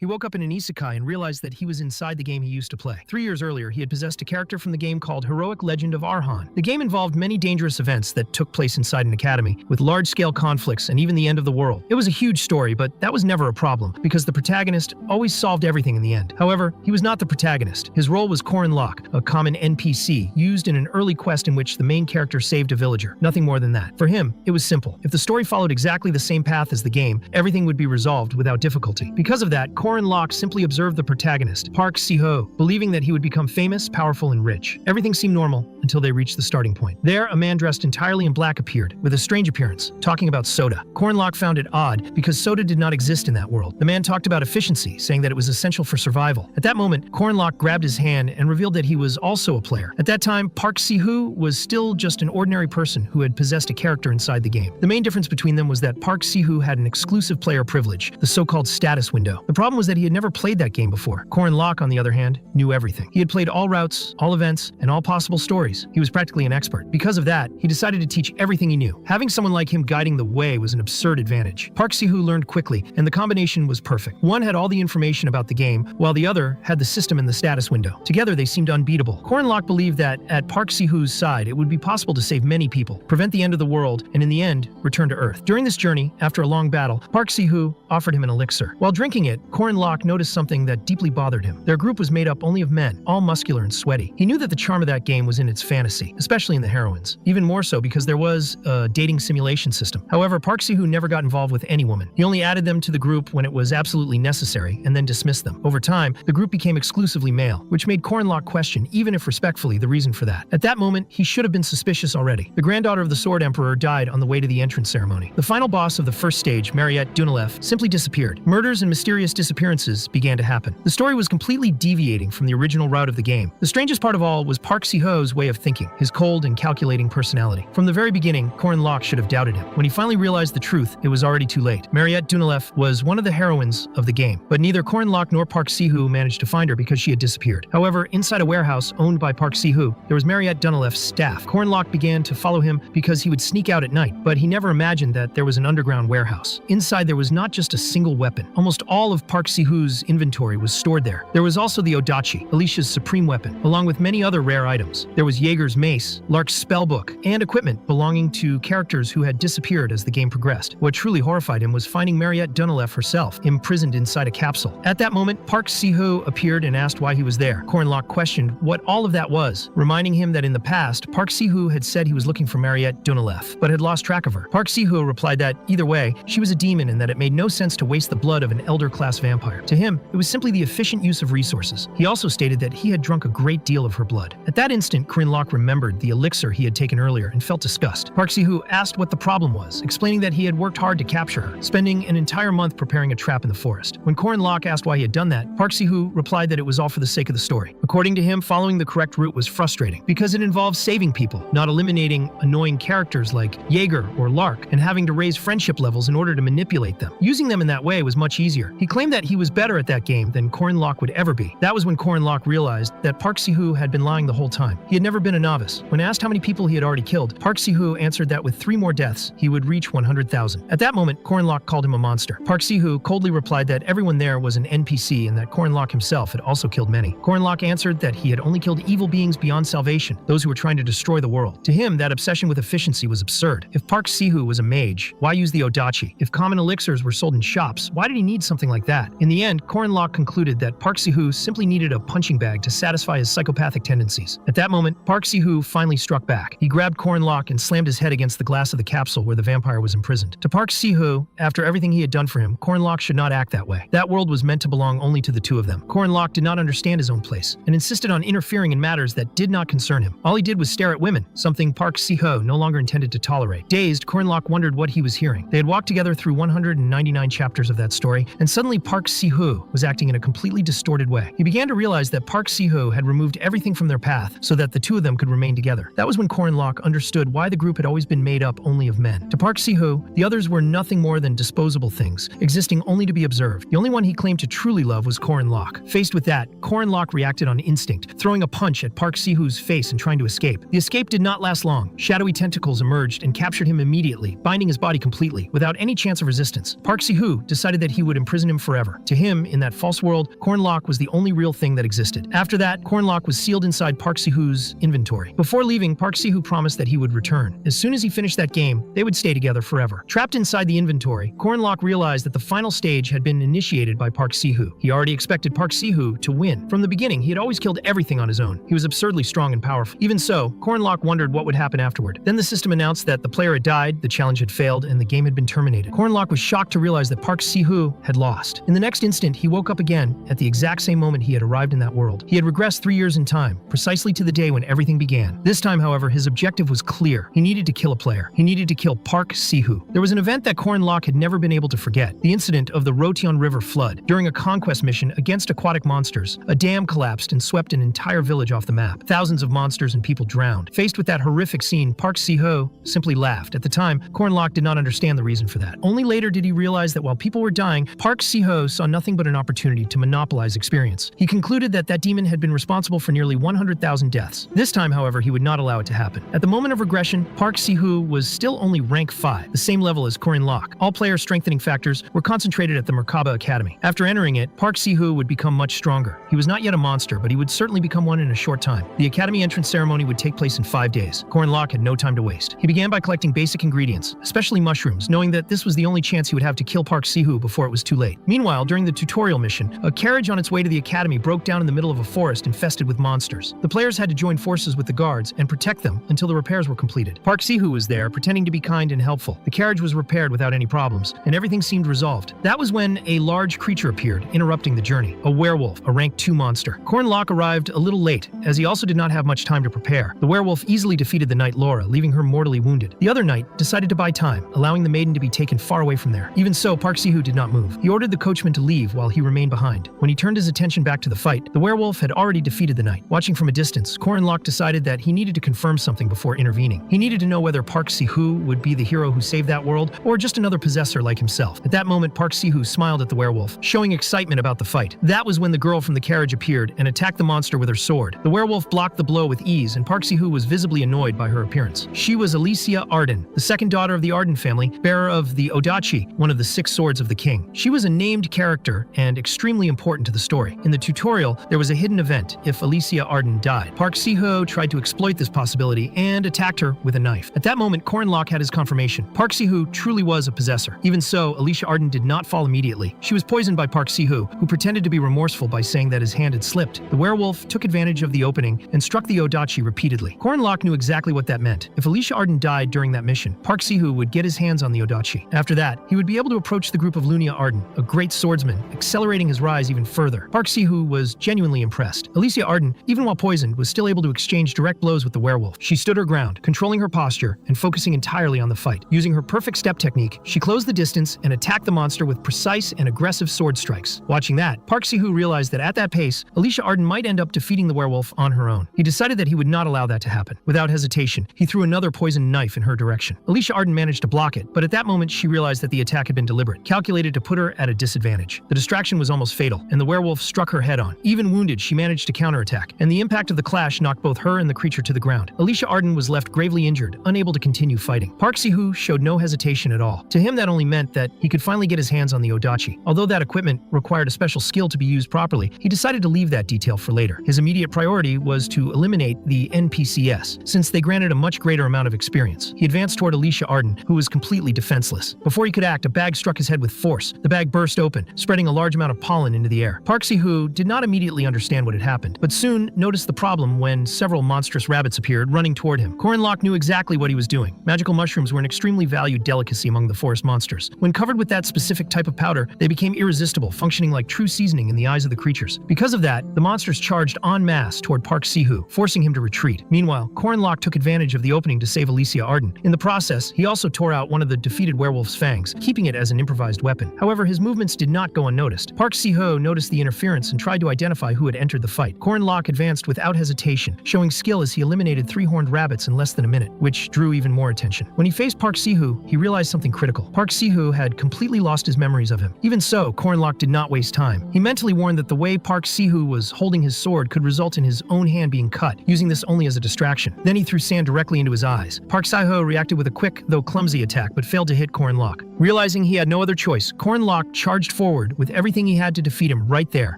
He woke up in an Isekai and realized that he was inside the game he used to play. 3 years earlier, he had possessed a character from the game called Heroic Legend of Aran. The game involved many dangerous events that took place inside an academy, with large-scale conflicts and even the end of the world. It was a huge story, but that was never a problem, because the protagonist always solved everything in the end. However, he was not the protagonist. His role was Corin Lock, a common NPC, used in an early quest in which the main character saved a villager. Nothing more than that. For him, it was simple. If the story followed exactly the same path as the game, everything would be resolved without difficulty. Because of that, Corin Lock simply observed the protagonist, Park Seihoo, believing that he would become famous, powerful, and rich. Everything seemed normal until they reached the starting point. There, a man dressed entirely in black appeared, with a strange appearance, talking about soda. Corin Lock found it odd, because soda did not exist in that world. The man talked about efficiency, saying that it was essential for survival. At that moment, Corin Lock grabbed his hand and revealed that he was also a player. At that time, Park Seihoo was still just an ordinary person who had possessed a character inside the game. The main difference between them was that Park Seihoo had an exclusive player privilege, the so-called status window. The problem was that he had never played that game before. Corin Lock, on the other hand, knew everything. He had played all routes, all events, and all possible stories. He was practically an expert. Because of that, he decided to teach everything he knew. Having someone like him guiding the way was an absurd advantage. Park Seihoo learned quickly, and the combination was perfect. One had all the information about the game, while the other had the system and the status window. Together, they seemed unbeatable. Corin Lock believed that, at Park Seihoo's side, it would be possible to save many people, prevent the end of the world, and in the end, return to Earth. During this journey, after a long battle, Park Seihoo offered him an elixir. While drinking it, Corin Lock noticed something that deeply bothered him. Their group was made up only of men, all muscular and sweaty. He knew that the charm of that game was in its fantasy, especially in the heroines. Even more so because there was a dating simulation system. However, Park Seihoo never got involved with any woman. He only added them to the group when it was absolutely necessary, and then dismissed them. Over time, the group became exclusively male, which made Corin Lock question, even if respectfully, the reason for that. At that moment, he should have been suspicious already. The granddaughter of the Sword Emperor died on the way to the entrance ceremony. The final boss of the first stage, Marriott Dunalef, simply disappeared. Murders and mysterious disappearances began to happen. The story was completely deviating from the original route of the game. The strangest part of all was Park Seihoo's way of thinking, his cold and calculating personality. From the very beginning, Corin Lock should have doubted him. When he finally realized the truth, it was already too late. Marriott Dunalef was one of the heroines of the game, but neither Corin Lock nor Park Seihoo managed to find her because she had disappeared. However, inside a warehouse owned by Park Seihoo, there was Marriott Dunalef's staff. Corin Lock began to follow him because he would sneak out at night, but he never imagined that there was an underground warehouse. Inside, there was not just a single weapon. Almost all of Park Seihoo's inventory was stored there. There was also the Odachi, Alicia's supreme weapon, along with many other rare items. There was Jaeger's mace, Lark's spellbook, and equipment belonging to characters who had disappeared as the game progressed. What truly horrified him was finding Marriott Dunalef herself, imprisoned inside a capsule. At that moment, Park Seihoo appeared and asked why he was there. Corin Lock questioned what all of that was, reminding him that in the past, Park Seihoo had said he was looking for Marriott Dunalef, but had lost track of her. Park Seihoo replied that, either way, she was a demon and that it made no sense to waste the blood of an elder-class vampire. To him, it was simply the efficient use of resources. He also stated that he had drunk a great deal of her blood. At that instant, Corin Lock remembered the elixir he had taken earlier and felt disgust. Park Seihoo asked what the problem was, explaining that he had worked hard to capture her, spending an entire month preparing a trap in the forest. When Corin Lock asked why he had done that, Park Seihoo replied that it was all for the sake of the story. According to him, following the correct route was frustrating, because it involved saving people, not eliminating annoying characters like Jaeger or Lark, and having to raise friendship levels in order to manipulate them. Using them in that way was much easier. He claimed that he was better at that game than Corin Lock would ever be. That was when Corin Lock realized that Park Seihoo had been lying the whole time. He had never been a novice. When asked how many people he had already killed, Park Seihoo answered that with 3 more deaths, he would reach 100,000. At that moment, Corin Lock called him a monster. Park Seihoo coldly replied that everyone there was an NPC and that Corin Lock himself had also killed many. Corin Lock answered that he had only killed evil beings beyond salvation, those who were trying to destroy the world. To him, that obsession with efficiency was absurd. If Park Seihoo was a mage, why use the Odachi? If common elixirs were sold in shops, why did he need something like that? In the end, Corin Lock concluded that Park Seihoo simply needed a punching bag to satisfy his psychopathic tendencies. At that moment, Park Seihoo finally struck back. He grabbed Corin Lock and slammed his head against the glass of the capsule where the vampire was imprisoned. To Park Seihoo, after everything he had done for him, Corin Lock should not act that way. That world was meant to belong only to the two of them. Corin Lock did not understand his own place and insisted on interfering in matters that did not concern him. All he did was stare at women, something Park Seihoo no longer intended to tolerate. Dazed, Corin Lock wondered what he was hearing. They had walked together through 199 chapters of that story, and suddenly Park Seihoo was acting in a completely distorted way. He began to realize that Park Seihoo had removed everything from their path so that the two of them could remain together. That was when Corin Lock understood why the group had always been made up only of men. To Park Seihoo, the others were nothing more than disposable things, existing only to be observed. The only one he claimed to truly love was Corin Lock. Faced with that, Corin Lock reacted on instinct, throwing a punch at Park Seihoo's face and trying to escape. The escape did not last long. Shadowy tentacles emerged and captured him immediately, binding his body completely, without any chance of resistance. Park Seihoo decided that he would imprison him forever. forever. To him, in that false world, Corin Lock was the only real thing that existed. After that, Corin Lock was sealed inside Park Seihoo's inventory. Before leaving, Park Seihoo promised that he would return. As soon as he finished that game, they would stay together forever. Trapped inside the inventory, Corin Lock realized that the final stage had been initiated by Park Seihoo. He already expected Park Seihoo to win. From the beginning, he had always killed everything on his own. He was absurdly strong and powerful. Even so, Corin Lock wondered what would happen afterward. Then the system announced that the player had died, the challenge had failed, and the game had been terminated. Corin Lock was shocked to realize that Park Seihoo had lost. In the next instant, he woke up again at the exact same moment he had arrived in that world. He had regressed 3 years in time, precisely to the day when everything began. This time, however, his objective was clear. He needed to kill a player. He needed to kill Park Seihoo. There was an event that Corin Lock had never been able to forget, the incident of the Rotion River flood. During a conquest mission against aquatic monsters, a dam collapsed and swept an entire village off the map. Thousands of monsters and people drowned. Faced with that horrific scene, Park Seihoo simply laughed. At the time, Corin Lock did not understand the reason for that. Only later did he realize that while people were dying, Park Seihoo saw nothing but an opportunity to monopolize experience. He concluded that that demon had been responsible for nearly 100,000 deaths. This time, however, he would not allow it to happen. At the moment of regression, Park Seihoo was still only rank 5, the same level as Corin Lock. All player strengthening factors were concentrated at the Merkaba Academy. After entering it, Park Seihoo would become much stronger. He was not yet a monster, but he would certainly become one in a short time. The Academy entrance ceremony would take place in 5 days. Corin Lock had no time to waste. He began by collecting basic ingredients, especially mushrooms, knowing that this was the only chance he would have to kill Park Seihoo before it was too late. Meanwhile, during the tutorial mission, a carriage on its way to the Academy broke down in the middle of a forest infested with monsters. The players had to join forces with the guards and protect them until the repairs were completed. Park Seihoo was there, pretending to be kind and helpful. The carriage was repaired without any problems, and everything seemed resolved. That was when a large creature appeared, interrupting the journey. A werewolf, a rank 2 monster. Corin Lock arrived a little late, as he also did not have much time to prepare. The werewolf easily defeated the knight Laura, leaving her mortally wounded. The other knight decided to buy time, allowing the maiden to be taken far away from there. Even so, Park Seihoo did not move. He ordered the coachman to leave while he remained behind. When he turned his attention back to the fight, the werewolf had already defeated the knight. Watching from a distance, Corin Lock decided that he needed to confirm something before intervening. He needed to know whether Park Seihoo would be the hero who saved that world, or just another possessor like himself. At that moment, Park Seihoo smiled at the werewolf, showing excitement about the fight. That was when the girl from the carriage appeared and attacked the monster with her sword. The werewolf blocked the blow with ease, and Park Seihoo was visibly annoyed by her appearance. She was Alicia Arden, the second daughter of the Arden family, bearer of the Odachi, one of the 6 swords of the king. She was a named character and extremely important to the story. In the tutorial, there was a hidden event if Alicia Arden died. Park Seihoo tried to exploit this possibility and attacked her with a knife. At that moment, Corin Lock had his confirmation. Park Seihoo truly was a possessor. Even so, Alicia Arden did not fall immediately. She was poisoned by Park Seihoo, who pretended to be remorseful by saying that his hand had slipped. The werewolf took advantage of the opening and struck the Odachi repeatedly. Corin Lock knew exactly what that meant. If Alicia Arden died during that mission, Park Seihoo would get his hands on the Odachi. After that, he would be able to approach the group of Lunia Arden, a great swordsman, accelerating his rise even further. Park Seihoo was genuinely impressed. Alicia Arden, even while poisoned, was still able to exchange direct blows with the werewolf. She stood her ground, controlling her posture and focusing entirely on the fight. Using her perfect step technique, she closed the distance and attacked the monster with precise and aggressive sword strikes. Watching that, Park Seihoo realized that at that pace, Alicia Arden might end up defeating the werewolf on her own. He decided that he would not allow that to happen. Without hesitation, he threw another poisoned knife in her direction. Alicia Arden managed to block it, but at that moment she realized that the attack had been deliberate, calculated to put her at a disadvantage. The distraction was almost fatal, and the werewolf struck her head on. Even wounded, she managed to counterattack, and the impact of the clash knocked both her and the creature to the ground. Alicia Arden was left gravely injured, unable to continue fighting. Park Seihoo showed no hesitation at all. To him, that only meant that he could finally get his hands on the Odachi. Although that equipment required a special skill to be used properly, he decided to leave that detail for later. His immediate priority was to eliminate the NPCs, since they granted a much greater amount of experience. He advanced toward Alicia Arden, who was completely defenseless. Before he could act, a bag struck his head with force. The bag burst open, spreading a large amount of pollen into the air. Park Seihoo did not immediately understand what had happened, but soon noticed the problem when several monstrous rabbits appeared, running toward him. Corin Lock knew exactly what he was doing. Magical mushrooms were an extremely valued delicacy among the forest monsters. When covered with that specific type of powder, they became irresistible, functioning like true seasoning in the eyes of the creatures. Because of that, the monsters charged en masse toward Park Seihoo, forcing him to retreat. Meanwhile, Corin Lock took advantage of the opening to save Alicia Arden. In the process, he also tore out one of the defeated werewolf's fangs, keeping it as an improvised weapon. However, his movements did not go unnoticed. Park Seihoo noticed the interference and tried to identify who had entered the fight. Corin Lock advanced without hesitation, showing skill as he eliminated 3 horned rabbits in less than a minute, which drew even more attention. When he faced Park Seihoo, he realized something critical. Park Seihoo had completely lost his memories of him. Even so, Corin Lock did not waste time. He mentally warned that the way Park Seihoo was holding his sword could result in his own hand being cut, using this only as a distraction. Then he threw sand directly into his eyes. Park Seihoo reacted with a quick, though clumsy attack, but failed to hit Corin Lock. Realizing he had no other choice, Corin Lock charged forward with everything he had to defeat him right there.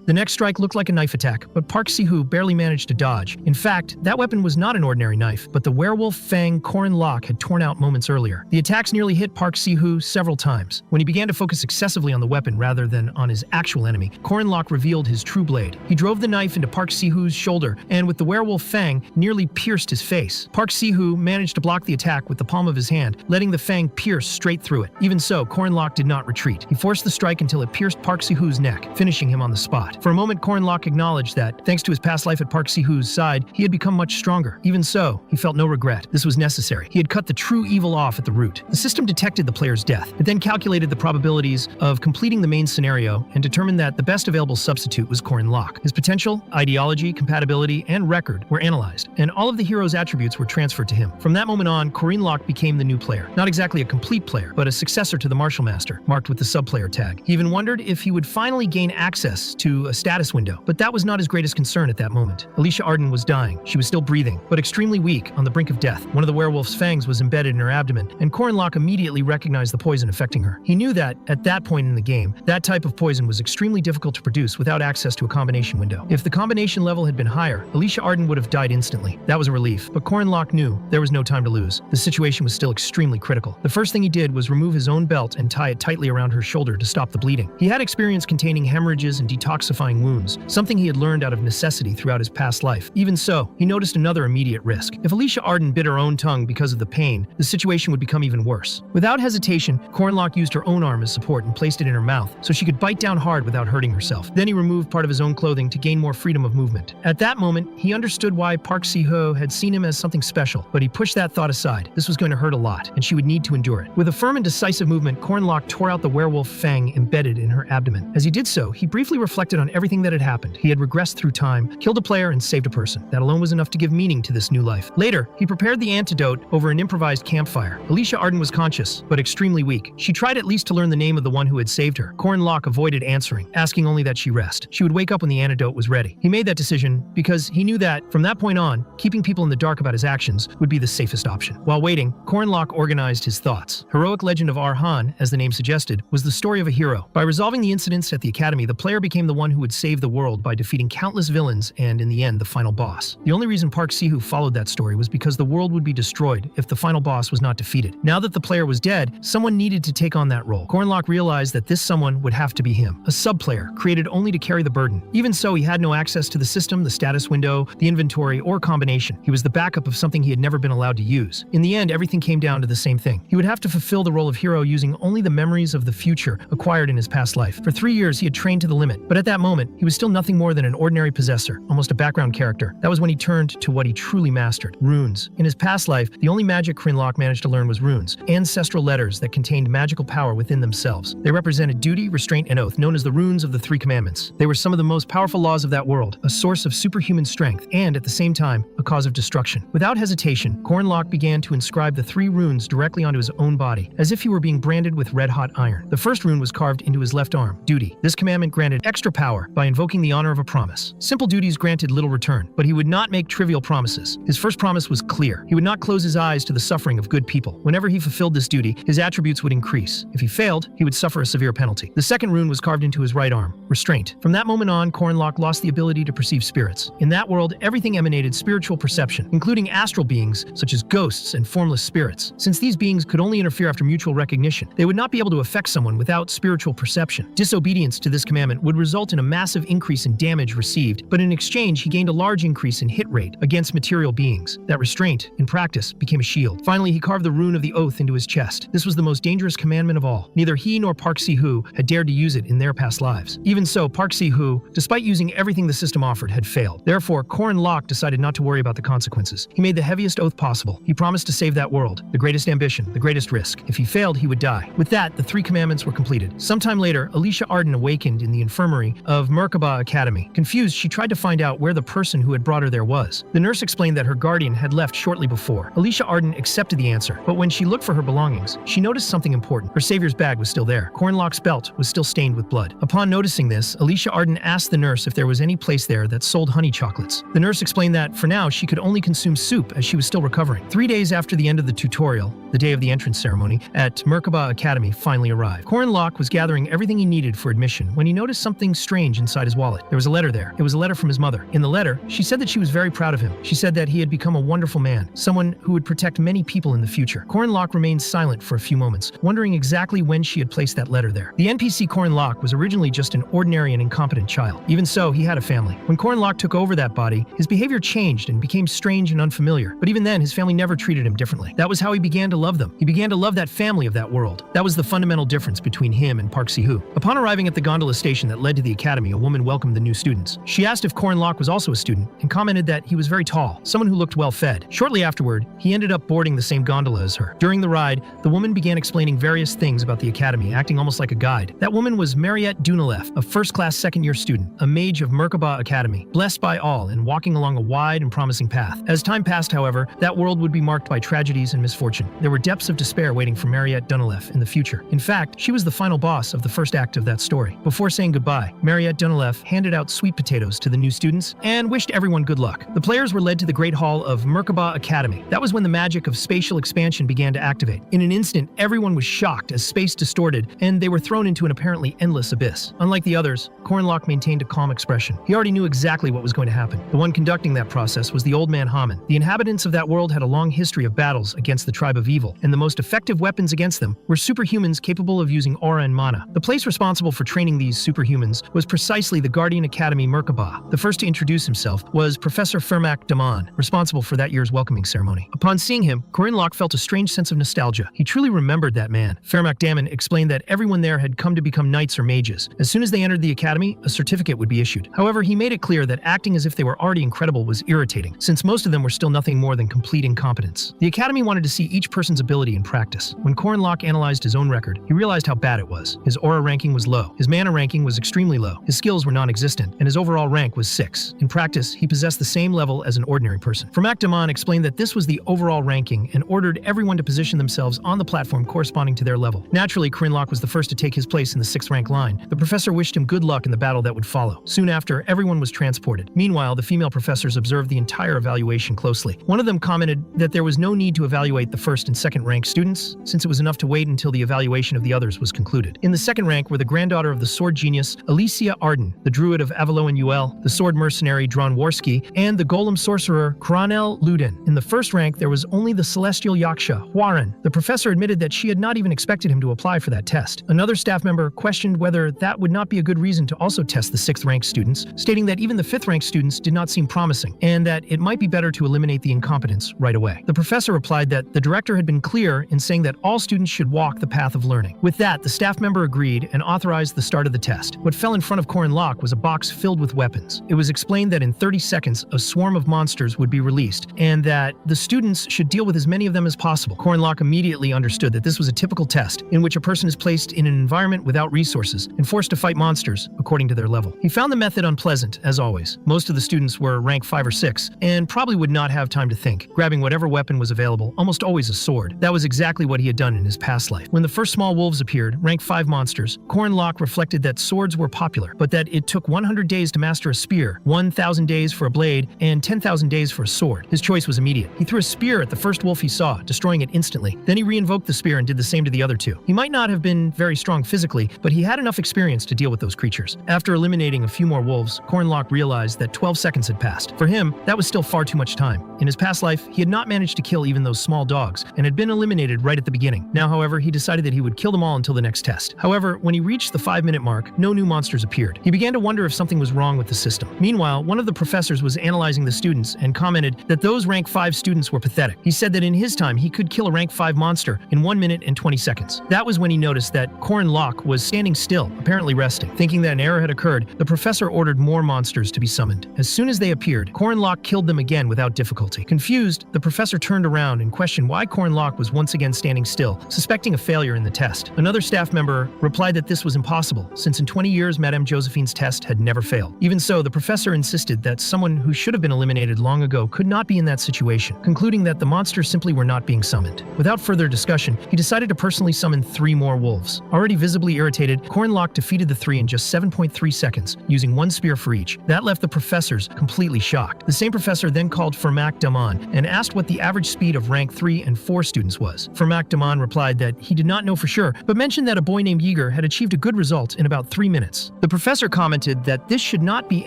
The next strike looked like a knife attack, but Park Seihoo barely managed to dodge. In fact, that weapon was not an ordinary knife, but the werewolf fang Corin Lock had torn out moments earlier. The attacks nearly hit Park Seihoo several times. When he began to focus excessively on the weapon rather than on his actual enemy, Corin Lock revealed his true blade. He drove the knife into Park Seihoo's shoulder and with the werewolf fang nearly pierced his face. Park Seihoo managed to block the attack with the palm of his hand, letting the fang pierce straight through it. Even so, Corin Lock did not retreat. He forced the strike until it pierced Park Seihoo's neck, finishing him on the spot. For a moment, Corin Lock acknowledged that, thanks to his past life at Park Seihoo's side, he had become much stronger. Even so, he felt no regret. This was necessary. He had cut the true evil off at the root. The system detected the player's death. It then calculated the probabilities of completing the main scenario and determined that the best available substitute was Corin Lock. His potential, ideology, compatibility, and record were analyzed, and all of the hero's attributes were transferred to him. From that moment on, Corin Lock became the new player. Not exactly a complete player, but a successor to the Martial Master, marked with the sub-player tag. He even wondered if he would finally gain access to a status window, but that was not his greatest concern at that moment. Alicia Arden was dying. She was still breathing, but extremely weak, on the brink of death. One of the werewolf's fangs was embedded in her abdomen, and Corin Lock immediately recognized the poison affecting her. He knew that, at that point in the game, that type of poison was extremely difficult to produce without access to a combination window. If the combination level had been higher, Alicia Arden would have died instantly. That was a relief, but Corin Lock knew there was no time to lose. The situation was still extremely critical. The first thing he did was remove his own belt and tie it tightly around her shoulder to stop the bleeding. He had experience containing hemorrhages and detoxifying wounds, something he had learned out of necessity throughout his past life. Even so, he noticed another immediate risk. If Alicia Arden bit her own tongue because of the pain, the situation would become even worse. Without hesitation, Corin Lock used her own arm as support and placed it in her mouth so she could bite down hard without hurting herself. Then he removed part of his own clothing to gain more freedom of movement. At that moment, he understood why Park Seihoo had seen him as something special, but he pushed that thought aside. This was going to hurt a lot, and she would need to endure it. With a firm and decisive movement, Corin Lock tore out the werewolf fang embedded in her abdomen. As he did so, he briefly reflected on everything that had happened. He had regressed through time, killed a player, and saved a person. That alone was enough to give meaning to this new life. Later, he prepared the antidote over an improvised campfire. Alicia Arden was conscious, but extremely weak. She tried at least to learn the name of the one who had saved her. Corin Lock avoided answering, asking only that she rest. She would wake up when the antidote was ready. He made that decision because he knew that, from that point on, keeping people in the dark about his actions would be the safest option. While waiting, Corin Lock organized his thoughts. Heroic Legend of Aran, as the name suggested, was the story of a hero. By resolving the incidents at the academy, the player became the one who would save the world by defeating countless villains and, in the end, the final boss. The only reason Park Seihoo followed that story was because the world would be destroyed if the final boss was not defeated. Now that the player was dead, someone needed to take on that role. Corin Lock realized that this someone would have to be him, a sub-player, created only to carry the burden. Even so, he had no access to the system, the status window, the inventory, or combination. He was the backup of something he had never been allowed to use. In the end, everything came down to the same thing. He would have to fulfill the role of hero using only the memories of the future acquired in his past life. For 3 years, he had trained to the limit, but at that moment, he was still nothing more than an ordinary possessor, almost a background character. That was when he turned to what he truly mastered: runes. In his past life, the only magic Corin Lock managed to learn was runes, ancestral letters that contained magical power within themselves. They represented duty, restraint, and oath, known as the runes of the Three Commandments. They were some of the most powerful laws of that world, a source of superhuman strength, and, at the same time, a cause of destruction. Without hesitation, Corin Lock began to inscribe the 3 runes directly onto his own body, as if he were being branded with red-hot iron. The first rune was carved into his left arm, duty. This commandment granted extra power by invoking the honor of a promise. Simple duties granted little return, but he would not make trivial promises. His first promise was clear. He would not close his eyes to the suffering of good people. Whenever he fulfilled this duty, his attributes would increase. If he failed, he would suffer a severe penalty. The second rune was carved into his right arm, restraint. From that moment on, Corin Lock lost the ability to perceive spirits. In that world, everything emanated spiritual perception, including astral beings such as ghosts and formless spirits. Since these beings could only interfere after mutual recognition, they would not be able to affect someone without spiritual perception. Disobedience to this commandment would result in a massive increase in damage received, but in exchange, he gained a large increase in hit rate against material beings. That restraint, in practice, became a shield. Finally, he carved the rune of the oath into his chest. This was the most dangerous commandment of all. Neither he nor Park Seihoo had dared to use it in their past lives. Even so, Park Seihoo, despite using everything the system offered, had failed. Therefore, Corin Lock decided not to worry about the consequences. He made the heaviest oath possible. He promised to save that world, the greatest ambition, the greatest risk. If he failed, he would die. With that, the 3 commandments were completed. Sometime later, Alicia Arden awakened in the infirmary of Merkaba Academy. Confused, she tried to find out where the person who had brought her there was. The nurse explained that her guardian had left shortly before. Alicia Arden accepted the answer, but when she looked for her belongings, she noticed something important. Her savior's bag was still there. Corin Lock's belt was still stained with blood. Upon noticing this, Alicia Arden asked the nurse if there was any place there that sold honey chocolates. The nurse explained that, for now, she could only consume soup as she was still recovering. 3 days after the end of the tutorial, the day of the entrance ceremony, at Merkaba Academy finally arrived. Corin Lock was gathering gathering everything he needed for admission when he noticed something strange inside his wallet. There was a letter there. It was a letter from his mother. In the letter, she said that she was very proud of him. She said that he had become a wonderful man, someone who would protect many people in the future. Corin Lock remained silent for a few moments, wondering exactly when she had placed that letter there. The NPC Corin Lock was originally just an ordinary and incompetent child. Even so, he had a family. When Corin Lock took over that body, his behavior changed and became strange and unfamiliar. But even then, his family never treated him differently. That was how he began to love them. He began to love that family of that world. That was the fundamental difference between him and Park Seihoo. Upon arriving at the gondola station that led to the academy, a woman welcomed the new students. She asked if Corin Lock was also a student and commented that he was very tall, someone who looked well fed. Shortly afterward, he ended up boarding the same gondola as her. During the ride, the woman began explaining various things about the academy, acting almost like a guide. That woman was Marriott Dunalef, a first-class second-year student, a mage of Merkaba Academy, blessed by all and walking along a wide and promising path. As time passed, however, that world would be marked by tragedies and misfortune. There were depths of despair waiting for Marriott Dunalef in the future. In fact, she was the final boss of the first act of that story. Before saying goodbye, Marriott Dunalef handed out sweet potatoes to the new students and wished everyone good luck. The players were led to the Great Hall of Merkaba Academy. That was when the magic of spatial expansion began to activate. In an instant, everyone was shocked as space distorted, and they were thrown into an apparently endless abyss. Unlike the others, Corin Lock maintained a calm expression. He already knew exactly what was going to happen. The one conducting that process was the old man Haman. The inhabitants of that world had a long history of battles against the tribe of evil, and the most effective weapons against them were superhumans capable of using aura and mana. The place responsible for training these superhumans was precisely the Guardian Academy Merkaba. The first to introduce himself was Professor Fermac Damon, responsible for that year's welcoming ceremony. Upon seeing him, Corin Lock felt a strange sense of nostalgia. He truly remembered that man. Fermac Damon explained that everyone there had come to become knights or mages. As soon as they entered the academy, a certificate would be issued. However, he made it clear that acting as if they were already incredible was irritating, since most of them were still nothing more than complete incompetence. The academy wanted to see each person's ability in practice. When Corin Lock analyzed his own record, he realized how bad it was. His aura ranking was low, his mana ranking was extremely low, his skills were non-existent, and his overall rank was 6. In practice, he possessed the same level as an ordinary person. Fermac Damon explained that this was the overall ranking and ordered everyone to position themselves on the platform corresponding to their level. Naturally, Corin Lock was the first to take his place in the 6th rank line. The professor wished him good luck in the battle that would follow. Soon after, everyone was transported. Meanwhile, the female professors observed the entire evaluation closely. One of them commented that there was no need to evaluate the 1st and 2nd rank students, since it was enough to wait until the evaluation of the others was concluded. In the 2nd rank were the granddaughter of the sword genius Alicia Arden, the druid of Avalon and Uel, the sword mercenary Dronwarski, and the golem sorcerer Corin ALL TO HIMSELf. In the 1st rank, there was only the celestial yaksha, Hwaran. The professor admitted that she had not even expected him to apply for that test. Another staff member questioned whether that would not be a good reason to also test the 6th rank students, stating that even the 5th rank students did not seem promising, and that it might be better to eliminate the incompetence right away. The professor replied that the director had been clear in saying that all students should walk the path of learning. With that, the staff member agreed and authorized the start of the test. What fell in front of Corin Lock was a box filled with weapons. It was explained that in 30 seconds, a swarm of monsters would be released, and that the students should deal with as many of them as possible. Corin Lock immediately understood that this was a typical test in which a person is placed in an environment without resources and forced to fight monsters according to their level. He found the method unpleasant, as always. Most of the students were rank 5 or 6, and probably would not have time to think, grabbing whatever weapon was available, almost always a sword. That was exactly what he had done in his past life. When the first small wolves appeared, rank 5 monsters, Corin Lock reflected that swords were popular, but that it took 100 days to master a spear, 1,000 days for a blade, and 10,000 days for a sword. His choice was immediate. He threw a spear at the first wolf he saw, destroying it instantly. Then he re-invoked the spear and did the same to the other 2. He might not have been very strong physically, but he had enough experience to deal with those creatures. After eliminating a few more wolves, Corin Lock realized that 12 seconds had passed. For him, that was still far too much time. In his past life, he had not managed to kill even those small dogs, and had been eliminated right at the beginning. Now, however, he decided that he would kill them all until the next test. However, when he reached the 5-minute mark, no new monsters appeared. He began to wonder if something was wrong with the system. Meanwhile, one of the professors was analyzing the students and commented that those rank 5 students were pathetic. He said that in his time, he could kill a rank 5 monster in 1 minute and 20 seconds. That was when he noticed that Corin Lock was standing still, apparently resting. Thinking that an error had occurred, the professor ordered more monsters to be summoned. As soon as they appeared, Corin Lock killed them again without difficulty. Confused, the professor turned around and questioned why Corin Lock was once again standing still, suspecting a failure in the test. Another staff member replied that this was impossible, since in 20 years Madame Josephine's test had never failed. Even so, the professor insisted that someone who should have been eliminated long ago could not be in that situation, concluding that the monsters simply were not being summoned. Without further discussion, he decided to personally summon 3 more wolves. Already visibly irritated, Corin Lock defeated the 3 in just 7.3 seconds, using 1 spear for each. That left the professors completely shocked. The same professor then called Fermac Damon and asked what the average speed of rank 3 and 4 students was. Fermac Damon replied that he did not know for sure, but mentioned that a boy named Yi Yeager had achieved a good result in about 3 minutes. The professor commented that this should not be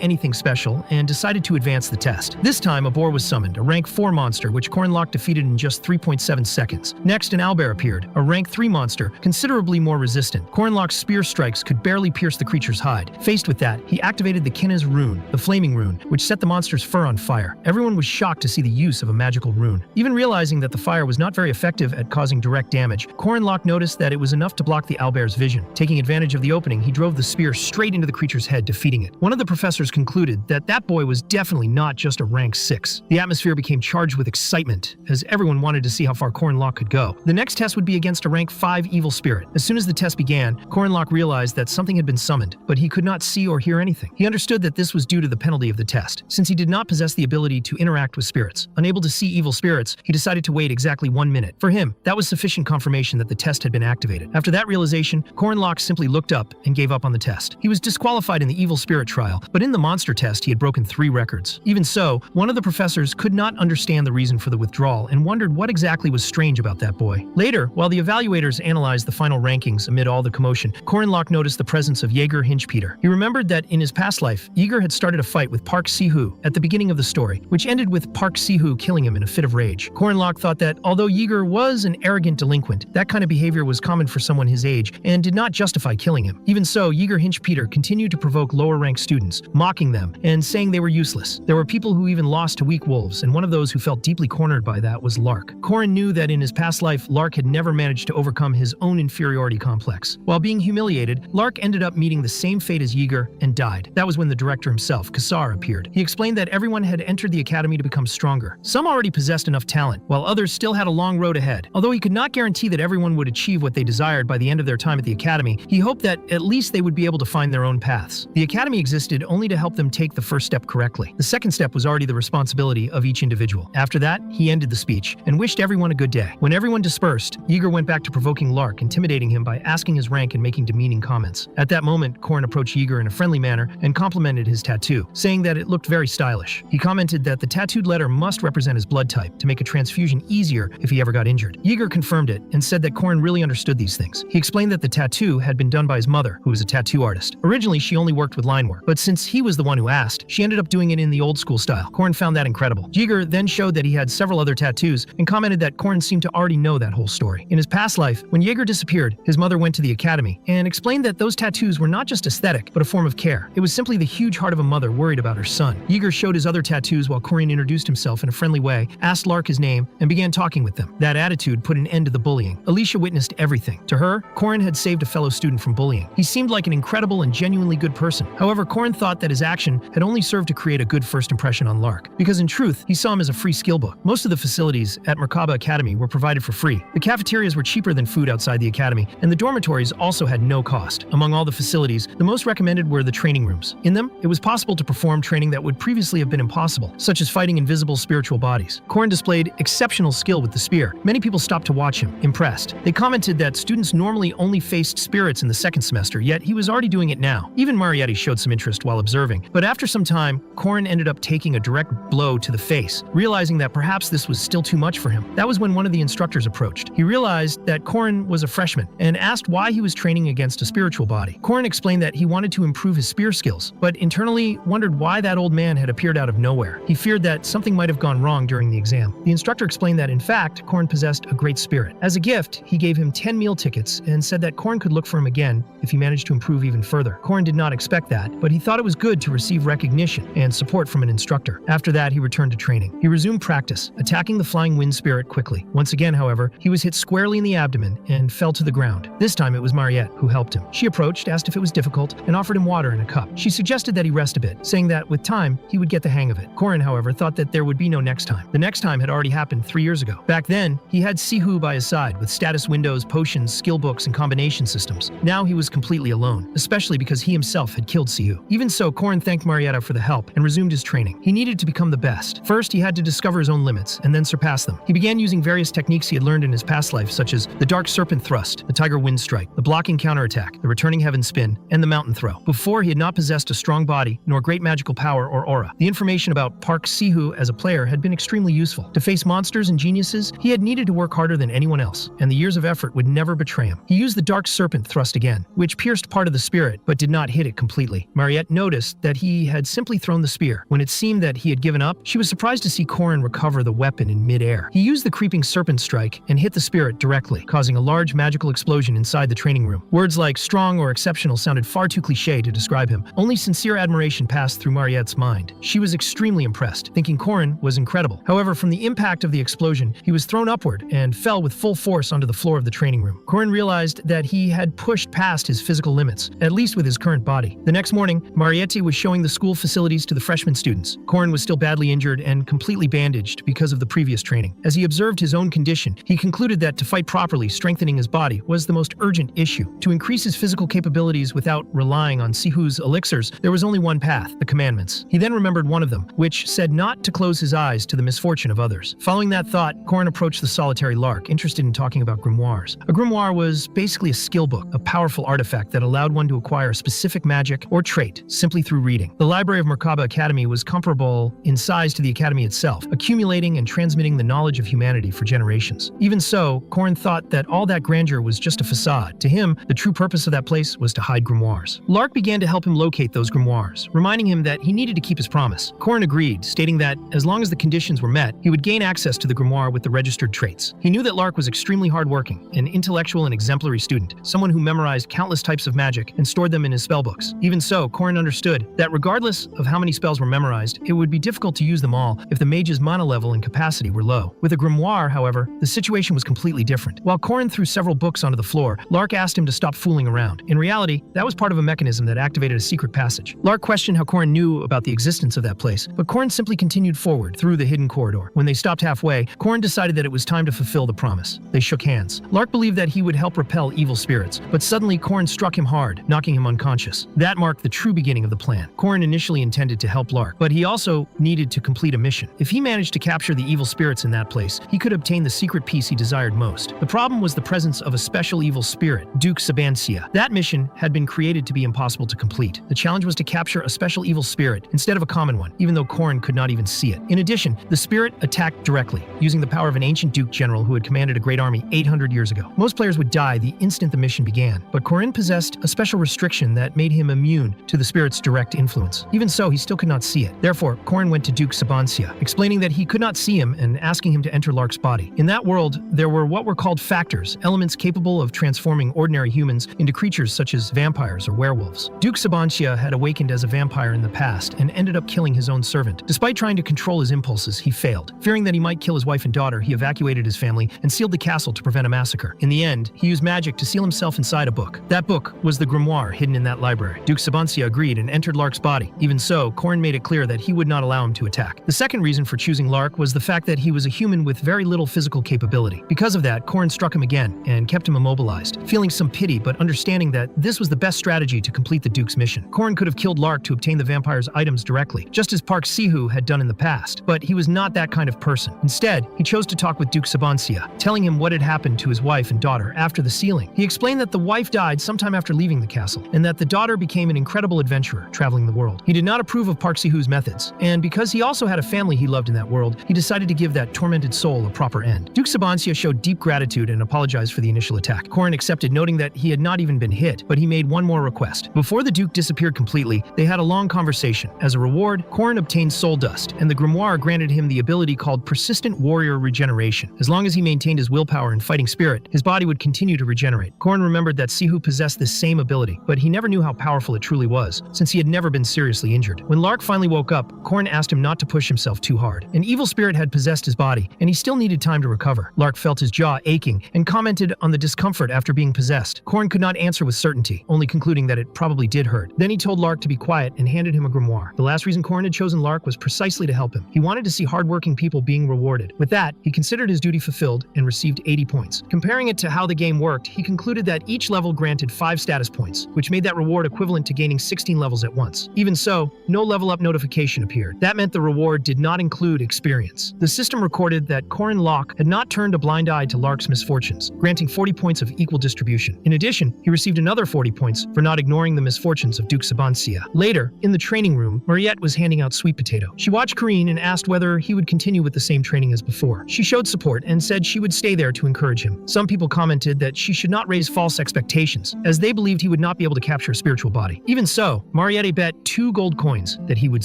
anything special and decided to advance the test. This time, a boar was summoned, a rank 4 monster, which Corin Lock defeated in just 3.7 seconds. Next, an owlbear appeared, a rank 3 monster, considerably more resistant. Corin Lock's spear strikes could barely pierce the creature's hide. Faced with that, he activated the Kinna's rune, the flaming rune, which set the monster's fur on fire. Everyone was shocked to see the use of a magical rune. Even realizing that the fire was not very effective at causing direct damage, Corin Lock noticed that it was enough to block the owlbear's vision. Taking advantage of the opening, he drove the spear straight into the creature's head, defeating it. One of the professors concluded that that boy was definitely not just a rank 6. The atmosphere became charged with excitement, as everyone wanted to see how far Corin Lock could go. The next test would be against a rank 5 evil spirit. As soon as the test began, Corin Lock realized that something had been summoned, but he could not see or hear anything. He understood that this was due to the penalty of the test, since he did not possess the ability to interact with spirits. Unable to see evil spirits, he decided to wait exactly 1 minute. For him, that was sufficient confirmation that the test had been activated. After that realization, Corin Lock simply looked up and gave up on the test. He was disqualified in the evil spirit trial, but in the monster test he had broken 3 records. Even so, one of the professors could not understand the reason for the withdrawal and wondered what exactly was strange about that boy. Later, while the evaluators analyzed the final rankings amid all the commotion, Corin Lock noticed the presence of Yeager Hinchpeter. He remembered that in his past life, Yeager had started a fight with Park Seihoo at the beginning of the story, which ended with Park Seihoo killing him in a fit of rage. Corin Lock thought that although Yeager was an arrogant delinquent, that kind of behavior was common for someone his age and did not justify killing him. Even so, Yeager Hinchpeter continued to provoke lower-ranked students, mocking them and saying they were useless. There were people who even lost to weak wolves, and one of those who felt deeply cornered by that was Lark. Corin knew that in his past life, Lark had never managed to overcome his own inferiority complex. While being humiliated, Lark ended up meeting the same fate as Yeager and died. That was when the director himself, Kassar, appeared. He explained that everyone had entered the academy to become stronger. Some already possessed enough talent, while others still had a long road ahead. Although he could not guarantee that everyone would achieve what they desired by the end of their time at the academy, he hoped that at least they would be able to find their own paths. The academy existed only to help them take the first step correctly. The second step was already the responsibility of each individual. After that, he ended the speech and wished everyone a good day. When everyone dispersed, Yeager went back to provoking Lark, intimidating him by asking his rank and making demeaning comments. At that moment, Corin approached Yeager in a friendly manner and complimented his tattoo, saying that it looked very stylish. He commented that the tattooed letter must represent his blood type to make a transfusion easier if he ever got injured. Yeager confirmed it and said that Corin really understood these things. He explained that the tattoo had been done by his mother, who was a tattoo artist. Originally, she only worked with line work, but since he was the one who asked, she ended up doing it in the old school style. Corin found that incredible. Yeager then showed that he had several other tattoos and commented that Corin seemed to already know that whole story. In his past life, when Yeager disappeared, his mother went to the academy and explained that those tattoos were not just aesthetic, but a form of care. It was simply the huge heart of a mother worried about her son. Yeager showed his other tattoos while Corin introduced himself in a friendly way, asked Lark his name, and began talking with them. That attitude put an end to the bullying. Alicia witnessed everything. To her, Corin had saved a fellow student from bullying. He seemed like an incredible and genuinely good person. However, Corin thought that his action had only served to create a good first impression on Lark, because in truth, he saw him as a free skill book. Most of the facilities at Merkaba Academy were provided for free. The cafeterias were cheaper than food outside the academy, and the dormitories also had no cost. Among all the facilities, the most recommended were the training rooms. In them, it was possible to perform training that would previously have been impossible, such as fighting invisible spiritual bodies. Corin displayed exceptional skill with the spear. Many people stopped to watch him, impressed. They commented that students normally only faced spirits in the second semester, yet he was already doing it now. Even Marietti showed some interest while observing, but after some time, Corin ended up taking a direct blow to the face, realizing that perhaps this was still too much for him. That was when one of the instructors approached. He realized that Corin was a freshman and asked why he was training against a spiritual body. Corin explained that he wanted to improve his spear skills, but internally wondered why that old man had appeared out of nowhere. He feared that something might have gone wrong during the exam. The instructor explained that in fact, Corin possessed a great spirit. As a gift, he gave him 10 meal tickets and said that Corin could look for him again if he managed to improve even further. Corin did not expect that, but he thought it was good to receive recognition and support from an instructor. After that, he returned to training. He resumed practice, attacking the flying wind spirit quickly. Once again, however, he was hit squarely in the abdomen and fell to the ground. This time it was Marriott who helped him. She approached, asked if it was difficult, and offered him water in a cup. She suggested that he rest a bit, saying that with time, he would get the hang of it. Corin, however, thought that there would be no next time. The next time had already happened 3 years ago. Back then, he had Seihoo by his side with status windows, potions, skill books, and combination systems. Now he was completely alone, especially because he himself had killed Seihoo. Even so, Corin thanked Marietta for the help and resumed his training. He needed to become the best. First, he had to discover his own limits and then surpass them. He began using various techniques he had learned in his past life, such as the Dark Serpent Thrust, the Tiger Wind Strike, the Blocking Counterattack, the Returning Heaven Spin, and the Mountain Throw. Before, he had not possessed a strong body, nor great magical power or aura. The information about Park Seihoo as a player had been extremely useful. To face monsters and geniuses, he had needed to work harder than anyone else, and the years of effort would never betray him. He used the Dark Serpent serpent thrust again, which pierced part of the spirit but did not hit it completely. Marriott noticed that he had simply thrown the spear. When it seemed that he had given up, she was surprised to see Corin recover the weapon in mid-air. He used the creeping serpent strike and hit the spirit directly, causing a large magical explosion inside the training room. Words like strong or exceptional sounded far too cliché to describe him. Only sincere admiration passed through Marriott's mind. She was extremely impressed, thinking Corin was incredible. However, from the impact of the explosion, he was thrown upward and fell with full force onto the floor of the training room. Corin realized that he had pushed past his physical limits, at least with his current body. The next morning, Marriott was showing the school facilities to the freshman students. Corin was still badly injured and completely bandaged because of the previous training. As he observed his own condition, he concluded that to fight properly, strengthening his body was the most urgent issue. To increase his physical capabilities without relying on Seihoo's elixirs, there was only one path: the commandments. He then remembered one of them, which said not to close his eyes to the misfortune of others. Following that thought, Corin approached the solitary Lark, interested in talking about grimoires. A grimoire was basically a skill book, a powerful artifact that allowed one to acquire a specific magic or trait simply through reading. The library of Merkaba Academy was comparable in size to the academy itself, accumulating and transmitting the knowledge of humanity for generations. Even so, Corin thought that all that grandeur was just a facade. To him, the true purpose of that place was to hide grimoires. Lark began to help him locate those grimoires, reminding him that he needed to keep his promise. Corin agreed, stating that as long as the conditions were met, he would gain access to the grimoire with the registered traits. He knew that Lark was extremely hardworking, an intellectual and exemplary student, someone who memorized countless types of magic and stored them in his spellbooks. Even so, Corin understood that regardless of how many spells were memorized, it would be difficult to use them all if the mage's mana level and capacity were low. With a grimoire, however, the situation was completely different. While Corin threw several books onto the floor, Lark asked him to stop fooling around. In reality, that was part of a mechanism that activated a secret passage. Lark questioned how Corin knew about the existence of that place, but Corin simply continued forward through the hidden corridor. When they stopped halfway, Corin decided that it was time to fulfill the promise. They shook hands. Lark believed that he would help repel evil spirits, but suddenly Corin struck him hard, knocking him unconscious. That marked the true beginning of the plan. Corin initially intended to help Lark, but he also needed to complete a mission. If he managed to capture the evil spirits in that place, he could obtain the secret piece he desired most. The problem was the presence of a special evil spirit, Duke Sabancia. That mission had been created to be impossible to complete. The challenge was to capture a special evil spirit instead of a common one, even though Corin could not even see it. In addition, the spirit attacked directly, using the power of an ancient Duke general who had commanded a great army 800 years ago. Most players would die the instant the mission began, but Corin possessed a special restriction that made him immune to the spirit's direct influence. Even so, he still could not see it. Therefore, Corin went to Duke Sabancia, explaining that he could not see him and asking him to enter Lark's body. In that world, there were what were called factors, elements capable of transforming ordinary humans into creatures such as vampires or werewolves. Duke Sabancia had awakened as a vampire in the past and ended up killing his own servant. Despite trying to control his impulses, he failed. Fearing that he might kill his wife and daughter, he evacuated his family and sealed the castle to prevent a massacre. In the end, he used magic to seal himself inside a book. That book was the grimoire hidden in that library. Duke Sabancia agreed and entered Lark's body. Even so, Corin made it clear that he would not allow him to attack. The second reason for choosing Lark was the fact that he was a human with very little physical capability. Because of that, Corin struck him again and kept him immobilized. Feeling some pity, but understanding that this was the best strategy to complete the Duke's mission. Corin could have killed Lark to obtain the vampire's items directly, just as Park Seihoo had done in the past, but he was not that kind of person. Instead, he chose to talk with Duke Sabancia, telling him what had happened to his wife and daughter after the sealing. He explained that the wife died sometime after leaving the castle, and that the daughter became an incredible adventurer, traveling the world. He did not approve of Park Seihoo's methods, and because he also had a family he loved in that world, he decided to give that tormented soul a proper end. Duke Sabancia showed deep gratitude and apologized for the initial attack. Corin accepted, noting that he had not even been hit, but he made one more request. Before the Duke disappeared completely, they had a long conversation. As a reward, Corin obtained soul dust, and the grimoire granted him the ability called Persistent Warrior Regeneration. As long as he maintained his willpower and fighting spirit, his body would continue to regenerate. Corin remembered that Seihoo possessed this same ability, but he never knew how powerful it truly was, since he had never been seriously injured. When Lark finally woke up, Corin asked him not to push himself too hard. An evil spirit had possessed his body, and he still needed time to recover. Lark felt his jaw aching and commented on the discomfort after being possessed. Corin could not answer with certainty, only concluding that it probably did hurt. Then he told Lark to be quiet and handed him a grimoire. The last reason Corin had chosen Lark was precisely to help him. He wanted to see hardworking people being rewarded. With that, he considered his duty fulfilled and received 80 points. Comparing it to how the game worked, he concluded that each level granted 5 status points, which made that reward equivalent to gaining 16 levels at once. Even so, no level up notification appeared. That meant the reward did not include experience. The system recorded that Corin Lock had not turned a blind eye to Lark's misfortunes, granting 40 points of equal distribution. In addition, he received another 40 points for not ignoring the misfortunes of Duke Sabancia. Later, in the training room, Marriott was handing out sweet potato. She watched Corin and asked whether he would continue with the same training as before. She showed support and said she would stay there to encourage him. Some people commented that she should not raise false expectations, as they believed he would not be able to capture a spiritual body. Even so, Marriott bet 2 gold coins that he would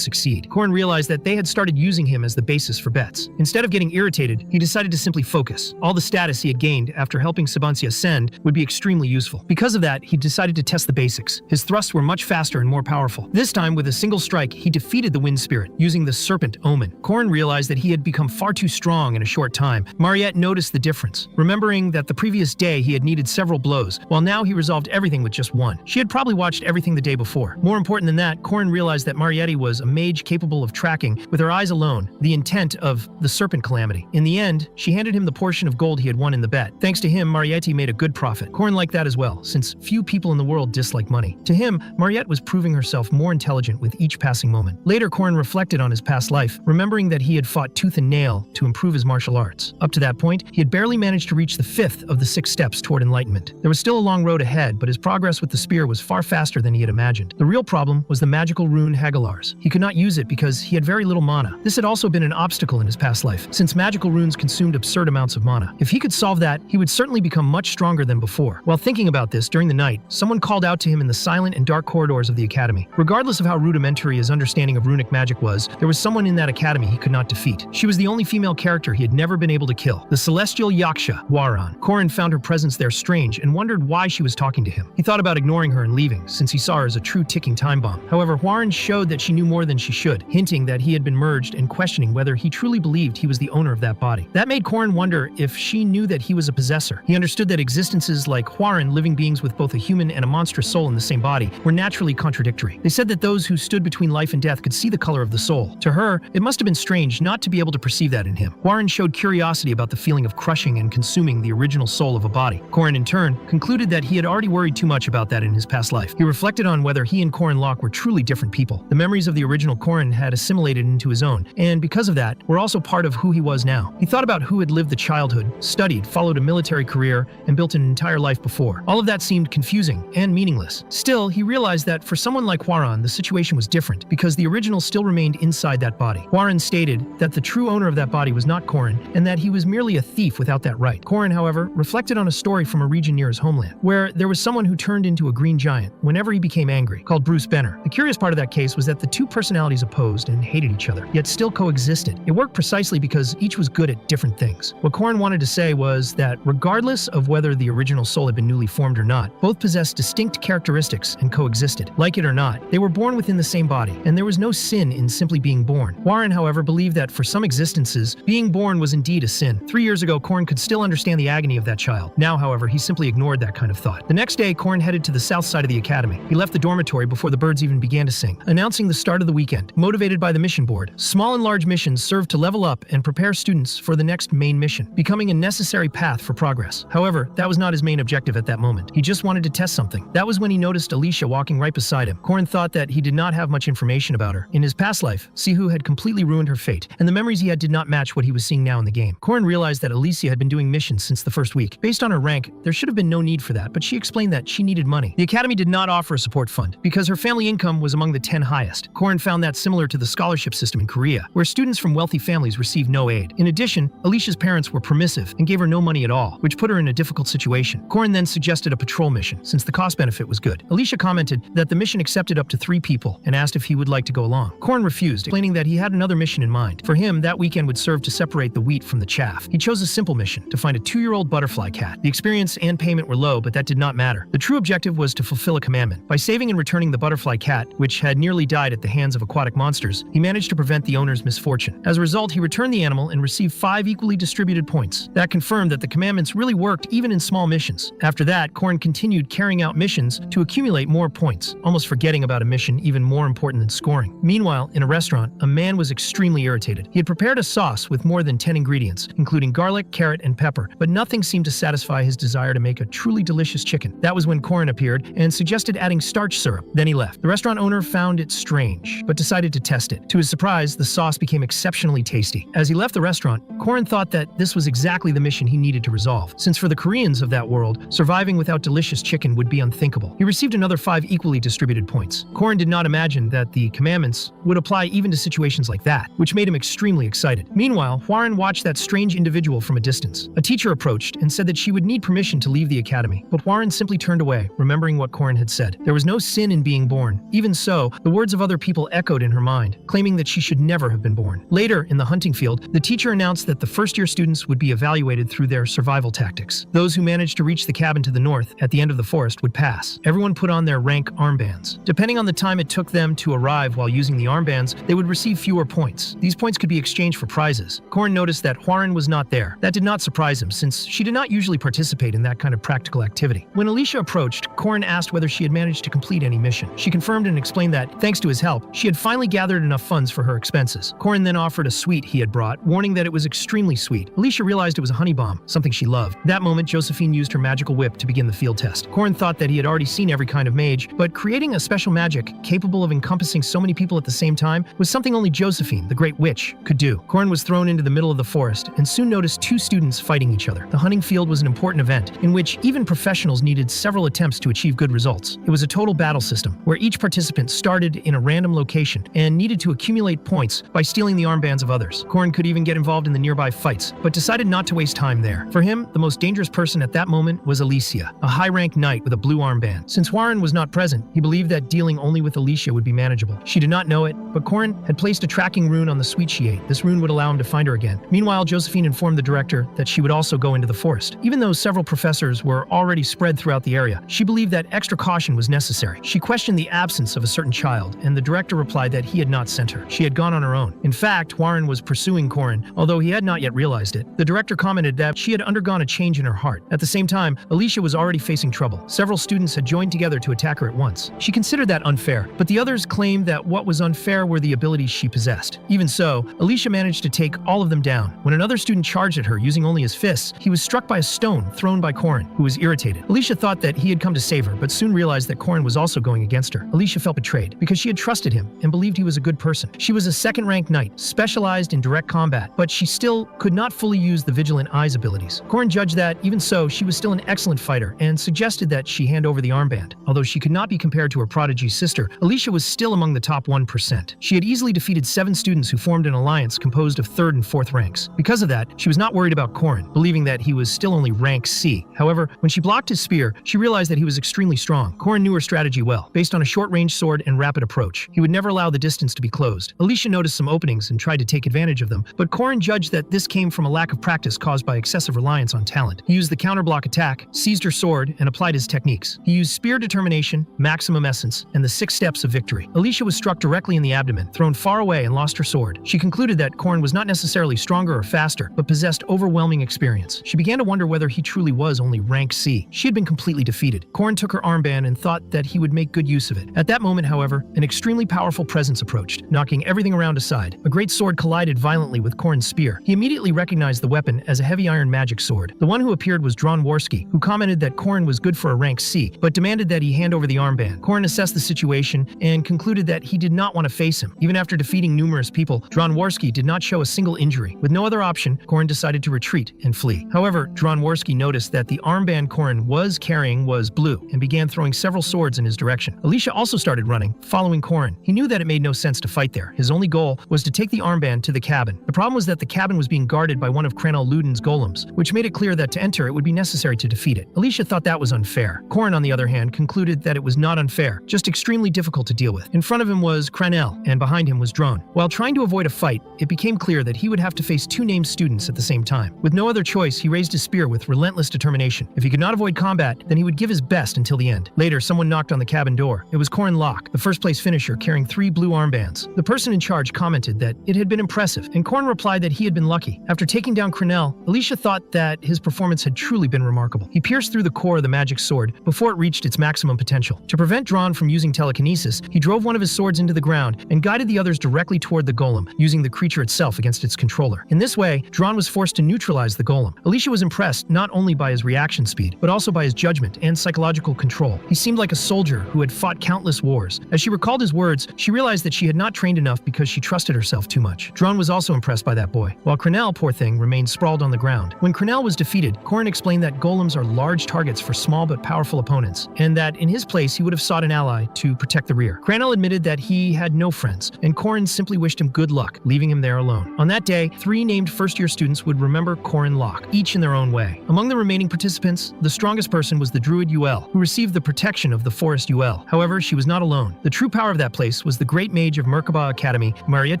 succeed. Corin realized that they had started using him as the basis for bets. Instead of getting irritated, he decided to simply focus. All the status he had gained after helping Sabansi ascend would be extremely useful. Because of that, he decided to test the basics. His thrusts were much faster and more powerful. This time, with a single strike, he defeated the wind spirit, using the serpent omen. Corin realized that he had become far too strong in a short time. Marriott noticed the difference, remembering that the previous day he had needed several blows, while now he resolved everything with just one. She had probably watched everything the day before. More important than that, Corin realized that Marriott was a mage capable of tracking, with her eyes alone, the intent of the serpent calamity. In the end, she handed him the portion of gold he had won in the bet. Thanks to him, Marriott made a good profit. Corin liked that as well, since few people in the world dislike money. To him, Marriott was proving herself more intelligent with each passing moment. Later, Corin reflected on his past life, remembering that he had fought tooth and nail to improve his martial arts. Up to that point, he had barely managed to reach the 5th of the 6 steps toward enlightenment. There was still a long road ahead, but his progress with the spear was far faster than he had imagined. The real problem was the magical rune Hagalars. He could not use it because he had very little mana. This had also been an obstacle in his past life, since magical runes consumed absurd amounts of mana. If he could solve that, he would certainly become much stronger than before. While thinking about this during the night, someone called out to him in the silent and dark corridors of the academy. Regardless of how rudimentary his understanding of runic magic was, there was someone in that academy he could not defeat. She was the only female character he had never been able to kill, the celestial Yaksha, Waran. Corin found her presence there strange and wondered why she was talking to him. He thought about ignoring her and leaving, since he saw her as a true ticking time bomb. However, Waran showed that she knew more than she should, hinting that he had been merged and questioning whether he truly believed he was the owner of that body. That made Corin wonder if she knew that he was a possessor. He understood that existences like Waran, living beings with both a human and a monstrous soul in the same body, were naturally contradictory. They said that those who stood between life and death could see the color of the soul. To her, it must have been strange not to be able to perceive that in him. Waran showed curiosity about the feeling of crushing and consuming the original soul of a body. Corin, in turn, concluded that he had already worried too much about that in his past life. He reflected on whether he and Corin Lock were truly different people. The memories of the original Corin had assimilated into his own, and because of that, were also part of who he was now. He thought about who had lived the childhood, studied, followed a military career, and built an entire life before. All of that seemed confusing and meaningless. Still, he realized that for someone like Waran, the situation was different, because the original still remained inside that body. Waran stated that the true owner of that body was not Corin, and that he was merely a thief without that right. Corin, however, reflected on a story from a region near his homeland, where there was someone who turned into a green giant whenever he became angry, called Bruce Benner. The curious part of that case was that the two personalities opposed and hated each other, yet still coexisted. It worked precisely because each was good at different things. What Corin wanted to say was that regardless of whether the original soul had been newly formed or not, both possessed distinct characteristics and coexisted. Like it or not, they were born within the same body, and there was no sin in simply being born. Waran, however, believed that for some existences, being born was indeed a sin. 3 years ago, Corin could still understand the agony of that child. Now, however, he simply ignored that kind of thought. The next day, Corin headed to the south side of the academy. He left the dormitory before the birds even began to sing, announcing the start of the weekend. Motivated by the mission board, small and large missions serve to level up and prepare students for the next main mission, becoming a necessary path for progress. However, that was not his main objective at that moment. He just wanted to test something. That was when he noticed Alicia walking right beside him. Corin thought that he did not have much information about her. In his past life, Seihoo had completely ruined her fate, and the memories he had did not match what he was seeing now in the game. Corin realized that Alicia had been doing missions since the first week. Based on her rank, there should have been no need for that, but she explained that she needed money. The academy did not offer a support fund, because her family income was among the 10 highest. Corin found that similar to the scholarship system in Korea, where students from wealthy families received no aid. In addition, Alicia's parents were permissive and gave her no money at all, which put her in a difficult situation. Corin then suggested a patrol mission, since the cost-benefit was good. Alicia commented that the mission accepted up to 3 people and asked if he would like to go along. Corin refused, explaining that he had another mission in mind. For him, that weekend would serve to separate the wheat from the chaff. He chose a simple mission, to find a 2-year-old butterfly cat. The experience and payment were low, but that did not matter. The true objective was to fulfill a commandment. By saving and returning the butterfly cat, which had nearly died at the hands of aquatic monsters, he managed to prevent the owner's misfortune. As a result, he returned the animal and received 5 equally distributed points. That confirmed that the commandments really worked even in small missions. After that, Corin continued carrying out missions to accumulate more points, almost forgetting about a mission even more important than scoring. Meanwhile, in a restaurant, a man was extremely irritated. He had prepared a sauce with more than 10 ingredients, including garlic, carrot, and pepper, but nothing seemed to satisfy his desire to make a truly delicious chicken. That was when Corin appeared and suggested adding starch syrup. Then he left. The restaurant owner found it strange, but decided to test it. To his surprise, the sauce became exceptionally tasty. As he left the restaurant, Corin thought that this was exactly the mission he needed to resolve, since for the Koreans of that world, surviving without delicious chicken would be unthinkable. He received another 5 equally distributed points. Corin did not imagine that the commandments would apply even to situations like that, which made him extremely excited. Meanwhile, Waran watched that strange individual from a distance. A teacher approached and said that she would need permission to leave the the academy, but Hwarin simply turned away, remembering what Corin had said. There was no sin in being born. Even so, the words of other people echoed in her mind, claiming that she should never have been born. Later, in the hunting field, the teacher announced that the first-year students would be evaluated through their survival tactics. Those who managed to reach the cabin to the north, at the end of the forest, would pass. Everyone put on their rank armbands. Depending on the time it took them to arrive while using the armbands, they would receive fewer points. These points could be exchanged for prizes. Corin noticed that Hwarin was not there. That did not surprise him, since she did not usually participate in that kind of practical activity. When Alicia approached, Corin asked whether she had managed to complete any mission. She confirmed and explained that, thanks to his help, she had finally gathered enough funds for her expenses. Corin then offered a sweet he had brought, warning that it was extremely sweet. Alicia realized it was a honey bomb, something she loved. That moment, Josephine used her magical whip to begin the field test. Corin thought that he had already seen every kind of mage, but creating a special magic capable of encompassing so many people at the same time was something only Josephine, the Great Witch, could do. Corin was thrown into the middle of the forest and soon noticed two students fighting each other. The hunting field was an important event in which even professionals needed several attempts to achieve good results. It was a total battle system where each participant started in a random location and needed to accumulate points by stealing the armbands of others. Corin could even get involved in the nearby fights, but decided not to waste time there. For him, the most dangerous person at that moment was Alicia, a high-ranked knight with a blue armband. Since Hwarin was not present, he believed that dealing only with Alicia would be manageable. She did not know it, but Corin had placed a tracking rune on the sweet she ate. This rune would allow him to find her again. Meanwhile, Josephine informed the director that she would also go into the forest. Even though several professors were already spread throughout the area, she believed that extra caution was necessary. She questioned the absence of a certain child, and the director replied that he had not sent her. She had gone on her own. In fact, Hwarin was pursuing Corin, although he had not yet realized it. The director commented that she had undergone a change in her heart. At the same time, Alicia was already facing trouble. Several students had joined together to attack her at once. She considered that unfair, but the others claimed that what was unfair were the abilities she possessed. Even so, Alicia managed to take all of them down. When another student charged at her using only his fists, he was struck by a stone thrown by Corin, who was irritated. Alicia thought that he had come to save her, but soon realized that Corin was also going against her. Alicia felt betrayed because she had trusted him and believed he was a good person. She was a second-ranked knight, specialized in direct combat, but she still could not fully use the Vigilant Eyes abilities. Corin judged that, even so, she was still an excellent fighter and suggested that she hand over the armband. Although she could not be compared to her prodigy sister, Alicia was still among the top 1%. She had easily defeated 7 students who formed an alliance composed of 3rd and 4th ranks. Because of that, she was not worried about Corin, believing that he was still only rank C. However, when she blocked his spear, she realized that he was extremely strong. Corin knew her strategy well, based on a short-range sword and rapid approach. He would never allow the distance to be closed. Alicia noticed some openings and tried to take advantage of them, but Corin judged that this came from a lack of practice caused by excessive reliance on talent. He used the counterblock attack, seized her sword, and applied his techniques. He used spear determination, maximum essence, and the 6 steps of victory. Alicia was struck directly in the abdomen, thrown far away, and lost her sword. She concluded that Corin was not necessarily stronger or faster, but possessed overwhelming experience. She began to wonder whether he truly was only rank C. She had been completely defeated. Corin took her armband and thought that he would make good use of it. At that moment, however, an extremely powerful presence approached, knocking everything around aside. A great sword collided violently with Corin's spear. He immediately recognized the weapon as a heavy iron magic sword. The one who appeared was Dronwarski, who commented that Corin was good for a rank C, but demanded that he hand over the armband. Corin assessed the situation and concluded that he did not want to face him. Even after defeating numerous people, Dronwarski did not show a single injury. With no other option, Corin decided to retreat and flee. However, Dronwarski noticed that the armband Corin was carrying was blue and began throwing several swords in his direction. Alicia also started running, following Corin. He knew that it made no sense to fight there. His only goal was to take the armband to the cabin. The problem was that the cabin was being guarded by one of Cranel Ludin's golems, which made it clear that to enter it would be necessary to defeat it. Alicia thought that was unfair. Corin, on the other hand, concluded that it was not unfair, just extremely difficult to deal with. In front of him was Cranel, and behind him was Drone. While trying to avoid a fight, it became clear that he would have to face 2 named students at the same time. With no other choice, he raised his spear with relentless determination. If he could not avoid combat, then he would give his best until the end. Later, someone knocked on the cabin door. It was Corin Lock, the first-place finisher carrying 3 blue armbands. The person in charge commented that it had been impressive, and Corin replied that he had been lucky. After taking down Cranel, Alicia thought that his performance had truly been remarkable. He pierced through the core of the magic sword before it reached its maximum potential. To prevent Dron from using telekinesis, he drove one of his swords into the ground and guided the others directly toward the golem, using the creature itself against its controller. In this way, Dron was forced to neutralize the golem. Alicia was impressed not only by his reaction speed, but also by his judgment and psychological control. He seemed like a soldier who had fought countless wars. As she recalled his words, she realized that she had not trained enough because she trusted herself too much. Dron was also impressed by that boy, while Cranel, poor thing, remained sprawled on the ground. When Cranel was defeated, Corin explained that golems are large targets for small but powerful opponents, and that in his place he would have sought an ally to protect the rear. Cranel admitted that he had no friends, and Corin simply wished him good luck, leaving him there alone. On that day, 3 named first-year students would remember Corin Lock, each in their own way. Among the remaining participants, participants, the strongest person was the druid Ul, who received the protection of the forest Ul. However, she was not alone. The true power of that place was the great mage of Merkaba Academy, Marriott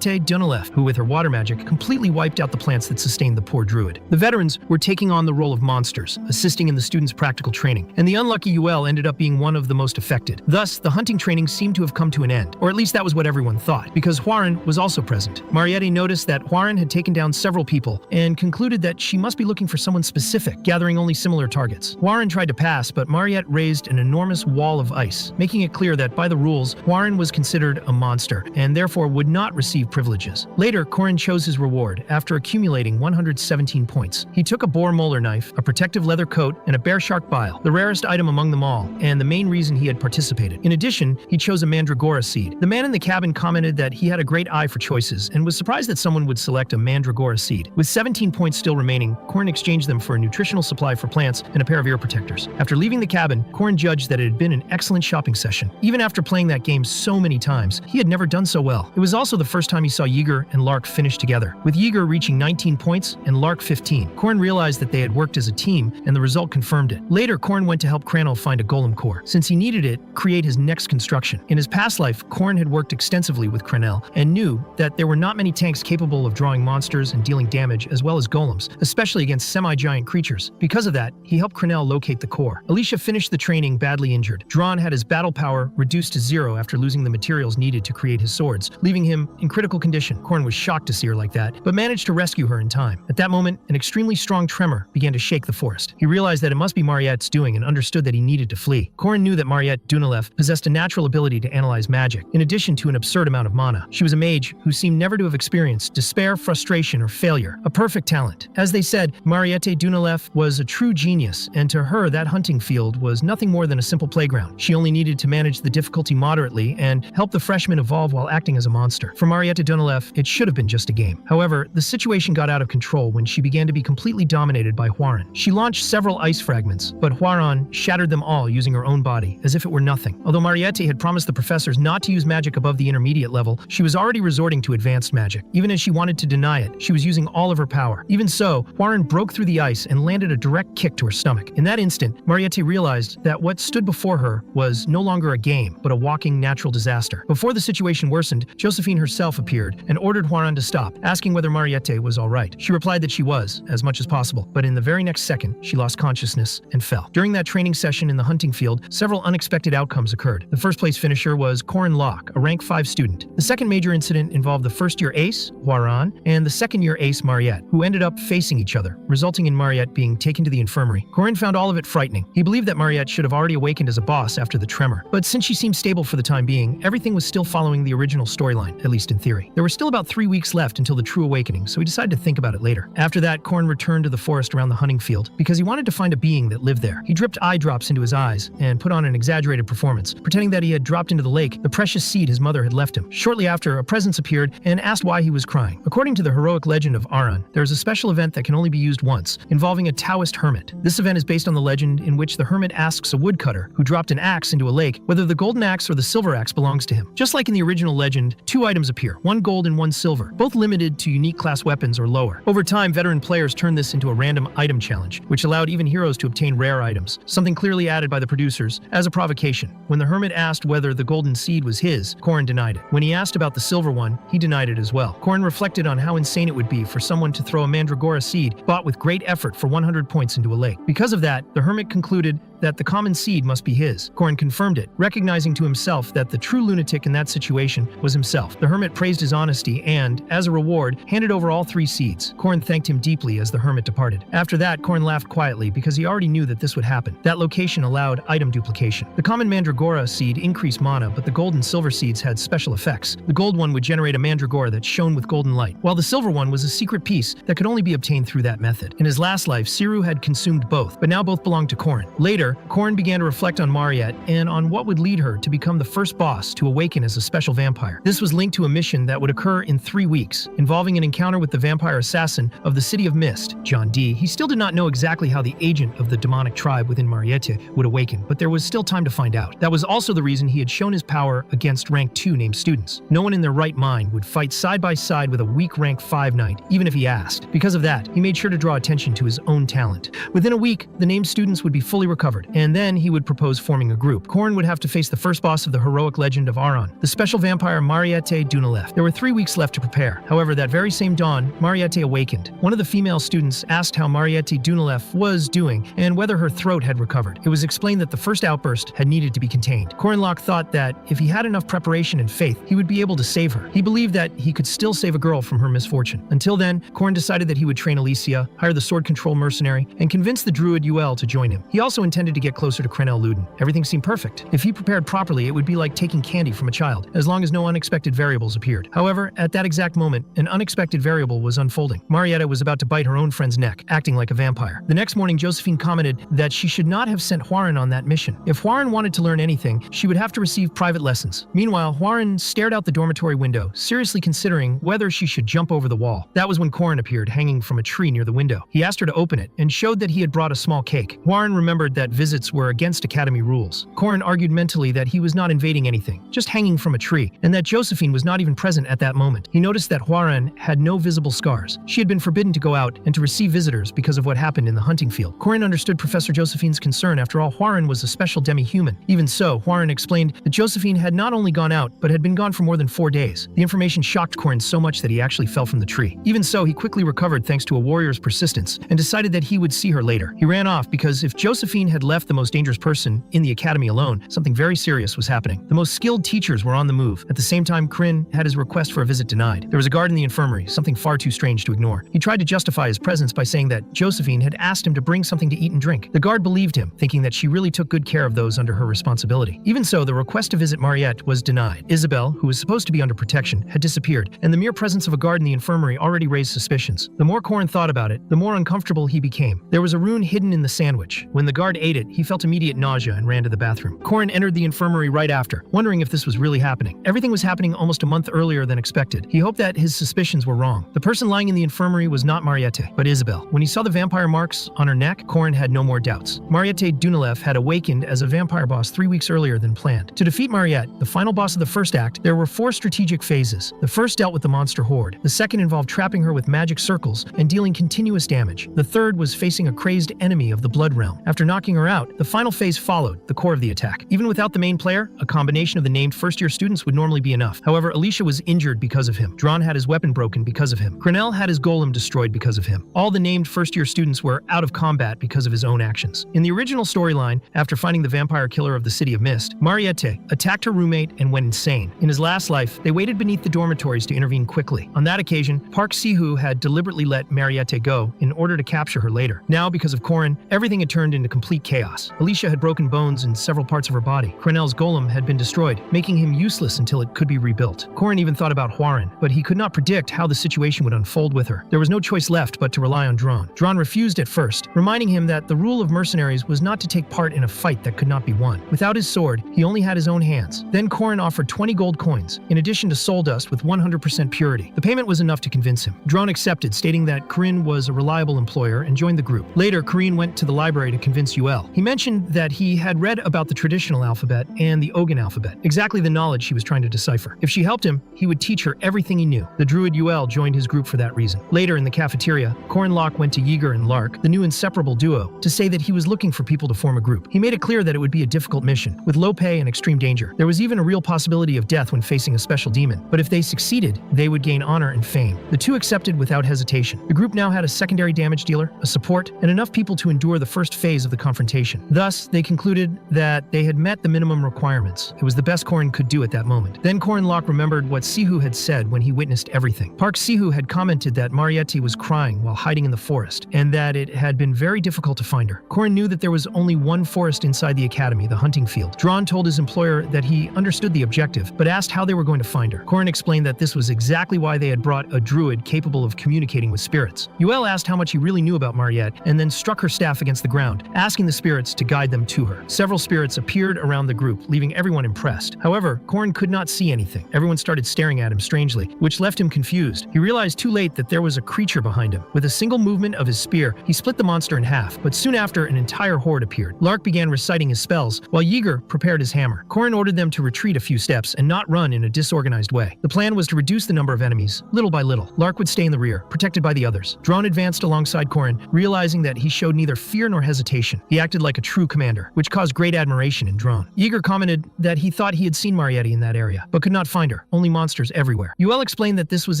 Dunalef, who with her water magic completely wiped out the plants that sustained the poor druid. The veterans were taking on the role of monsters, assisting in the students' practical training, and the unlucky Ul ended up being one of the most affected. Thus, the hunting training seemed to have come to an end, or at least that was what everyone thought, because Huaran was also present. Marriott noticed that Huaran had taken down several people and concluded that she must be looking for someone specific, gathering only similar targets. Huaran tried to pass, but Marriott raised an enormous wall of ice, making it clear that by the rules, Huaran was considered a monster and therefore would not receive privileges. Later, Corin chose his reward after accumulating 117 points. He took a boar molar knife, a protective leather coat, and a bear shark bile, the rarest item among them all, and the main reason he had participated. In addition, he chose a mandragora seed. The man in the cabin commented that he had a great eye for choices and was surprised that someone would select a mandragora seed. With 17 points still remaining, Corin exchanged them for a nutritional supply for plants and a pair of ear protectors. After leaving the cabin, Corin judged that it had been an excellent shopping session. Even after playing that game so many times, he had never done so well. It was also the first time he saw Yeager and Lark finish together, with Yeager reaching 19 points and Lark 15. Corin realized that they had worked as a team, and the result confirmed it. Later, Corin went to help Cranel find a golem core, since he needed it create his next construction. In his past life, Corin had worked extensively with Cranel and knew that there were not many tanks capable of drawing monsters and dealing damage as well as golems, especially against semi-giant creatures. Because of that, he helped Cranel locate the core. Alicia finished the training badly injured. Dron had his battle power reduced to 0 after losing the materials needed to create his swords, leaving him in critical condition. Corin was shocked to see her like that, but managed to rescue her in time. At that moment, an extremely strong tremor began to shake the forest. He realized that it must be Marriott's doing and understood that he needed to flee. Corin knew that Marriott Dunalef possessed a natural ability to analyze magic, in addition to an absurd amount of mana. She was a mage who seemed never to have experienced despair, frustration, or failure. A perfect talent. As they said, Marriott Dunalef was a true genius, and to her, that hunting field was nothing more than a simple playground. She only needed to manage the difficulty moderately and help the freshmen evolve while acting as a monster. For Marriott Dunalef, it should have been just a game. However, the situation got out of control when she began to be completely dominated by Huaran. She launched several ice fragments, but Huaran shattered them all using her own body, as if it were nothing. Although Marriott had promised the professors not to use magic above the intermediate level, she was already resorting to advanced magic. Even as she wanted to deny it, she was using all of her power. Even so, Huaran broke through the ice and landed a direct kick to her stomach. In that instant, Marriott realized that what stood before her was no longer a game, but a walking natural disaster. Before the situation worsened, Josephine herself appeared and ordered Huaran to stop, asking whether Marriott was all right. She replied that she was, as much as possible, but in the very next second, she lost consciousness and fell. During that training session in the hunting field, several unexpected outcomes occurred. The first place finisher was Corin Lock, a rank 5 student. The second major incident involved the first-year ace, Huaran, and the second-year ace, Marriott, who ended up facing each other, resulting in Marriott being taken to the infirmary. Corin found all of it frightening. He believed that Marriott should have already awakened as a boss after the tremor, but since she seemed stable for the time being, everything was still following the original storyline, at least in theory. There were still about 3 weeks left until the true awakening, so he decided to think about it later. After that, Corin returned to the forest around the hunting field because he wanted to find a being that lived there. He dripped eye drops into his eyes and put on an exaggerated performance, pretending that he had dropped into the lake the precious seed his mother had left him. Shortly after, a presence appeared and asked why he was crying. According to the heroic legend of Aran, there is a special event that can only be used once, involving a Taoist hermit. This event is based on the legend in which the hermit asks a woodcutter who dropped an axe into a lake whether the golden axe or the silver axe belongs to him. Just like in the original legend, 2 items appear, 1 gold and 1 silver, both limited to unique class weapons or lower. Over time, veteran players turned this into a random item challenge, which allowed even heroes to obtain rare items, something clearly added by the producers as a provocation. When the hermit asked whether the golden seed was his, Corin denied it. When he asked about the silver one, he denied it as well. Corin reflected on how insane it would be for someone to throw a mandragora seed bought with great effort for 100 points into a lake. Because of that, the hermit concluded that the common seed must be his. Corin confirmed it, recognizing to himself that the true lunatic in that situation was himself. The hermit praised his honesty and, as a reward, handed over all 3 seeds. Corin thanked him deeply as the hermit departed. After that, Corin laughed quietly because he already knew that this would happen. That location allowed item duplication. The common mandragora seed increased mana, but the gold and silver seeds had special effects. The gold one would generate a mandragora that shone with golden light, while the silver one was a secret piece that could only be obtained through that method. In his last life, Seihoo had consumed both, but now both belonged to Corin. Later, Later, Corin began to reflect on Marriott and on what would lead her to become the first boss to awaken as a special vampire. This was linked to a mission that would occur in 3 weeks, involving an encounter with the vampire assassin of the City of Mist, John D. He still did not know exactly how the agent of the demonic tribe within Marriott would awaken, but there was still time to find out. That was also the reason he had shown his power against rank 2 named students. No one in their right mind would fight side by side with a weak rank 5 knight, even if he asked. Because of that, he made sure to draw attention to his own talent. Within a week, the named students would be fully recovered, and then he would propose forming a group. Corin would have to face the first boss of the heroic Legend of Aran, the special vampire Marriott Dunalef. There were 3 weeks left to prepare. However, that very same dawn, Marriott awakened. One of the female students asked how Marriott Dunalef was doing and whether her throat had recovered. It was explained that the first outburst had needed to be contained. Corin Lock thought that if he had enough preparation and faith, he would be able to save her. He believed that he could still save a girl from her misfortune. Until then, Corin decided that he would train Alicia, hire the sword control mercenary, and convince the druid UL to join him. He also intended to get closer to Corin ALL. Everything seemed perfect. If he prepared properly, it would be like taking candy from a child, as long as no unexpected variables appeared. However, at that exact moment, an unexpected variable was unfolding. Marietta was about to bite her own friend's neck, acting like a vampire. The next morning, Josephine commented that she should not have sent Huaran on that mission. If Huaran wanted to learn anything, she would have to receive private lessons. Meanwhile, Huaran stared out the dormitory window, seriously considering whether she should jump over the wall. That was when Corin appeared, hanging from a tree near the window. He asked her to open it, and showed that he had brought a small cake. Huaran remembered that visits were against Academy rules. Corin argued mentally that he was not invading anything, just hanging from a tree, and that Josephine was not even present at that moment. He noticed that Huaran had no visible scars. She had been forbidden to go out and to receive visitors because of what happened in the hunting field. Corin understood Professor Josephine's concern. After all, Huaran was a special demi-human. Even so, Huaran explained that Josephine had not only gone out, but had been gone for more than 4 days. The information shocked Corin so much that he actually fell from the tree. Even so, he quickly recovered thanks to a warrior's persistence, and decided that he would see her later. He ran off because if Josephine had left the most dangerous person in the academy alone, something very serious was happening. The most skilled teachers were on the move. At the same time, Corin had his request for a visit denied. There was a guard in the infirmary, something far too strange to ignore. He tried to justify his presence by saying that Josephine had asked him to bring something to eat and drink. The guard believed him, thinking that she really took good care of those under her responsibility. Even so, the request to visit Marriott was denied. Isabel, who was supposed to be under protection, had disappeared, and the mere presence of a guard in the infirmary already raised suspicions. The more Corin thought about it, the more uncomfortable he became. There was a rune hidden in the sandwich. When the guard ate it, he felt immediate nausea and ran to the bathroom. Corin entered the infirmary right after, wondering if this was really happening. Everything was happening almost a month earlier than expected. He hoped that his suspicions were wrong. The person lying in the infirmary was not Marriott, but Isabel. When he saw the vampire marks on her neck, Corin had no more doubts. Marriott Dunalef had awakened as a vampire boss 3 weeks earlier than planned. To defeat Marriott, the final boss of the first act, there were 4 strategic phases. The first dealt with the monster horde. The second involved trapping her with magic circles and dealing continuous damage. The third was facing a crazed enemy of the Blood Realm. After knocking her out, the final phase followed, the core of the attack. Even without the main player, a combination of the named first-year students would normally be enough. However, Alicia was injured because of him. Dron had his weapon broken because of him. Corin had his golem destroyed because of him. All the named first-year students were out of combat because of his own actions. In the original storyline, after finding the vampire killer of the City of Mist, Marriott attacked her roommate and went insane. In his last life, they waited beneath the dormitories to intervene quickly. On that occasion, Park Seihoo had deliberately let Marriott go in order to capture her later. Now, because of Corin, everything had turned into complete chaos. Alicia had broken bones in several parts of her body. Corin's golem had been destroyed, making him useless until it could be rebuilt. Corin even thought about Huaran, but he could not predict how the situation would unfold with her. There was no choice left but to rely on Dron. Dron refused at first, reminding him that the rule of mercenaries was not to take part in a fight that could not be won. Without his sword, he only had his own hands. Then Corin offered 20 gold coins, in addition to soul dust with 100% purity. The payment was enough to convince him. Dron accepted, stating that Corin was a reliable employer, and joined the group. Later, Corin went to the library to convince UL. He mentioned that he had read about the traditional alphabet and the Ogan alphabet, exactly the knowledge she was trying to decipher. If she helped him, he would teach her everything he knew. The druid UL joined his group for that reason. Later in the cafeteria, Corin Lock went to Yeager and Lark, the new inseparable duo, to say that he was looking for people to form a group. He made it clear that it would be a difficult mission, with low pay and extreme danger. There was even a real possibility of death when facing a special demon, but if they succeeded, they would gain honor and fame. The two accepted without hesitation. The group now had a secondary damage dealer, a support, and enough people to endure the first phase of the confrontation. Thus, they concluded that they had met the minimum requirements. It was the best Corin could do at that moment. Then Corin Lock remembered what Seihoo had said when he witnessed everything. Park Seihoo had commented that Marriott was crying while hiding in the forest, and that it had been very difficult to find her. Corin knew that there was only one forest inside the academy, the hunting field. Dron told his employer that he understood the objective, but asked how they were going to find her. Corin explained that this was exactly why they had brought a druid capable of communicating with spirits. UL asked how much he really knew about Marriott, and then struck her staff against the ground, asking the spirits to guide them to her. Several spirits appeared around the group, leaving everyone impressed. However, Corin could not see anything. Everyone started staring at him strangely, which left him confused. He realized too late that there was a creature behind him. With a single movement of his spear, he split the monster in half, but soon after, an entire horde appeared. Lark began reciting his spells, while Yeager prepared his hammer. Corin ordered them to retreat a few steps and not run in a disorganized way. The plan was to reduce the number of enemies, little by little. Lark would stay in the rear, protected by the others. Drawn advanced alongside Corin, realizing that he showed neither fear nor hesitation. He acted like a true commander, which caused great admiration in Drawn. Yeager commented that he thought he had seen Marriott in that area, but could not find her, only monsters everywhere. Yuel explained that this was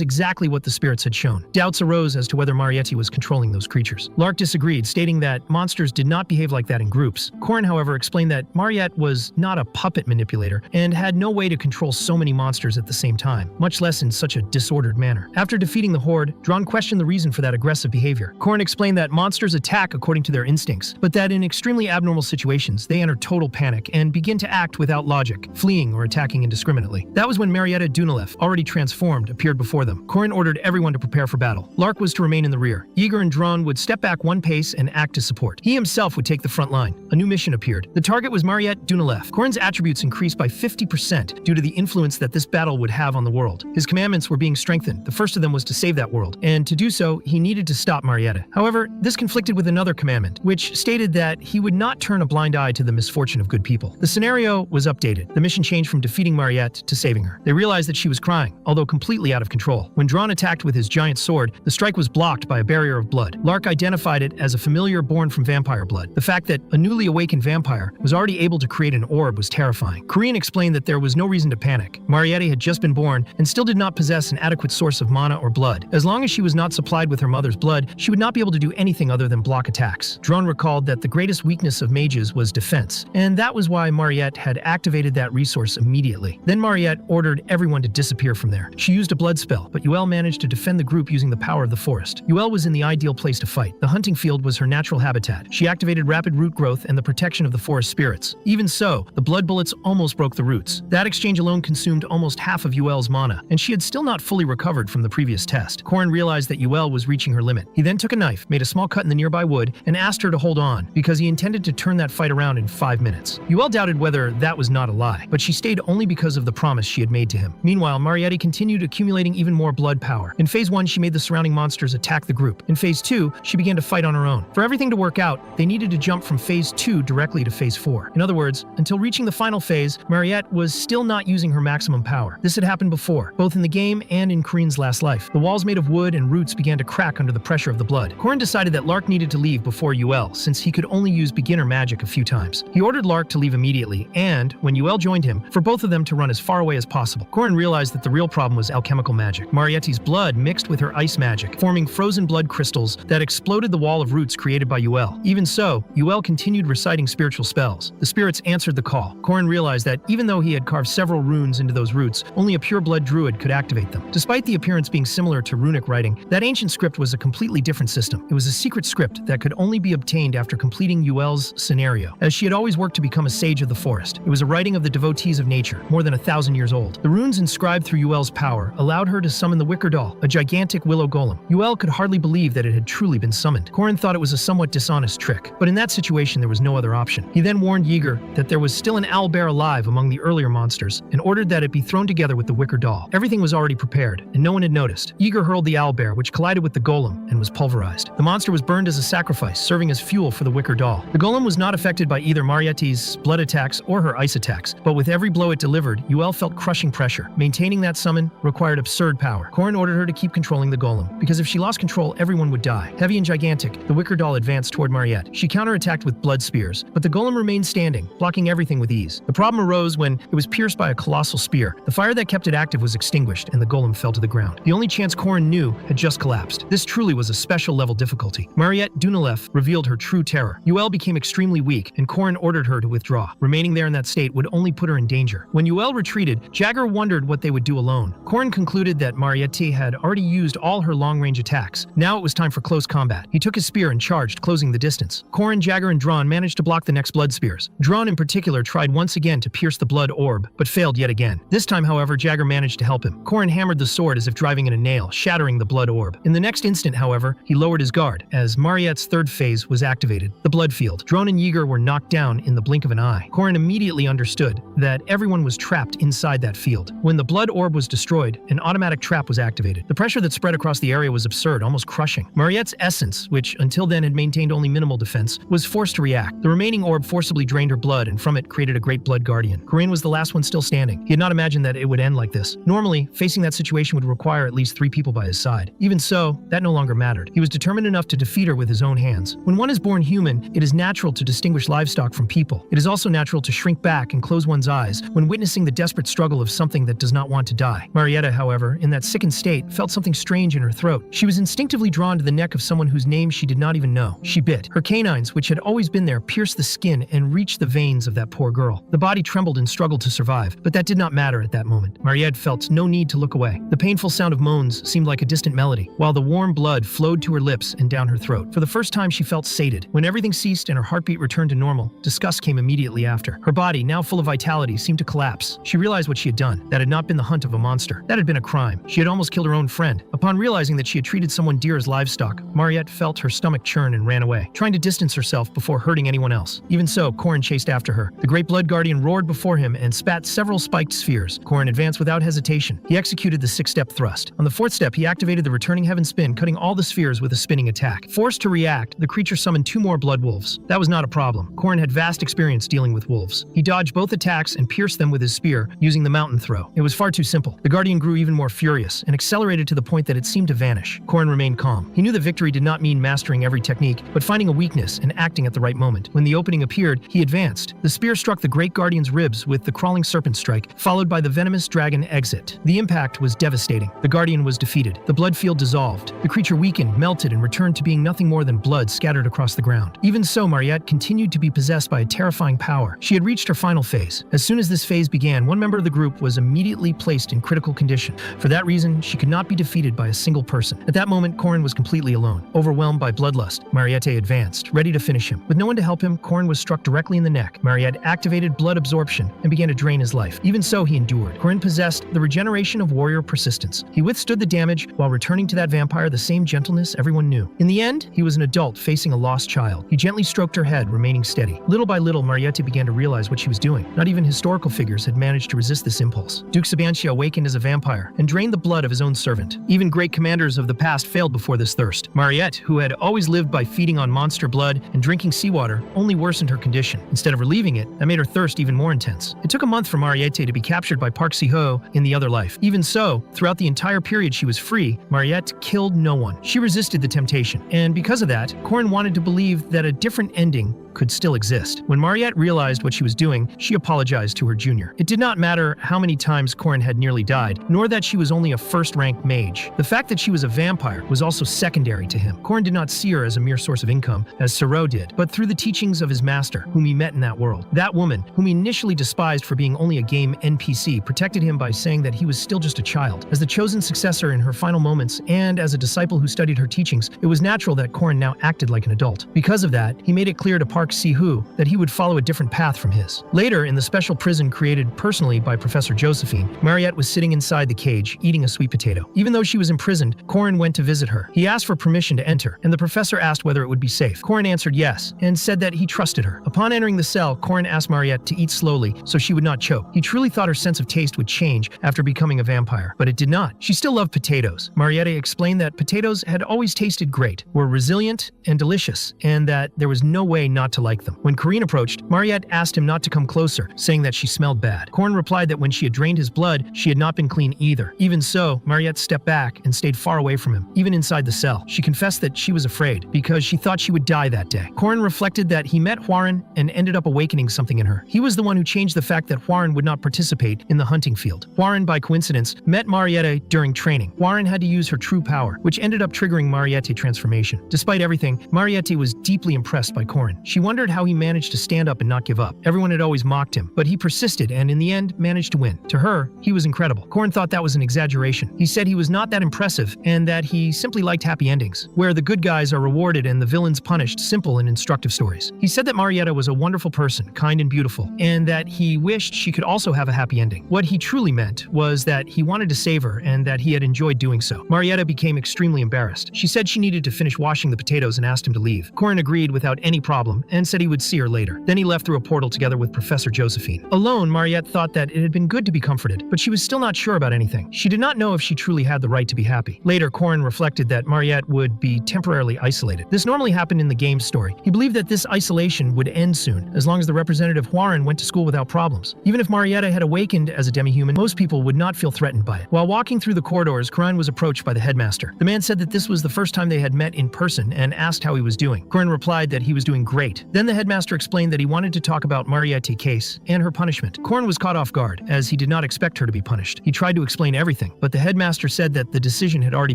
exactly what the spirits had shown. Doubts arose as to whether Marriott was controlling those creatures. Lark disagreed, stating that monsters did not behave like that in groups. Corin, however, explained that Marriott was not a puppet manipulator and had no way to control so many monsters at the same time, much less in such a disordered manner. After defeating the horde, Drawn questioned the reason for that aggressive behavior. Corin explained that monsters attack according to their instincts, but that in extremely abnormal situations, they enter total panic and begin to act without logic, fleeing or attacking indiscriminately. That was when Marriott Dunalef, already transformed, appeared before them. Corin ordered everyone to prepare for battle. Lark was to remain in the rear. Yeager and Drawn would step back one pace and act as support. He himself would take the front line. A new mission appeared. The target was Marriott Dunalef. Corin's attributes increased by 50% due to the influence that this battle would have on the world. His commandments were being strengthened. The first of them was to save that world, and to do so, he needed to stop Marriott. However, this conflicted with another commandment, which stated that he would not turn a blind eye to the misfortune of good people. The scenario was updated. The mission changed from defeating Marriott to saving her. They realized that she was crying, although completely out of control. When Drawn attacked with his giant sword, the strike was blocked by a barrier of blood. Lark identified it as a familiar born from vampire blood. The fact that a newly awakened vampire was already able to create an orb was terrifying. Corin explained that there was no reason to panic. Marriott had just been born and still did not possess an adequate source of mana or blood. As long as she was not supplied with her mother's blood, she would not be able to do anything other than block attacks. Drawn recalled that the greatest weakness of mages was defense, and that was why Marriott had activated that resource immediately. Then Marriott ordered everyone to disappear from there. She used a blood spell, but Yuel managed to defend the group using the power of the forest. Yuel was in the ideal place to fight. The hunting field was her natural habitat. She activated rapid root growth and the protection of the forest spirits. Even so, the blood bullets almost broke the roots. That exchange alone consumed almost half of Yuel's mana, and she had still not fully recovered from the previous test. Corin realized that Yuel was reaching her limit. He then took a knife, made a small cut in the nearby wood, and asked her to hold on, because he intended to turn that fight around in 5 minutes. Yuel doubted whether that was not a lie, but she stayed only because of the promise she had made to him. Meanwhile, Marriott continued accumulating even more blood power. In Phase 1, she made the surrounding monsters attack the group. In Phase 2, she began to fight on her own. For everything to work out, they needed to jump from Phase 2 directly to Phase 4. In other words, until reaching the final phase, Marriott was still not using her maximum power. This had happened before, both in the game and in Corin's last life. The walls made of wood and roots began to crack under the pressure of the blood. Corin decided that Lark needed to leave before Yuel, since he could only use beginner magic a few times. He ordered Lark to leave immediately, and, when Yuel joined him, for both of them to run as far away as possible. Corin realized that the real problem was alchemical magic. Marietti's blood mixed with her ice magic, forming frozen blood crystals that exploded the wall of roots created by Yuel. Even so, Yuel continued reciting spiritual spells. The spirits answered the call. Corin realized that even though he had carved several runes into those roots, only a pure blood druid could activate them. Despite the appearance being similar to runic writing, that ancient script was a completely different system. It was a secret script that could only be obtained after completing Yuel's scenario, as she had always worked to become a sage of the forest. It was a writing of the devotees of nature, more than 1,000 years old. The runes inscribed through Yuel's power allowed her to summon the Wicker Doll, a gigantic willow golem. Yuel could hardly believe that it had truly been summoned. Corin thought it was a somewhat dishonest trick, but in that situation there was no other option. He then warned Yeager that there was still an owlbear alive among the earlier monsters, and ordered that it be thrown together with the Wicker Doll. Everything was already prepared, and no one had noticed. Yeager hurled the owlbear, which collided with the golem and was pulverized. The monster was burned as a sacrifice, serving as fuel for the Wicker Doll. The golem was not affected by either Marietti's blood attacks or her ice attacks, but with every blow it delivered, Yuel felt crushing pressure. Maintaining that summon required absurd power. Corin ordered her to keep controlling the golem, because if she lost control, everyone would die. Heavy and gigantic, the Wicker Doll advanced toward Marriott. She counterattacked with blood spears, but the golem remained standing, blocking everything with ease. The problem arose when it was pierced by a colossal spear. The fire that kept it active was extinguished, and the golem fell to the ground. The only chance Corin knew had just collapsed. This truly was a special level difficulty. Marriott Dunalef revealed her true terror. Yuel became extremely weak, and Corin ordered her to withdraw. Remaining there in that state would only put her in danger. When Yuel retreated, Jagger wondered what they would do alone. Corin concluded that Marietti had already used all her long-range attacks. Now it was time for close combat. He took his spear and charged, closing the distance. Corin, Jagger, and Drawn managed to block the next blood spears. Drawn in particular tried once again to pierce the blood orb, but failed yet again. This time, however, Jagger managed to help him. Corin hammered the sword as if driving in a nail, shattering the blood orb. In the next instant, however, he lowered his guard, as Mariett's third phase was activated. The blood blood field. Drone and Yeager were knocked down in the blink of an eye. Corin immediately understood that everyone was trapped inside that field. When the blood orb was destroyed, an automatic trap was activated. The pressure that spread across the area was absurd, almost crushing. Marriotte's essence, which until then had maintained only minimal defense, was forced to react. The remaining orb forcibly drained her blood, and from it created a great blood guardian. Corin was the last one still standing. He had not imagined that it would end like this. Normally, facing that situation would require at least 3 people by his side. Even so, that no longer mattered. He was determined enough to defeat her with his own hands. When one is born human, it is natural to distinguish livestock from people. It is also natural to shrink back and close one's eyes when witnessing the desperate struggle of something that does not want to die. Marriott, however, in that sickened state, felt something strange in her throat. She was instinctively drawn to the neck of someone whose name she did not even know. She bit. Her canines, which had always been there, pierced the skin and reached the veins of that poor girl. The body trembled and struggled to survive, but that did not matter at that moment. Marriott felt no need to look away. The painful sound of moans seemed like a distant melody, while the warm blood flowed to her lips and down her throat. For the first time, she felt sated. When everything ceased and her heartbeat returned to normal, disgust came immediately after. Her body, now full of vitality, seemed to collapse. She realized what she had done. That had not been the hunt of a monster. That had been a crime. She had almost killed her own friend. Upon realizing that she had treated someone dear as livestock, Marriott felt her stomach churn and ran away, trying to distance herself before hurting anyone else. Even so, Corin chased after her. The great blood guardian roared before him and spat several spiked spheres. Corin advanced without hesitation. He executed the 6-step thrust. On the 4th step, he activated the returning heaven spin, cutting all the spheres with a spinning attack. Forced to react, the creature summoned 2 more blood wolves. That was not a problem. Corin had vast experience dealing with wolves. He dodged both attacks and pierced them with his spear, using the mountain throw. It was far too simple. The guardian grew even more furious and accelerated to the point that it seemed to vanish. Corin remained calm. He knew that victory did not mean mastering every technique, but finding a weakness and acting at the right moment. When the opening appeared, he advanced. The spear struck the great guardian's ribs with the crawling serpent strike, followed by the venomous dragon exit. The impact was devastating. The guardian was defeated. The blood field dissolved. The creature weakened, melted, and returned to being nothing more than blood scattered across the ground. Even so, Marriott continued to be possessed by a terrifying power. She had reached her final phase. As soon as this phase began, one member of the group was immediately placed in critical condition. For that reason, she could not be defeated by a single person. At that moment, Corin was completely alone. Overwhelmed by bloodlust, Marriott advanced, ready to finish him. With no one to help him, Corin was struck directly in the neck. Marriott activated blood absorption and began to drain his life. Even so, he endured. Corin possessed the regeneration of warrior persistence. He withstood the damage while returning to that vampire the same gentleness everyone knew. In the end, he was an adult facing a lost child. He gently stroked her head, remaining steady. Little by little, Marriott began to realize what she was doing. Not even historical figures had managed to resist this impulse. Duke Sabantia awakened as a vampire and drained the blood of his own servant. Even great commanders of the past failed before this thirst. Marriott, who had always lived by feeding on monster blood and drinking seawater, only worsened her condition. Instead of relieving it, that made her thirst even more intense. It took a month for Marriott to be captured by Park Seihoo in the other life. Even so, throughout the entire period she was free, Marriott killed no one. She resisted the temptation, and because of that, Corin wanted to believe that a different ending could still exist. When Marriott realized what she was doing, she apologized to her junior. It did not matter how many times Corin had nearly died, nor that she was only a first-ranked mage. The fact that she was a vampire was also secondary to him. Corin did not see her as a mere source of income, as Seihoo did, but through the teachings of his master, whom he met in that world. That woman, whom he initially despised for being only a game NPC, protected him by saying that he was still just a child. As the chosen successor in her final moments, and as a disciple who studied her teachings, it was natural that Corin now acted like an adult. Because of that, he made it clear to Park Seihoo that he would follow a different path from his. Later, in the special prison created personally by Professor Josephine, Marriott was sitting inside the cage, eating a sweet potato. Even though she was imprisoned, Corin went to visit her. He asked for permission to enter, and the professor asked whether it would be safe. Corin answered yes, and said that he trusted her. Upon entering the cell, Corin asked Marriott to eat slowly so she would not choke. He truly thought her sense of taste would change after becoming a vampire, but it did not. She still loved potatoes. Marriott explained that potatoes had always tasted great, were resilient and delicious, and that there was no way not to like them. When Corin approached, Marriott asked him not to come closer, saying that she smelled bad. Corin replied that when she had drained his blood, she had not been clean either. Even so, Marriott stepped back and stayed far away from him, even inside the cell. She confessed that she was afraid, because she thought she would die that day. Corin reflected that he met Huaran and ended up awakening something in her. He was the one who changed the fact that Huaran would not participate in the hunting field. Huaran, by coincidence, met Marriott during training. Huaran had to use her true power, which ended up triggering Marriott transformation. Despite everything, Marriott was deeply impressed by Corin. She wondered how he managed to stand up and not give up. Everyone had always mocked him, but he persisted and in the end managed to win. To her, he was incredible. Corin thought that was an exaggeration. He said he was not that impressive and that he simply liked happy endings, where the good guys are rewarded and the villains punished, simple and instructive stories. He said that Marriott was a wonderful person, kind and beautiful, and that he wished she could also have a happy ending. What he truly meant was that he wanted to save her and that he had enjoyed doing so. Marriott became extremely embarrassed. She said she needed to finish washing the potatoes and asked him to leave. Corin agreed without any problem and said he would see her later. Then he left through a portal together with Professor Josephine. Alone, Marriott thought that it had been good to be comforted, but she was still not sure about anything. She did not know if she truly had the right to be happy. Later, Corin reflected that Marriott would be temporarily isolated. This normally happened in the game's story. He believed that this isolation would end soon, as long as the representative Huaren went to school without problems. Even if Marietta had awakened as a demi-human, most people would not feel threatened by it. While walking through the corridors, Corin was approached by the headmaster. The man said that this was the first time they had met in person and asked how he was doing. Corin replied that he was doing great. Then the headmaster explained that he wanted to talk about Mariette's case and her punishment. Corin was caught off guard, as he did not expect her to be punished. He tried to explain everything, but the headmaster said that the decision had already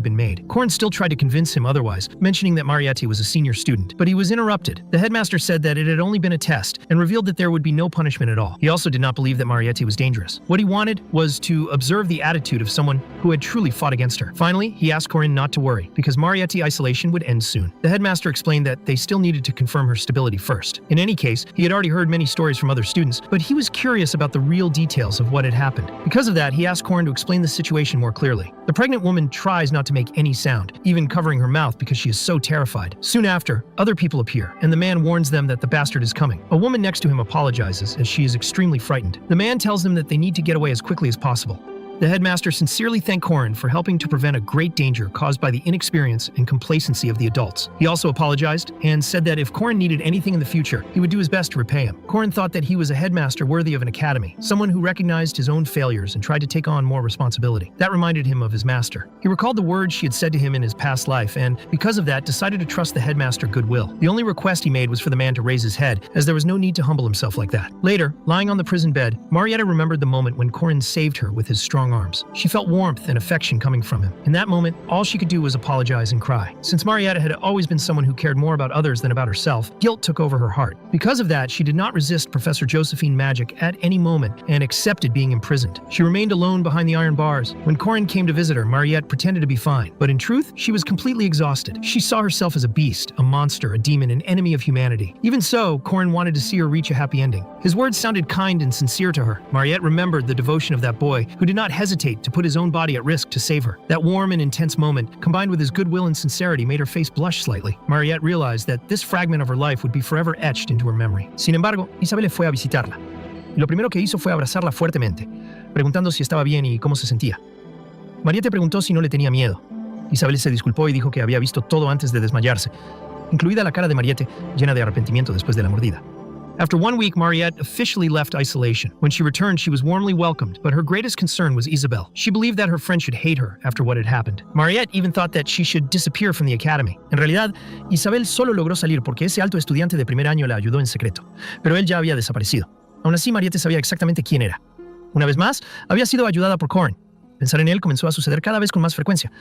been made. Corin still tried to convince him otherwise, mentioning that Mariette was a senior student, but he was interrupted. The headmaster said that it had only been a test and revealed that there would be no punishment at all. He also did not believe that Mariette was dangerous. What he wanted was to observe the attitude of someone who had truly fought against her. Finally, he asked Corin not to worry, because Mariette's isolation would end soon. The headmaster explained that they still needed to confirm her stability first. In any case, he had already heard many stories from other students, but he was curious about the real details of what had happened. Because of that, he asked Corin to explain the situation more clearly. The pregnant woman tries not to make any sound, even covering her mouth because she is so terrified. Soon after, other people appear, and the man warns them that the bastard is coming. A woman next to him apologizes, as she is extremely frightened. The man tells them that they need to get away as quickly as possible. The headmaster sincerely thanked Corin for helping to prevent a great danger caused by the inexperience and complacency of the adults. He also apologized and said that if Corin needed anything in the future, he would do his best to repay him. Corin thought that he was a headmaster worthy of an academy, someone who recognized his own failures and tried to take on more responsibility. That reminded him of his master. He recalled the words she had said to him in his past life and, because of that, decided to trust the headmaster goodwill. The only request he made was for the man to raise his head, as there was no need to humble himself like that. Later, lying on the prison bed, Marietta remembered the moment when Corin saved her with his strong arms. She felt warmth and affection coming from him. In that moment, all she could do was apologize and cry. Since Marietta had always been someone who cared more about others than about herself, guilt took over her heart. Because of that, she did not resist Professor Josephine magic at any moment and accepted being imprisoned. She remained alone behind the iron bars. When Corin came to visit her, Mariette pretended to be fine, but in truth, she was completely exhausted. She saw herself as a beast, a monster, a demon, an enemy of humanity. Even so, Corin wanted to see her reach a happy ending. His words sounded kind and sincere to her. Mariette remembered the devotion of that boy who did not hesitate to put his own body at risk to save her. That warm and intense moment, combined with his goodwill and sincerity, made her face blush slightly. Mariette realized that this fragment of her life would be forever etched into her memory. Sin embargo, Isabel fue a visitarla. Y lo primero que hizo fue abrazarla fuertemente, preguntando si estaba bien y cómo se sentía. Mariette preguntó si no le tenía miedo. Isabel se disculpó y dijo que había visto todo antes de desmayarse, incluida la cara de Mariette, llena de arrepentimiento después de la mordida. After 1 week, Mariette officially left isolation. When she returned, she was warmly welcomed, but her greatest concern was Isabel. She believed that her friend should hate her after what had happened. Mariette even thought that she should disappear from the academy. En realidad, Isabel solo logró salir porque ese alto estudiante de primer año la ayudó en secreto, pero él ya había desaparecido. Aún así, Mariette sabía exactamente quién era. Una vez más, había sido ayudada por Corin. Pensar en él comenzó a suceder cada vez con más frecuencia.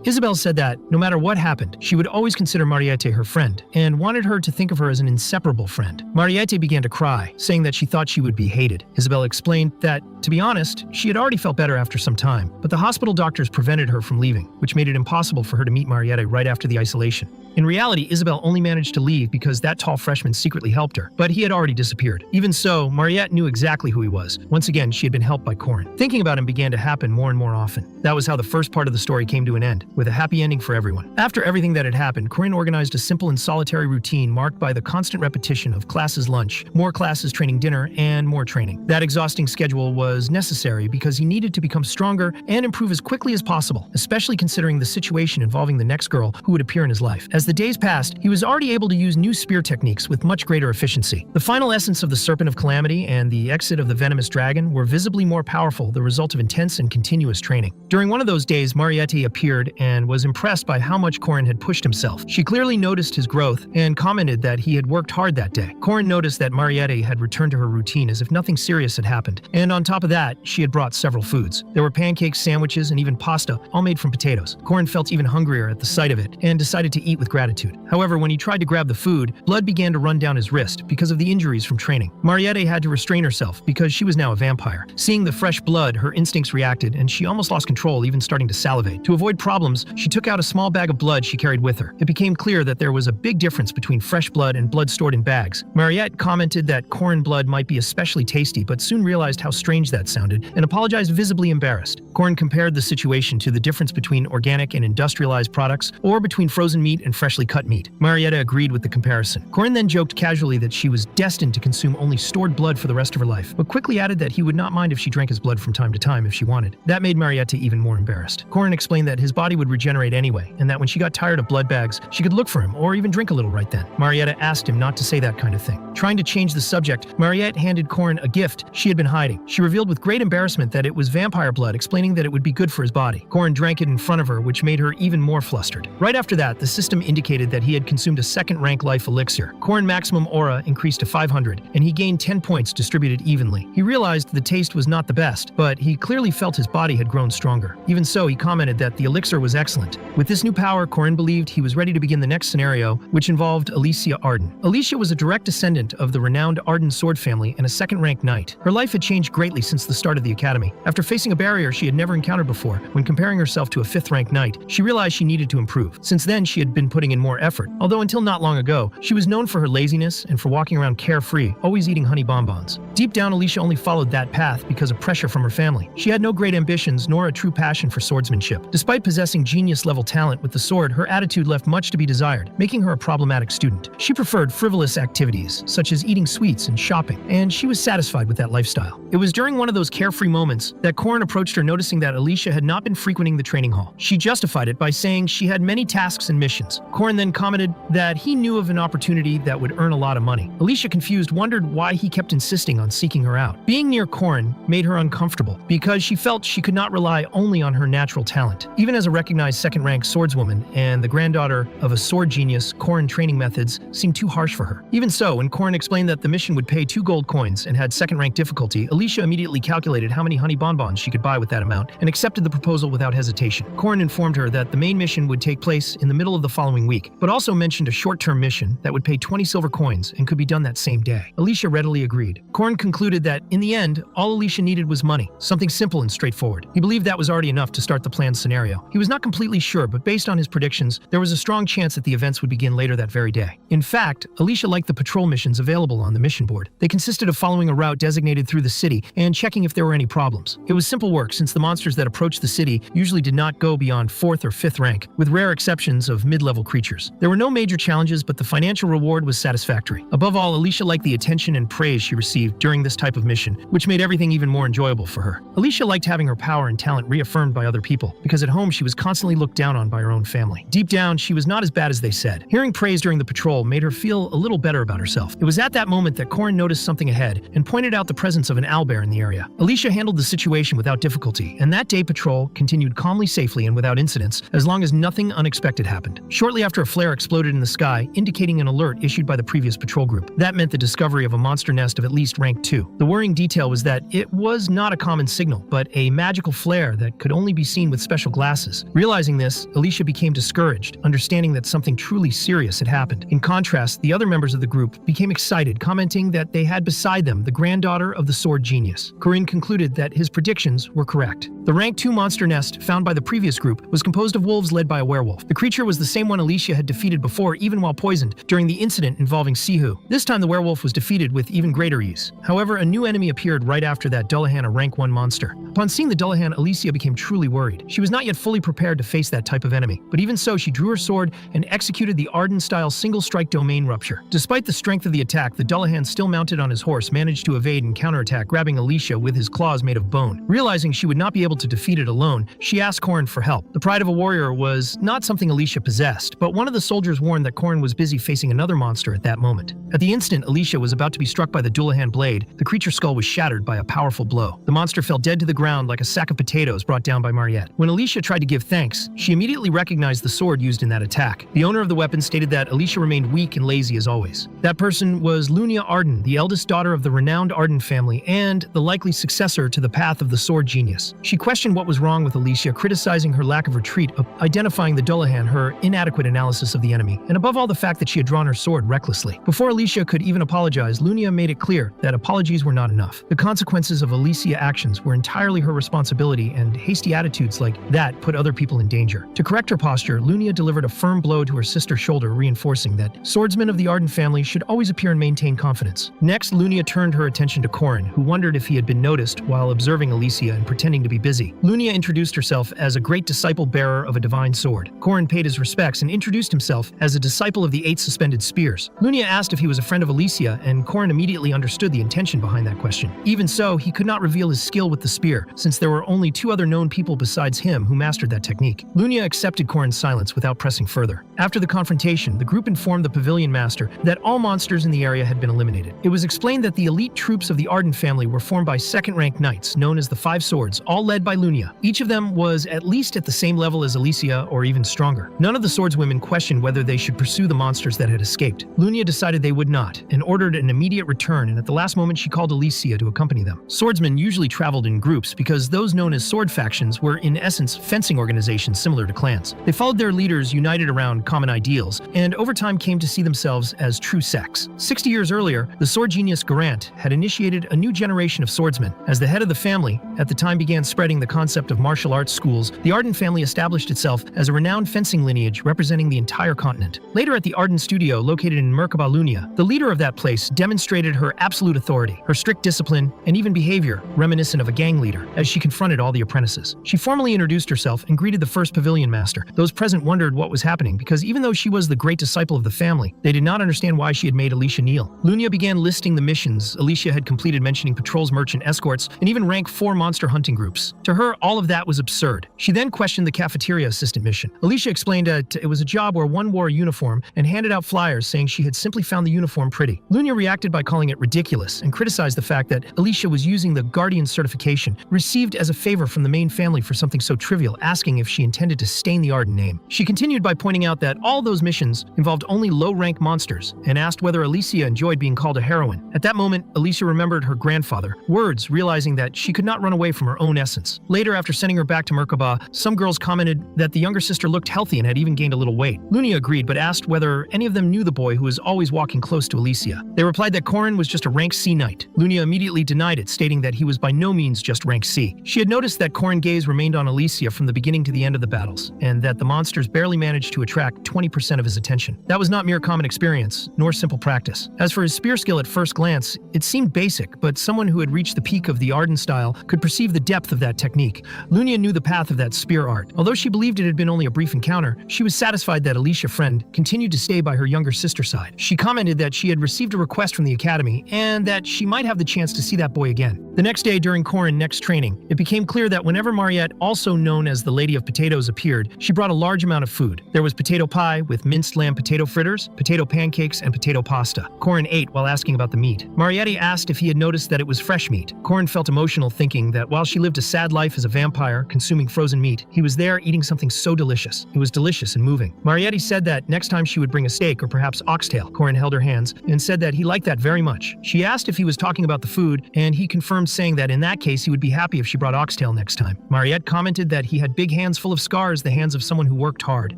Isabel said that, no matter what happened, she would always consider Mariette her friend, and wanted her to think of her as an inseparable friend. Mariette began to cry, saying that she thought she would be hated. Isabel explained that, to be honest, she had already felt better after some time, but the hospital doctors prevented her from leaving, which made it impossible for her to meet Mariette right after the isolation. In reality, Isabel only managed to leave because that tall freshman secretly helped her, but he had already disappeared. Even so, Mariette knew exactly who he was. Once again, she had been helped by Corin. Thinking about him began to happen more and more often. That was how the first part of the story came to an end, with a happy ending for everyone. After everything that had happened, Corin organized a simple and solitary routine marked by the constant repetition of classes lunch, more classes training dinner, and more training. That exhausting schedule was necessary because he needed to become stronger and improve as quickly as possible, especially considering the situation involving the next girl who would appear in his life. As the days passed, he was already able to use new spear techniques with much greater efficiency. The final essence of the Serpent of Calamity and the exit of the Venomous Dragon were visibly more powerful, the result of intense and continuous training. During one of those days, Mariette appeared and was impressed by how much Corin had pushed himself. She clearly noticed his growth and commented that he had worked hard that day. Corin noticed that Mariette had returned to her routine as if nothing serious had happened, and on top of that, she had brought several foods. There were pancakes, sandwiches, and even pasta, all made from potatoes. Corin felt even hungrier at the sight of it and decided to eat with gratitude. However, when he tried to grab the food, blood began to run down his wrist because of the injuries from training. Mariette had to restrain herself because she was now a vampire. Seeing the fresh blood, her instincts reacted, and she almost lost control, even starting to salivate. To avoid problems, problems, she took out a small bag of blood she carried with her. It became clear that there was a big difference between fresh blood and blood stored in bags. Marriott commented that Corin blood might be especially tasty, but soon realized how strange that sounded and apologized, visibly embarrassed. Corin compared the situation to the difference between organic and industrialized products, or between frozen meat and freshly cut meat. Marietta agreed with the comparison. Corin then joked casually that she was destined to consume only stored blood for the rest of her life, but quickly added that he would not mind if she drank his blood from time to time if she wanted. That made Marietta even more embarrassed. Corin explained that his body would regenerate anyway, and that when she got tired of blood bags, she could look for him or even drink a little right then. Marietta asked him not to say that kind of thing. Trying to change the subject, Mariette handed Corin a gift she had been hiding. She revealed with great embarrassment that it was vampire blood, explaining that it would be good for his body. Corin drank it in front of her, which made her even more flustered. Right after that, the system indicated that he had consumed a second-rank life elixir. Corin maximum aura increased to 500, and he gained 10 points distributed evenly. He realized the taste was not the best, but he clearly felt his body had grown stronger. Even so, he commented that the elixir was excellent. With this new power, Corin believed he was ready to begin the next scenario, which involved Alicia Arden. Alicia was a direct descendant of the renowned Arden sword family and a second-rank knight. Her life had changed greatly since the start of the academy. After facing a barrier she had never encountered before, when comparing herself to a 5th-rank knight, she realized she needed to improve. Since then, she had been putting in more effort, although until not long ago, she was known for her laziness and for walking around carefree, always eating honey bonbons. Deep down, Alicia only followed that path because of pressure from her family. She had no great ambitions nor a true passion for swordsmanship. Despite possessing genius-level talent with the sword, her attitude left much to be desired, making her a problematic student. She preferred frivolous activities, such as eating sweets and shopping, and she was satisfied with that lifestyle. It was during one of those carefree moments that Corin approached her, noticing that Alicia had not been frequenting the training hall. She justified it by saying she had many tasks and missions. Corin then commented that he knew of an opportunity that would earn a lot of money. Alicia, confused, wondered why he kept insisting on seeking her out. Being near Corin made her uncomfortable because she felt she could not rely only on her natural talent. Even as a recognized second-rank swordswoman and the granddaughter of a sword genius, Corin training methods seemed too harsh for her. Even so, when Corin explained that the mission would pay 2 gold coins and had second-rank difficulty, Alicia immediately calculated how many honey bonbons she could buy with that amount and accepted the proposal without hesitation. Corin informed her that the main mission would take place in the middle of the following week, but also mentioned a short-term mission that would pay 20 silver coins and could be done that same day. Alicia readily agreed. Corin concluded that, in the end, all Alicia needed was money, something simple and straightforward. He believed that was already enough to start the planned scenario. He was not completely sure, but based on his predictions, there was a strong chance that the events would begin later that very day. In fact, Alicia liked the patrol missions available on the mission board. They consisted of following a route designated through the city and checking if there were any problems. It was simple work, since the monsters that approached the city usually did not go beyond 4th or 5th rank, with rare exceptions of mid-level creatures. There were no major challenges, but the financial reward was satisfactory. Above all, Alicia liked the attention and praise she received during this type of mission, which made everything even more enjoyable for her. Alicia liked having her power and talent reaffirmed by other people, because at home she was constantly looked down on by her own family. Deep down, she was not as bad as they said. Hearing praise during the patrol made her feel a little better about herself. It was at that moment that Corin noticed something ahead and pointed out the presence of an owlbear in the area. Alicia handled the situation without difficulty, and that day patrol continued calmly, safely, and without incidents, as long as nothing unexpected happened. Shortly after, a flare exploded in the sky, indicating an alert issued by the previous patrol group. That meant the discovery of a monster nest of at least rank 2. The worrying detail was that it was not a common signal, but a magical flare that could only be seen with special glasses. Realizing this, Alicia became discouraged, understanding that something truly serious had happened. In contrast, the other members of the group became excited, commenting that they had beside them the granddaughter of the sword genius. Corin concluded that his predictions were correct. The rank 2 monster nest found by the previous group was composed of wolves led by a werewolf. The creature was the same one Alicia had defeated before, even while poisoned, during the incident involving Seihoo. This time the werewolf was defeated with even greater ease. However, a new enemy appeared right after that Dullahan, a rank 1 monster. Upon seeing the Dullahan, Alicia became truly worried. She was not yet fully prepared to face that type of enemy, but even so, she drew her sword and executed the Arden-style single-strike domain rupture. Despite the strength of the attack, the Dullahan, still mounted on his horse, managed to evade and counterattack, grabbing Alicia with his claws made of bone. Realizing she would not be able to defeat it alone, she asked Corin for help. The pride of a warrior was not something Alicia possessed, but one of the soldiers warned that Corin was busy facing another monster at that moment. At the instant Alicia was about to be struck by the Dullahan blade, the creature's skull was shattered by a powerful blow. The monster fell dead to the ground like a sack of potatoes brought down by Mariette. When Alicia tried to give thanks, she immediately recognized the sword used in that attack. The owner of the weapon stated that Alicia remained weak and lazy as always. That person was Lunia Arden, the eldest daughter of the renowned Arden family and the likely successor to the path of the sword genius. She questioned what was wrong with Alicia, criticizing her lack of retreat, identifying the Dullahan, her inadequate analysis of the enemy, and above all the fact that she had drawn her sword recklessly. Before Alicia could even apologize, Lunia made it clear that apologies were not enough. The consequences of Alicia's actions were entirely her responsibility, and hasty attitudes like that put other people in danger. To correct her posture, Lunia delivered a firm blow to her sister's shoulder, reinforcing that swordsmen of the Arden family should always appear and maintain confidence. Next, Lunia turned her attention to Corin, who wondered if he had been noticed while observing Alicia and pretending to be busy. Lunia introduced herself as a great disciple-bearer of a divine sword. Corin paid his respects and introduced himself as a disciple of the 8 suspended spears. Lunia asked if he was a friend of Alicia, and Corin immediately understood the intention behind that question. Even so, he could not reveal his skill with the spear, since there were only 2 other known people besides him who mastered that technique. Lunia accepted Corin's silence without pressing further. After the confrontation, the group informed the pavilion master that all monsters in the area had been eliminated. It was explained that the elite troops of the Arden family were formed by second-rank knights, known as the 5 Swords, all led by Lunia. Each of them was at least at the same level as Alicia, or even stronger. None of the swordswomen questioned whether they should pursue the monsters that had escaped. Lunia decided they would not, and ordered an immediate return, and at the last moment she called Alicia to accompany them. Swordsmen usually traveled in groups because those known as sword factions were in essence fencing organizations similar to clans. They followed their leaders united around common ideals, and over time came to see themselves as true sects. 60 years earlier, the sword genius Garant had initiated a new generation of swordsmen. As the head of the family, at the time began spreading the concept of martial arts schools, the Arden family established itself as a renowned fencing lineage representing the entire continent. Later at the Arden studio located in Merkaba Lunia, the leader of that place demonstrated her absolute authority, her strict discipline, and even behavior reminiscent of a gang leader as she confronted all the apprentices. She formally introduced herself and greeted the first pavilion master. Those present wondered what was happening because even though she was the great disciple of the family, they did not understand why she had made Alicia kneel. Lunia began listing the missions Alicia had completed, mentioning patrols, merchant escorts, and even rank 4 monster hunting groups. To her, all of that was absurd. She then questioned the cafeteria assistant mission. Alicia explained that it was a job where one wore a uniform and handed out flyers saying she had simply found the uniform pretty. Lunia reacted by calling it ridiculous and criticized the fact that Alicia was using the Guardian certification received as a favor from the main family for something so trivial, asking if she intended to stain the Arden name. She continued by pointing out that all those missions involved only low-rank monsters and asked whether Alicia enjoyed being called a heroine. At that moment, Alicia remembered her grandfather, words realizing that she could not run away from her own essence. Later, after sending her back to Merkaba, some girls commented that the younger sister looked healthy and had even gained a little weight. Lunia agreed, but asked whether any of them knew the boy who was always walking close to Alicia. They replied that Corin was just a rank C knight. Lunia immediately denied it, stating that he was by no means just rank C. She had noticed that Corin's gaze remained on Alicia from the beginning to the end of the battles, and that the monsters barely managed to attract 20% of his attention. That was not mere common experience, nor simple practice. As for his spear skill at first glance, it seemed basic, but someone who had reached the peak of the Arden style could perceive the depth of that technique. Lunia knew the path of that spear art. Although she believed it had been only a brief encounter, she was satisfied that Alicia Friend continued to stay by her younger sister's side. She commented that she had received a request from the academy and that she might have the chance to see that boy again. The next day during Corin's next training, it became clear that whenever Marriott, also known as the Lady of Potatoes, appeared, she brought a large amount of food. There was potato pie with minced lamb potato fritters, potato pancakes, and potato pasta. Corin ate while asking about the meat. Marietti asked if he had noticed that it was fresh meat. Corin felt emotional, thinking that while she lived a sad life as a vampire, consuming frozen meat, he was there eating something so delicious. It was delicious and moving. Marietti said that next time she would bring a steak or perhaps oxtail. Corin held her hands and said that he liked that very much. She asked if he was talking about the food, and he confirmed, saying that in that case he would be happy if she brought oxtail next time. Mariette commented that he had big hands full of scars, the hands of someone who worked hard.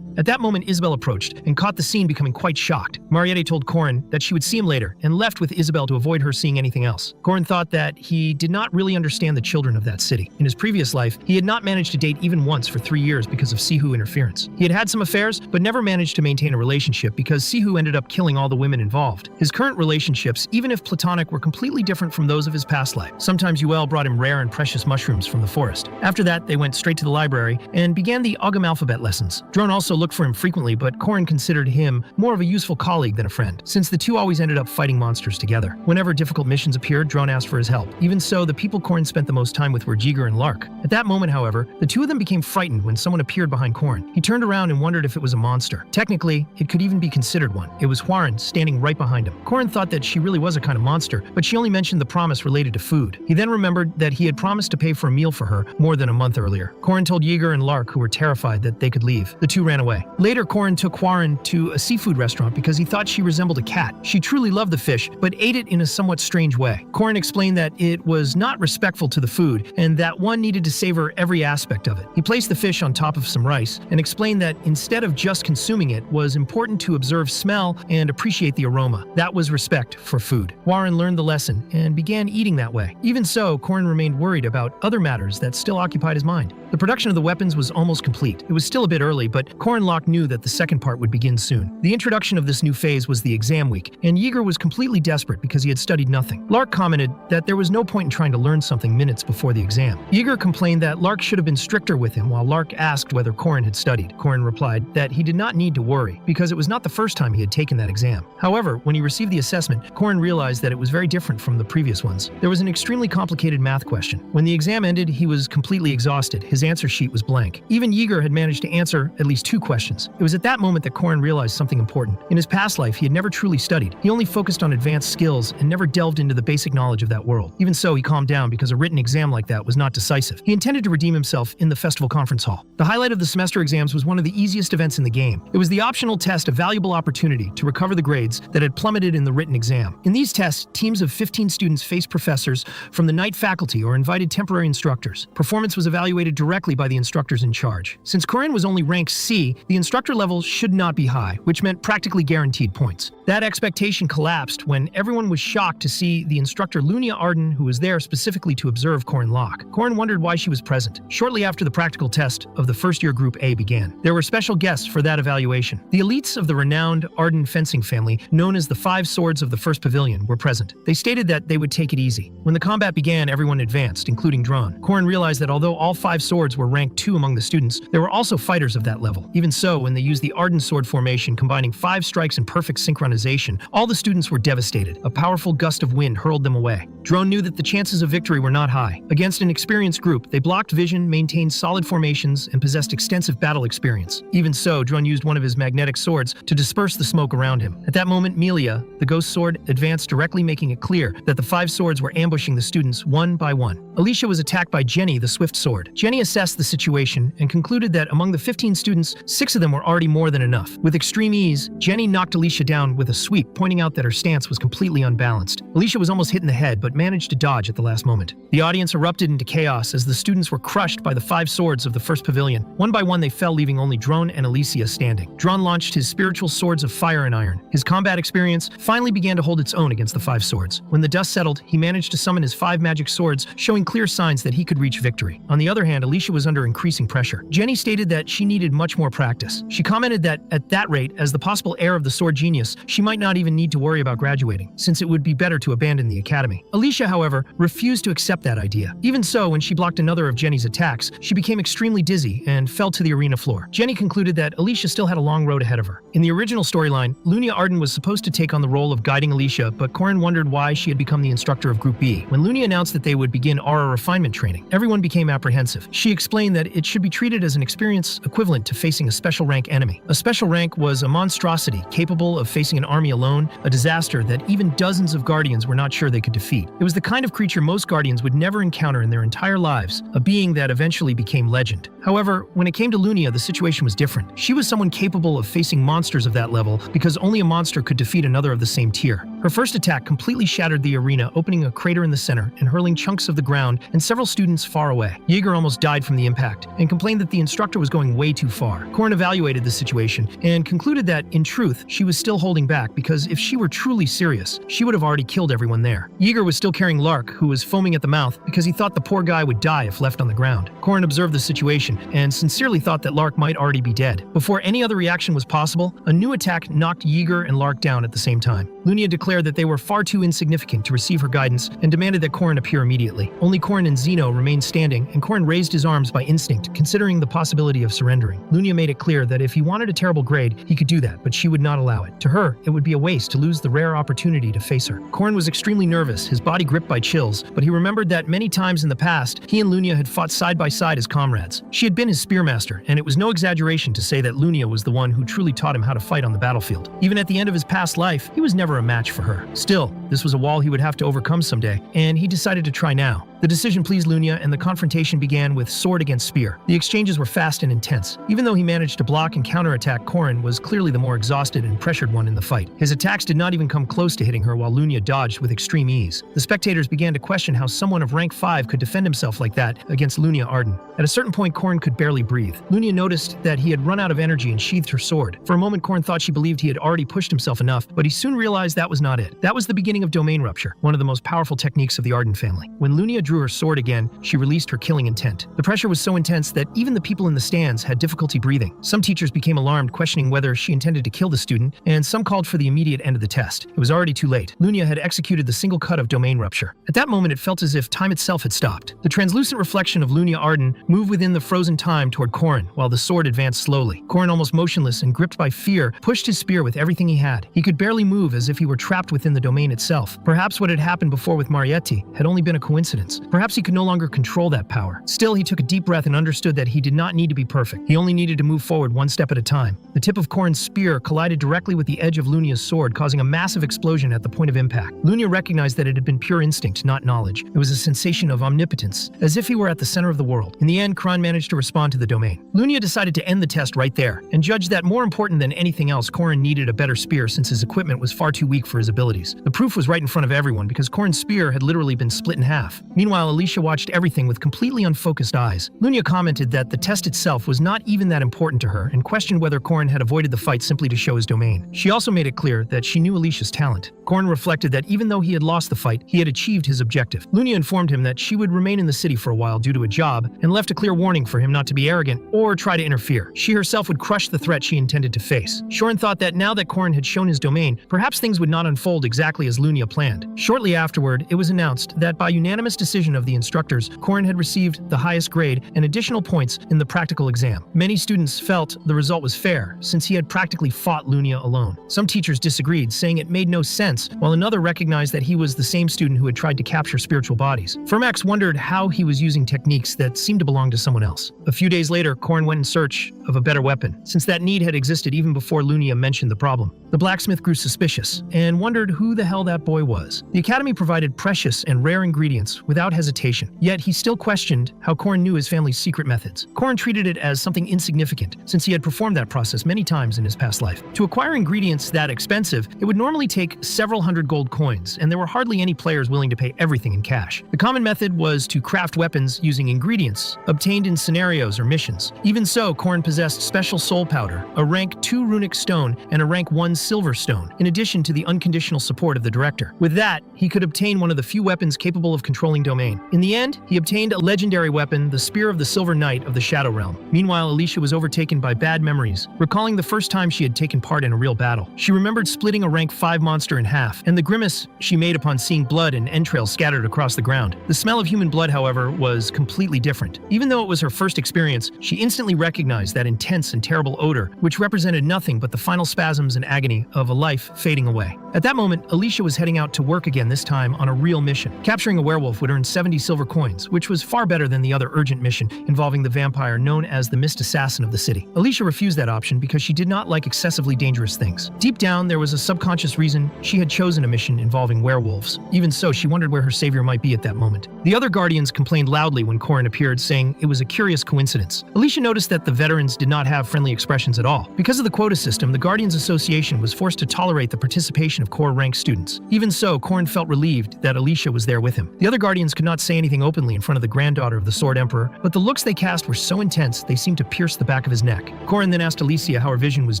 At that moment, Isabel approached and caught the scene, becoming quite shocked. Mariette told Corin that she would see him later and left with Isabel to avoid her seeing anything else. Corin thought that he did not really understand the children of that city. In his previous life, he had not managed to date even once for 3 years because of Seihoo interference. He had had some affairs, but never managed to maintain a relationship because Seihoo ended up killing all the women involved. His current relationships, even if platonic, were completely different from those of his past life. Sometimes Yuel brought him rare and precious mushrooms from the forest. After that, they went straight to the library and began the Ogham alphabet lessons. Drone also looked for him frequently, but Corin considered him more of a useful colleague than a friend, since the two always ended up fighting monsters together. Whenever difficult missions appeared, Drone asked for his help. Even so, the people Corin spent the most time with were Jiger and Lark. At that moment, however, the two of them became frightened when someone appeared behind Corin. He turned around and wondered if it was a monster. Technically, it could even be considered one. It was Hwarin standing right behind him. Corin thought that she really was a kind of monster, but she only mentioned the promise related to food. He then remembered that he had promised to pay for a meal for her more than a month earlier. Corin told Jiger and Lark, who were terrified, that they could leave. The two ran away. way. Later, Corin took Corin to a seafood restaurant because he thought she resembled a cat. She truly loved the fish, but ate it in a somewhat strange way. Corin explained that it was not respectful to the food and that one needed to savor every aspect of it. He placed the fish on top of some rice and explained that instead of just consuming it, was important to observe smell and appreciate the aroma. That was respect for food. Corin learned the lesson and began eating that way. Even so, Corin remained worried about other matters that still occupied his mind. The production of the weapons was almost complete. It was still a bit early, but Corin Lock knew that the second part would begin soon. The introduction of this new phase was the exam week, and Yeager was completely desperate because he had studied nothing. Lark commented that there was no point in trying to learn something minutes before the exam. Yeager complained that Lark should have been stricter with him, while Lark asked whether Corin had studied. Corin replied that he did not need to worry, because it was not the first time he had taken that exam. However, when he received the assessment, Corin realized that it was very different from the previous ones. There was an extremely complicated math question. When the exam ended, he was completely exhausted. His answer sheet was blank. Even Yeager had managed to answer at least 2 questions. It was at that moment that Corin realized something important. In his past life, he had never truly studied. He only focused on advanced skills and never delved into the basic knowledge of that world. Even so, he calmed down because a written exam like that was not decisive. He intended to redeem himself in the festival conference hall. The highlight of the semester exams was one of the easiest events in the game. It was the optional test, a valuable opportunity to recover the grades that had plummeted in the written exam. In these tests, teams of 15 students faced professors from the night faculty or invited temporary instructors. Performance was evaluated directly by the instructors in charge. Since Corin was only ranked C, the instructor level should not be high, which meant practically guaranteed points. That expectation collapsed when everyone was shocked to see the instructor Lunia Arden, who was there specifically to observe Corin Lock. Corin wondered why she was present. Shortly after the practical test of the first-year Group A began, there were special guests for that evaluation. The elites of the renowned Arden fencing family, known as the 5 Swords of the First Pavilion, were present. They stated that they would take it easy. When the combat began, everyone advanced, including Dron. Corin realized that although all 5 swords were ranked 2 among the students, there were also fighters of that level. Even so, when they used the Arden sword formation combining 5 strikes in perfect synchronization, all the students were devastated. A powerful gust of wind hurled them away. Dron knew that the chances of victory were not high. Against an experienced group, they blocked vision, maintained solid formations, and possessed extensive battle experience. Even so, Dron used one of his magnetic swords to disperse the smoke around him. At that moment, Melia, the ghost sword, advanced directly, making it clear that the 5 swords were ambushing the students one by one. Alicia was attacked by Jenny, the swift sword. Jenny assessed the situation and concluded that among the 15 students, 6 of them were already more than enough. With extreme ease, Jenny knocked Alicia down with a sweep, pointing out that her stance was completely unbalanced. Alicia was almost hit in the head, but managed to dodge at the last moment. The audience erupted into chaos as the students were crushed by the 5 swords of the first pavilion. One by one, they fell, leaving only Dron and Alicia standing. Dron launched his spiritual swords of fire and iron. His combat experience finally began to hold its own against the 5 swords. When the dust settled, he managed to summon his 5 magic swords, showing clear signs that he could reach victory. On the other hand, Alicia was under increasing pressure. Jenny stated that she needed much more practice. She commented that at that rate, as the possible heir of the sword genius, she might not even need to worry about graduating, since it would be better to abandon the academy. Alicia, however, refused to accept that idea. Even so, when she blocked another of Jenny's attacks, she became extremely dizzy and fell to the arena floor. Jenny concluded that Alicia still had a long road ahead of her. In the original storyline, Lunia Arden was supposed to take on the role of guiding Alicia, but Corin wondered why she had become the instructor of Group B. When Lunia announced that they would begin aura refinement training, everyone became apprehensive. She explained that it should be treated as an experience equivalent to facing a special rank enemy. A special rank was a monstrosity capable of facing an army alone, a disaster that even dozens of guardians were not sure they could defeat. It was the kind of creature most guardians would never encounter in their entire lives, a being that eventually became legend. However, when it came to Lunia, the situation was different. She was someone capable of facing monsters of that level because only a monster could defeat another of the same tier. Her first attack completely shattered the arena, opening a crater in the center and hurling chunks of the ground and several students far away. Yeager almost died from the impact and complained that the instructor was going way too far. Corin evaluated the situation and concluded that, in truth, she was still holding back because if she were truly serious, she would have already killed everyone there. Yeager was still carrying Lark, who was foaming at the mouth because he thought the poor guy would die if left on the ground. Corin observed the situation and sincerely thought that Lark might already be dead. Before any other reaction was possible, a new attack knocked Yeager and Lark down at the same time. Lunia declared that they were far too insignificant to receive her guidance and demanded that Corin appear immediately. Only Corin and Zeno remained standing, and Corin raised his arms by instinct, considering the possibility of surrendering. Lunia made it clear that if he wanted a terrible grade, he could do that, but she would not allow it. To her, it would be a waste to lose the rare opportunity to face her. Corin was extremely nervous, his body gripped by chills, but he remembered that many times in the past, he and Lunia had fought side by side as comrades. She had been his spearmaster, and it was no exaggeration to say that Lunia was the one who truly taught him how to fight on the battlefield. Even at the end of his past life, he was never a match for her. Still, this was a wall he would have to overcome someday, and he decided to try now. The decision pleased Lunia, and the confrontation began with sword against spear. The exchanges were fast and intense. Even though he managed to block and counterattack, Corin was clearly the more exhausted and pressured one in the fight. His attacks did not even come close to hitting her, while Lunia dodged with extreme ease. The spectators began to question how someone of rank 5 could defend himself like that against Lunia Arden. At a certain point, Corin could barely breathe. Lunia noticed that he had run out of energy and sheathed her sword. For a moment, Corin thought she believed he had already pushed himself enough, but he soon realized that was not it. That was the beginning of domain rupture, one of the most powerful techniques of the Arden family. When Lunia drew her sword again, she released her killing intent. The pressure was so intense that even the people in the stands had difficulty breathing. Some teachers became alarmed, questioning whether she intended to kill the student, and some called for the immediate end of the test. It was already too late. Lunia had executed the single cut of domain rupture. At that moment, it felt as if time itself had stopped. The translucent reflection of Lunia Arden moved within the frozen time toward Corin, while the sword advanced slowly. Corin, almost motionless and gripped by fear, pushed his spear with everything he had. He could barely move, as if he were trapped within the domain itself. Perhaps what had happened before with Marriott had only been a coincidence. Perhaps he could no longer control that power. Still, he took a deep breath and understood that he did not need to be perfect. He only needed to move forward one step at a time. The tip of Corin's spear collided directly with the edge of Lunia's sword, causing a massive explosion at the point of impact. Lunia recognized that it had been pure instinct, not knowledge. It was a sensation of omnipotence, as if he were at the center of the world. In the end, Corin managed to respond to the domain. Lunia decided to end the test right there, and judged that more important than anything else, Corin needed a better spear since his equipment was far too weak for his abilities. The proof was right in front of everyone, because Corin's spear had literally been split in half. Meanwhile, Alicia watched everything with completely unfocused eyes. Lunia commented that the test itself was not even that important to her, and questioned whether Corin had avoided the fight simply to show his domain. She also made it clear that she knew Alicia's talent. Corin reflected that even though he had lost the fight, he had achieved his objective. Lunia informed him that she would remain in the city for a while due to a job, and left a clear warning for him not to be arrogant or try to interfere. She herself would crush the threat she intended to face. Shorin thought that now that Corin had shown his domain, perhaps things would not unfold exactly as Lunia planned. Shortly afterward, it was announced that by unanimous decision of the instructors, Corin had received the highest grade and additional points in the practical exam. Many students felt the result was fair, since he had practically fought Lunia alone. Some teachers disagreed, saying it made no sense, while another recognized that he was the same student who had tried to capture spiritual bodies. Fermax wondered how he was using techniques that seemed to belong to someone else. A few days later, Corin went in search of a better weapon, since that need had existed even before Lunia mentioned the problem. The blacksmith grew suspicious, and wondered who the hell that boy was. The academy provided precious and rare ingredients without hesitation, yet he still questioned how Corin knew his family's secret methods. Corin treated it as something insignificant, since he had performed that process many times in his past life. To acquire ingredients that expensive, it would normally take several hundred gold coins, and there were hardly any players willing to pay everything in cash. The common method was to craft weapons using ingredients obtained in scenarios or missions. Even so, Corin possessed special soul powder, a rank 2 runic stone, and a rank 1 silver stone, in addition to the unconditional support of the director. With that, he could obtain one of the few weapons capable of controlling domain. In the end, he obtained a legendary weapon, the Spear of the Silver Knight of the Shadow Realm. Meanwhile, Alicia was overtaken by bad memories, recalling the first time she had taken part in a real battle. She remembered splitting a rank 5 monster in half, and the grimace she made upon seeing blood and entrails scattered across the ground. The smell of human blood, however, was completely different. Even though it was her first experience, she instantly recognized that intense and terrible odor, which represented nothing but the final spasms and agony of a life fading away. At that moment, Alicia was heading out to work again, this time on a real mission. Capturing a werewolf would earn 70 silver coins, which was far better than the other urgent mission involving the vampire known as the Mist Assassin of the city. Alicia refused that option because she did not like excessively dangerous things. Deep down, there was a subconscious reason she had chosen a mission involving werewolves. Even so, she wondered where her savior might be at that moment. The other guardians complained loudly when Corin appeared, saying it was a curious coincidence. Alicia noticed that the veterans did not have friendly expressions at all. Because of the quota system, the Guardians Association was forced to tolerate the participation of core rank students. Even so, Corin felt relieved that Alicia was there with him. The other guardians could not say anything openly in front of the granddaughter of the Sword Emperor, but the looks they cast were so intense they seemed to pierce the back of his neck. Corin then asked Alicia how her vision was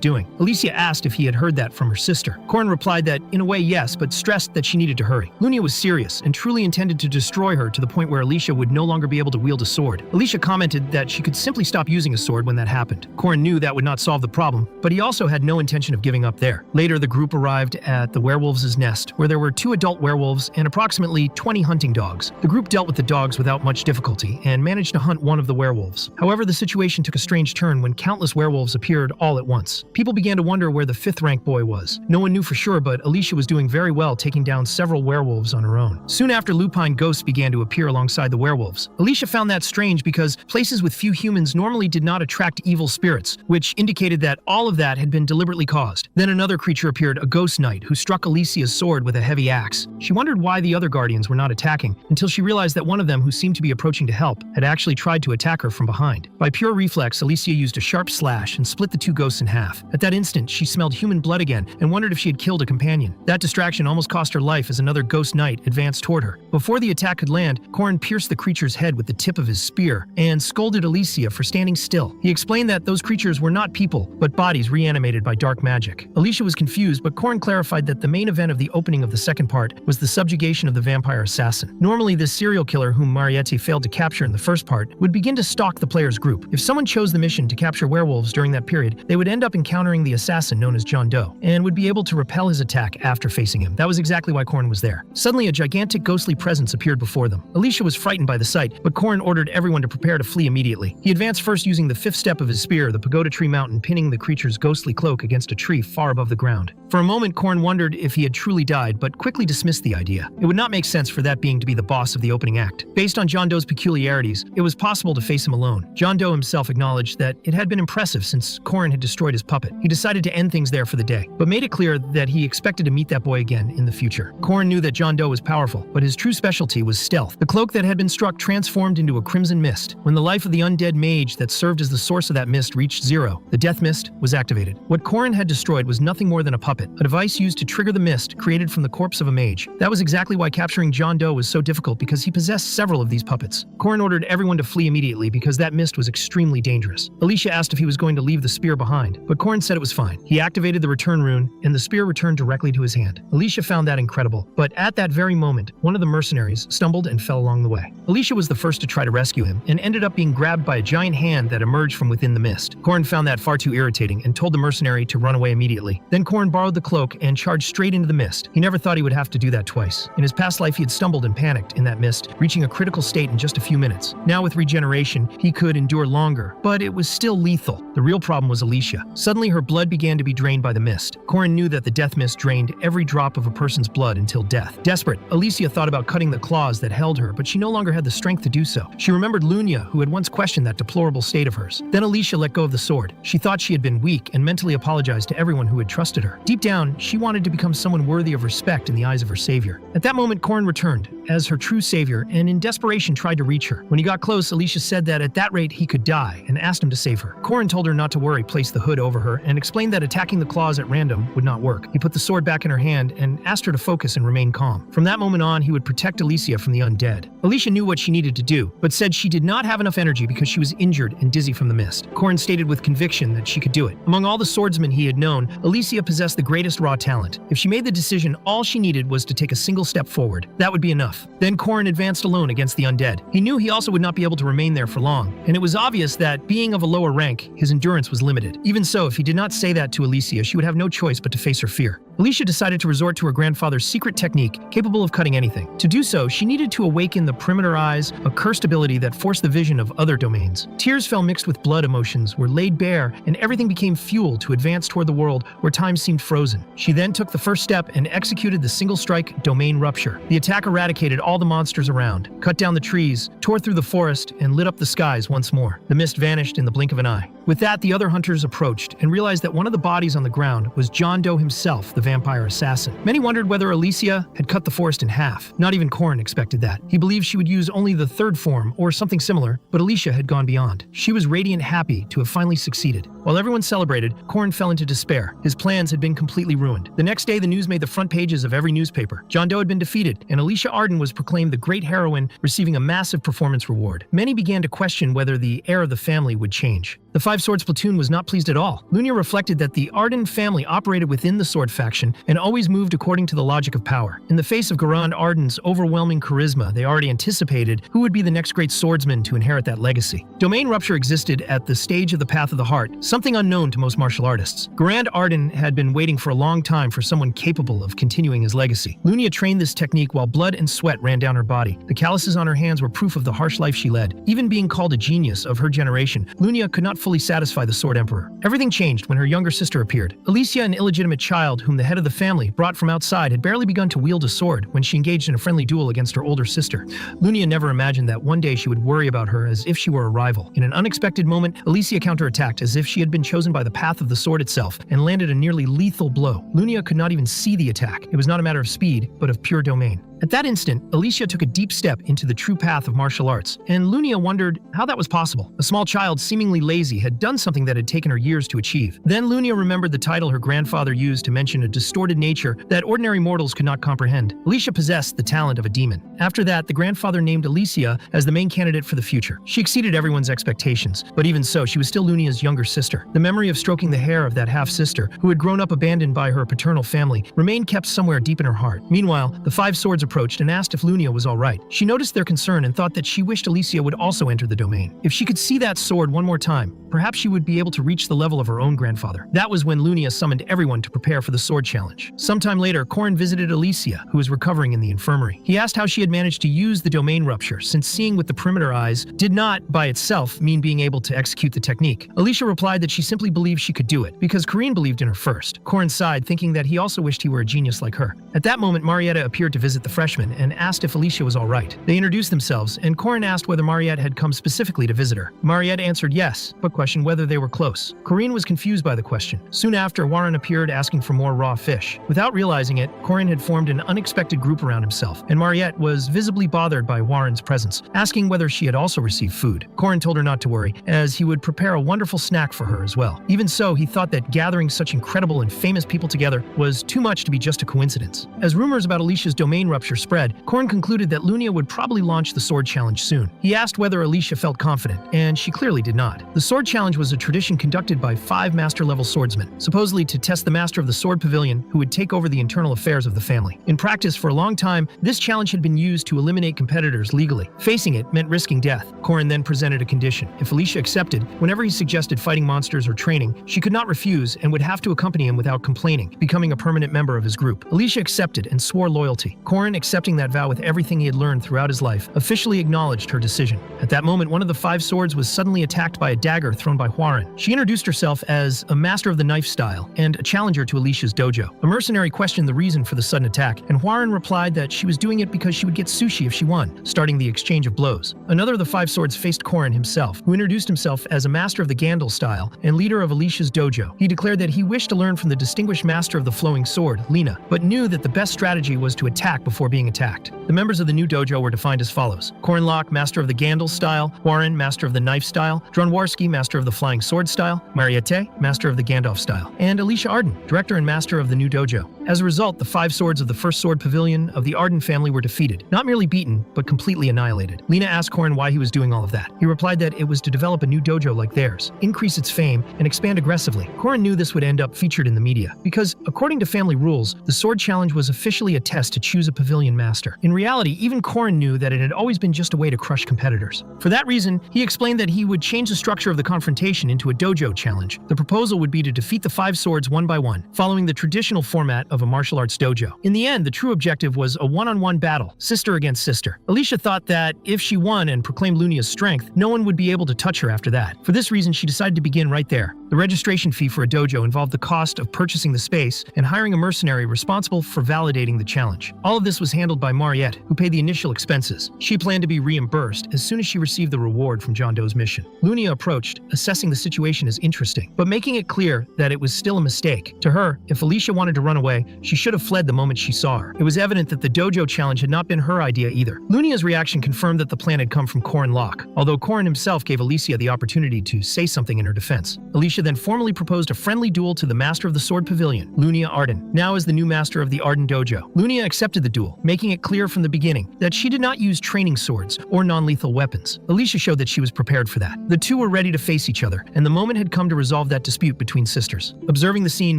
doing. Alicia asked if he had heard that from her sister. Corin replied that, in a way, yes, but stressed that she needed to hurry. Lunia was serious and truly intended to destroy her to the point where Alicia would no longer be able to wield a sword. Alicia commented that she could simply stop using a sword when that happened. Corin knew that would not solve the problem, but he also had no intention of giving up there. Later, the group arrived at the werewolves' nest, where there were 2 adult werewolves and approximately 20 hunting dogs. The group dealt with the dogs without much difficulty and managed to hunt one of the werewolves. However, the situation took a strange turn when countless werewolves appeared all at once. People began to wonder where the 5th rank boy was. No one knew for sure, but Alicia was doing very well, taking down several werewolves on her own. Soon after, lupine ghosts began to appear alongside the werewolves. Alicia found that strange because places with few humans normally did not attract evil spirits, which indicated that all of that had been deliberately caused. Then another creature appeared, a ghost knight, who struck Alicia's sword with a heavy axe. She wondered why the other guardians were not attacking, until she realized that one of them, who seemed to be approaching to help, had actually tried to attack her from behind. By pure reflex, Alicia used a sharp slash and split the two ghosts in half. At that instant, she smelled human blood again and wondered if she had killed a companion. That distraction almost cost her life as another ghost knight advanced toward her. Before the attack could land, Corin pierced the creature's head with the tip of his spear and scolded Alicia for standing still. He explained that those creatures were not people, but bodies reanimated by dark magic. Alicia was confused, but Corin clarified that the main event of the opening of the second part was the subjugation of the vampire assassin. Normally, this serial killer whom Marriott failed to capture in the first part would begin to stalk the player's group. If someone chose the mission to capture werewolves during that period, they would end up encountering the assassin known as John Doe, and would be able to repel his attack after facing him. That was exactly why Corin was there. Suddenly, a gigantic ghostly presence appeared before them. Alicia was frightened by the sight, but Corin ordered everyone to prepare to flee immediately. He advanced first using the fifth step of his spear, the pagoda tree mountain, pinning the creature's ghostly cloak against a tree far above the ground. For a moment, Corin wondered if he had truly died, but quickly dismissed the idea. It would not make sense for that being to be the boss of the opening act. Based on John Doe's peculiarities, it was possible to face him alone. John Doe himself acknowledged that it had been impressive since Corin had destroyed his puppet. He decided to end things there for the day, but made it clear that he expected to meet that boy again in the future. Corin knew that John Doe was powerful, but his true specialty was stealth. The cloak that had been struck transformed into a crimson mist. When the life of the undead mage that served as the source of that mist reached zero, the death mist was activated. What Corin had destroyed was nothing more than a puppet, a device used to trigger the mist created from the corpse of a mage. That was exactly why capturing John Doe was so difficult, because he possessed several of these puppets. Corin ordered everyone to flee immediately because that mist was extremely dangerous. Alicia asked if he was going to leave the spear behind, but Corin said it was fine. He activated the return rune, and the spear returned directly to his hand. Alicia found that incredible, but at that very moment, one of the mercenaries stumbled and fell along the way. Alicia was the first to try to rescue him, and ended up being grabbed by a giant hand that emerged from within the mist. Corin found that far too irritating and told the mercenary to run away immediately. Then Corin borrowed the cloak and charged straight into the mist. He never thought he would have to do that twice. In his past life, he had stumbled and panicked in that mist, reaching a critical state in just a few minutes. Now with regeneration, he could endure longer, but it was still lethal. The real problem was Alicia. Suddenly her blood began to be drained by the mist. Corin knew that the death mist drained every drop of a person's blood until death. Desperate, Alicia thought about cutting the claws that held her, but she no longer had the strength to do so. She remembered Lunia, who had once questioned that deplorable state of hers. Then Alicia let go of the sword. She thought she had been weak and mentally apologized to everyone who had trusted her. Deep down, she wanted to become someone worthy of respect in the eyes of her savior. At that moment, Corin returned as her true savior and in desperation tried to reach her. When he got close, Alicia said that at that rate he could die and asked him to save her. Corin told her not to worry, placed the hood over her, and explained that attacking the claws at random would not work. He put the sword back in her hand and asked her to focus and remain calm. From that moment on, he would protect Alicia from the undead. Alicia knew what she needed to do, but said she did not have enough energy because she was injured and dizzy from the mist. Corin stated with conviction that she could do it. Among all the swordsmen he had known, Alicia possessed the greatest raw talent. If she made the decision, all she needed was to take a single step forward. That would be enough. Then Corin advanced alone against the undead. He knew he also would not be able to remain there for long, and it was obvious that, being of a lower rank, his endurance was limited. Even so, if he did not say that to Alicia, she would have no choice but to face her fear. Alicia decided to resort to her grandfather's secret technique, capable of cutting anything. To do so, she needed to awaken the perimeter eyes, a cursed ability that forced the vision of other domains. Tears fell mixed with blood emotions, were laid bare, and everything became fuel to advance toward the world where time seemed frozen. She then took the first step and executed the single strike domain rupture. The attack eradicated all the monsters around, cut down the trees, tore through the forest, and lit up the skies once more. The mist vanished in the blink of an eye. With that, the other hunters approached and realized that one of the bodies on the ground was John Doe himself, the vampire assassin. Many wondered whether Alicia had cut the forest in half. Not even Corin expected that. He believed she would use only the third form or something similar, but Alicia had gone beyond. She was radiant happy to have finally succeeded. While everyone celebrated, Corin fell into despair. His plans had been completely ruined. The next day, the news made the front pages of every newspaper. John Doe had been defeated, and Alicia Arden was proclaimed the great heroine, receiving a massive performance reward. Many began to question whether the heir of the family would change. The Five Swords platoon was not pleased at all. Lunia reflected that the Arden family operated within the sword faction and always moved according to the logic of power. In the face of Garand Arden's overwhelming charisma, they already anticipated who would be the next great swordsman to inherit that legacy. Domain rupture existed at the stage of the Path of the Heart, something unknown to most martial artists. Garand Arden had been waiting for a long time for someone capable of continuing his legacy. Lunia trained this technique while blood and sweat ran down her body. The calluses on her hands were proof of the harsh life she led. Even being called a genius of her generation, Lunia could not fully satisfy the Sword Emperor. Everything changed when her younger sister appeared. Alicia, an illegitimate child whom the head of the family brought from outside, had barely begun to wield a sword when she engaged in a friendly duel against her older sister. Lunia never imagined that one day she would worry about her as if she were a rival. In an unexpected moment, Alicia counterattacked as if she had been chosen by the path of the sword itself and landed a nearly lethal blow. Lunia could not even see the attack. It was not a matter of speed, but of pure domain. At that instant, Alicia took a deep step into the true path of martial arts, and Lunia wondered how that was possible. A small child, seemingly lazy, had done something that had taken her years to achieve. Then Lunia remembered the title her grandfather used to mention a distorted nature that ordinary mortals could not comprehend. Alicia possessed the talent of a demon. After that, the grandfather named Alicia as the main candidate for the future. She exceeded everyone's expectations, but even so, she was still Lunia's younger sister. The memory of stroking the hair of that half-sister, who had grown up abandoned by her paternal family, remained kept somewhere deep in her heart. Meanwhile, the five swords approached and asked if Lunia was all right. She noticed their concern and thought that she wished Alicia would also enter the domain. If she could see that sword one more time, perhaps she would be able to reach the level of her own grandfather. That was when Lunia summoned everyone to prepare for the sword challenge. Sometime later, Corin visited Alicia, who was recovering in the infirmary. He asked how she had managed to use the domain rupture, since seeing with the perimeter eyes did not, by itself, mean being able to execute the technique. Alicia replied that she simply believed she could do it, because Corin believed in her first. Corin sighed, thinking that he also wished he were a genius like her. At that moment, Marriott appeared to visit the freshman and asked if Alicia was all right. They introduced themselves, and Corin asked whether Marriott had come specifically to visit her. Marriott answered yes, but questioned whether they were close. Corin was confused by the question. Soon after, Warren appeared asking for more raw fish. Without realizing it, Corin had formed an unexpected group around himself, and Marriott was visibly bothered by Warren's presence, asking whether she had also received food. Corin told her not to worry, as he would prepare a wonderful snack for her as well. Even so, he thought that gathering such incredible and famous people together was too much to be just a coincidence. As rumors about Alicia's domain rupture spread, Corin concluded that Lunia would probably launch the sword challenge soon. He asked whether Alicia felt confident, and she clearly did not. The sword challenge was a tradition conducted by 5 master-level swordsmen, supposedly to test the master of the sword pavilion who would take over the internal affairs of the family. In practice, for a long time, this challenge had been used to eliminate competitors legally. Facing it meant risking death. Corin then presented a condition. If Alicia accepted, whenever he suggested fighting monsters or training, she could not refuse and would have to accompany him without complaining, becoming a permanent member of his group. Alicia accepted and swore loyalty. Corin, accepting that vow with everything he had learned throughout his life, officially acknowledged her decision. At that moment, one of the 5 swords was suddenly attacked by a dagger thrown by Warren. She introduced herself as a master of the knife style and a challenger to Alicia's dojo. A mercenary questioned the reason for the sudden attack, and Warren replied that she was doing it because she would get sushi if she won, starting the exchange of blows. Another of the 5 swords faced Corin himself, who introduced himself as a master of the Gandal style and leader of Alicia's dojo. He declared that he wished to learn from the distinguished master of the flowing sword, Lena, but knew that the best strategy was to attack before being attacked. The members of the new dojo were defined as follows: Corin Lock, master of the Gandal style; Warren, master of the knife style; Dronwarski, master of the flying sword style; Marriott, master of the Gandalf style; and Alicia Arden, director and master of the new dojo. As a result, the 5 swords of the first sword pavilion of the Arden family were defeated, not merely beaten, but completely annihilated. Lena asked Corin why he was doing all of that. He replied that it was to develop a new dojo like theirs, increase its fame, and expand aggressively. Corin knew this would end up featured in the media, because, according to family rules, the sword challenge was officially a test to choose a pavilion master. In reality, even Corin knew that it had always been just a way to crush competitors. For that reason, he explained that he would change the structure of the confrontation into a dojo challenge. The proposal would be to defeat the 5 swords one by one, following the traditional format of a martial arts dojo. In the end, the true objective was a one-on-one battle, sister against sister. Alicia thought that if she won and proclaimed Lunia's strength, no one would be able to touch her after that. For this reason, she decided to begin right there. The registration fee for a dojo involved the cost of purchasing the space and hiring a mercenary responsible for validating the challenge. All of this was handled by Marriott, who paid the initial expenses. She planned to be reimbursed as soon as she received the reward from John Doe's mission. Lunia approached, assessing the situation as interesting, but making it clear that it was still a mistake. To her, if Alicia wanted to run away, she should have fled the moment she saw her. It was evident that the dojo challenge had not been her idea either. Lunia's reaction confirmed that the plan had come from Corin Lock, although Corin himself gave Alicia the opportunity to say something in her defense. Alicia then formally proposed a friendly duel to the master of the sword pavilion, Lunia Arden, now as the new master of the Arden dojo. Lunia accepted the duel, making it clear from the beginning that she did not use training swords or non-lethal weapons. Alicia showed that she was prepared for that. The two were ready to face each other, and the moment had come to resolve that dispute between sisters. Observing the scene,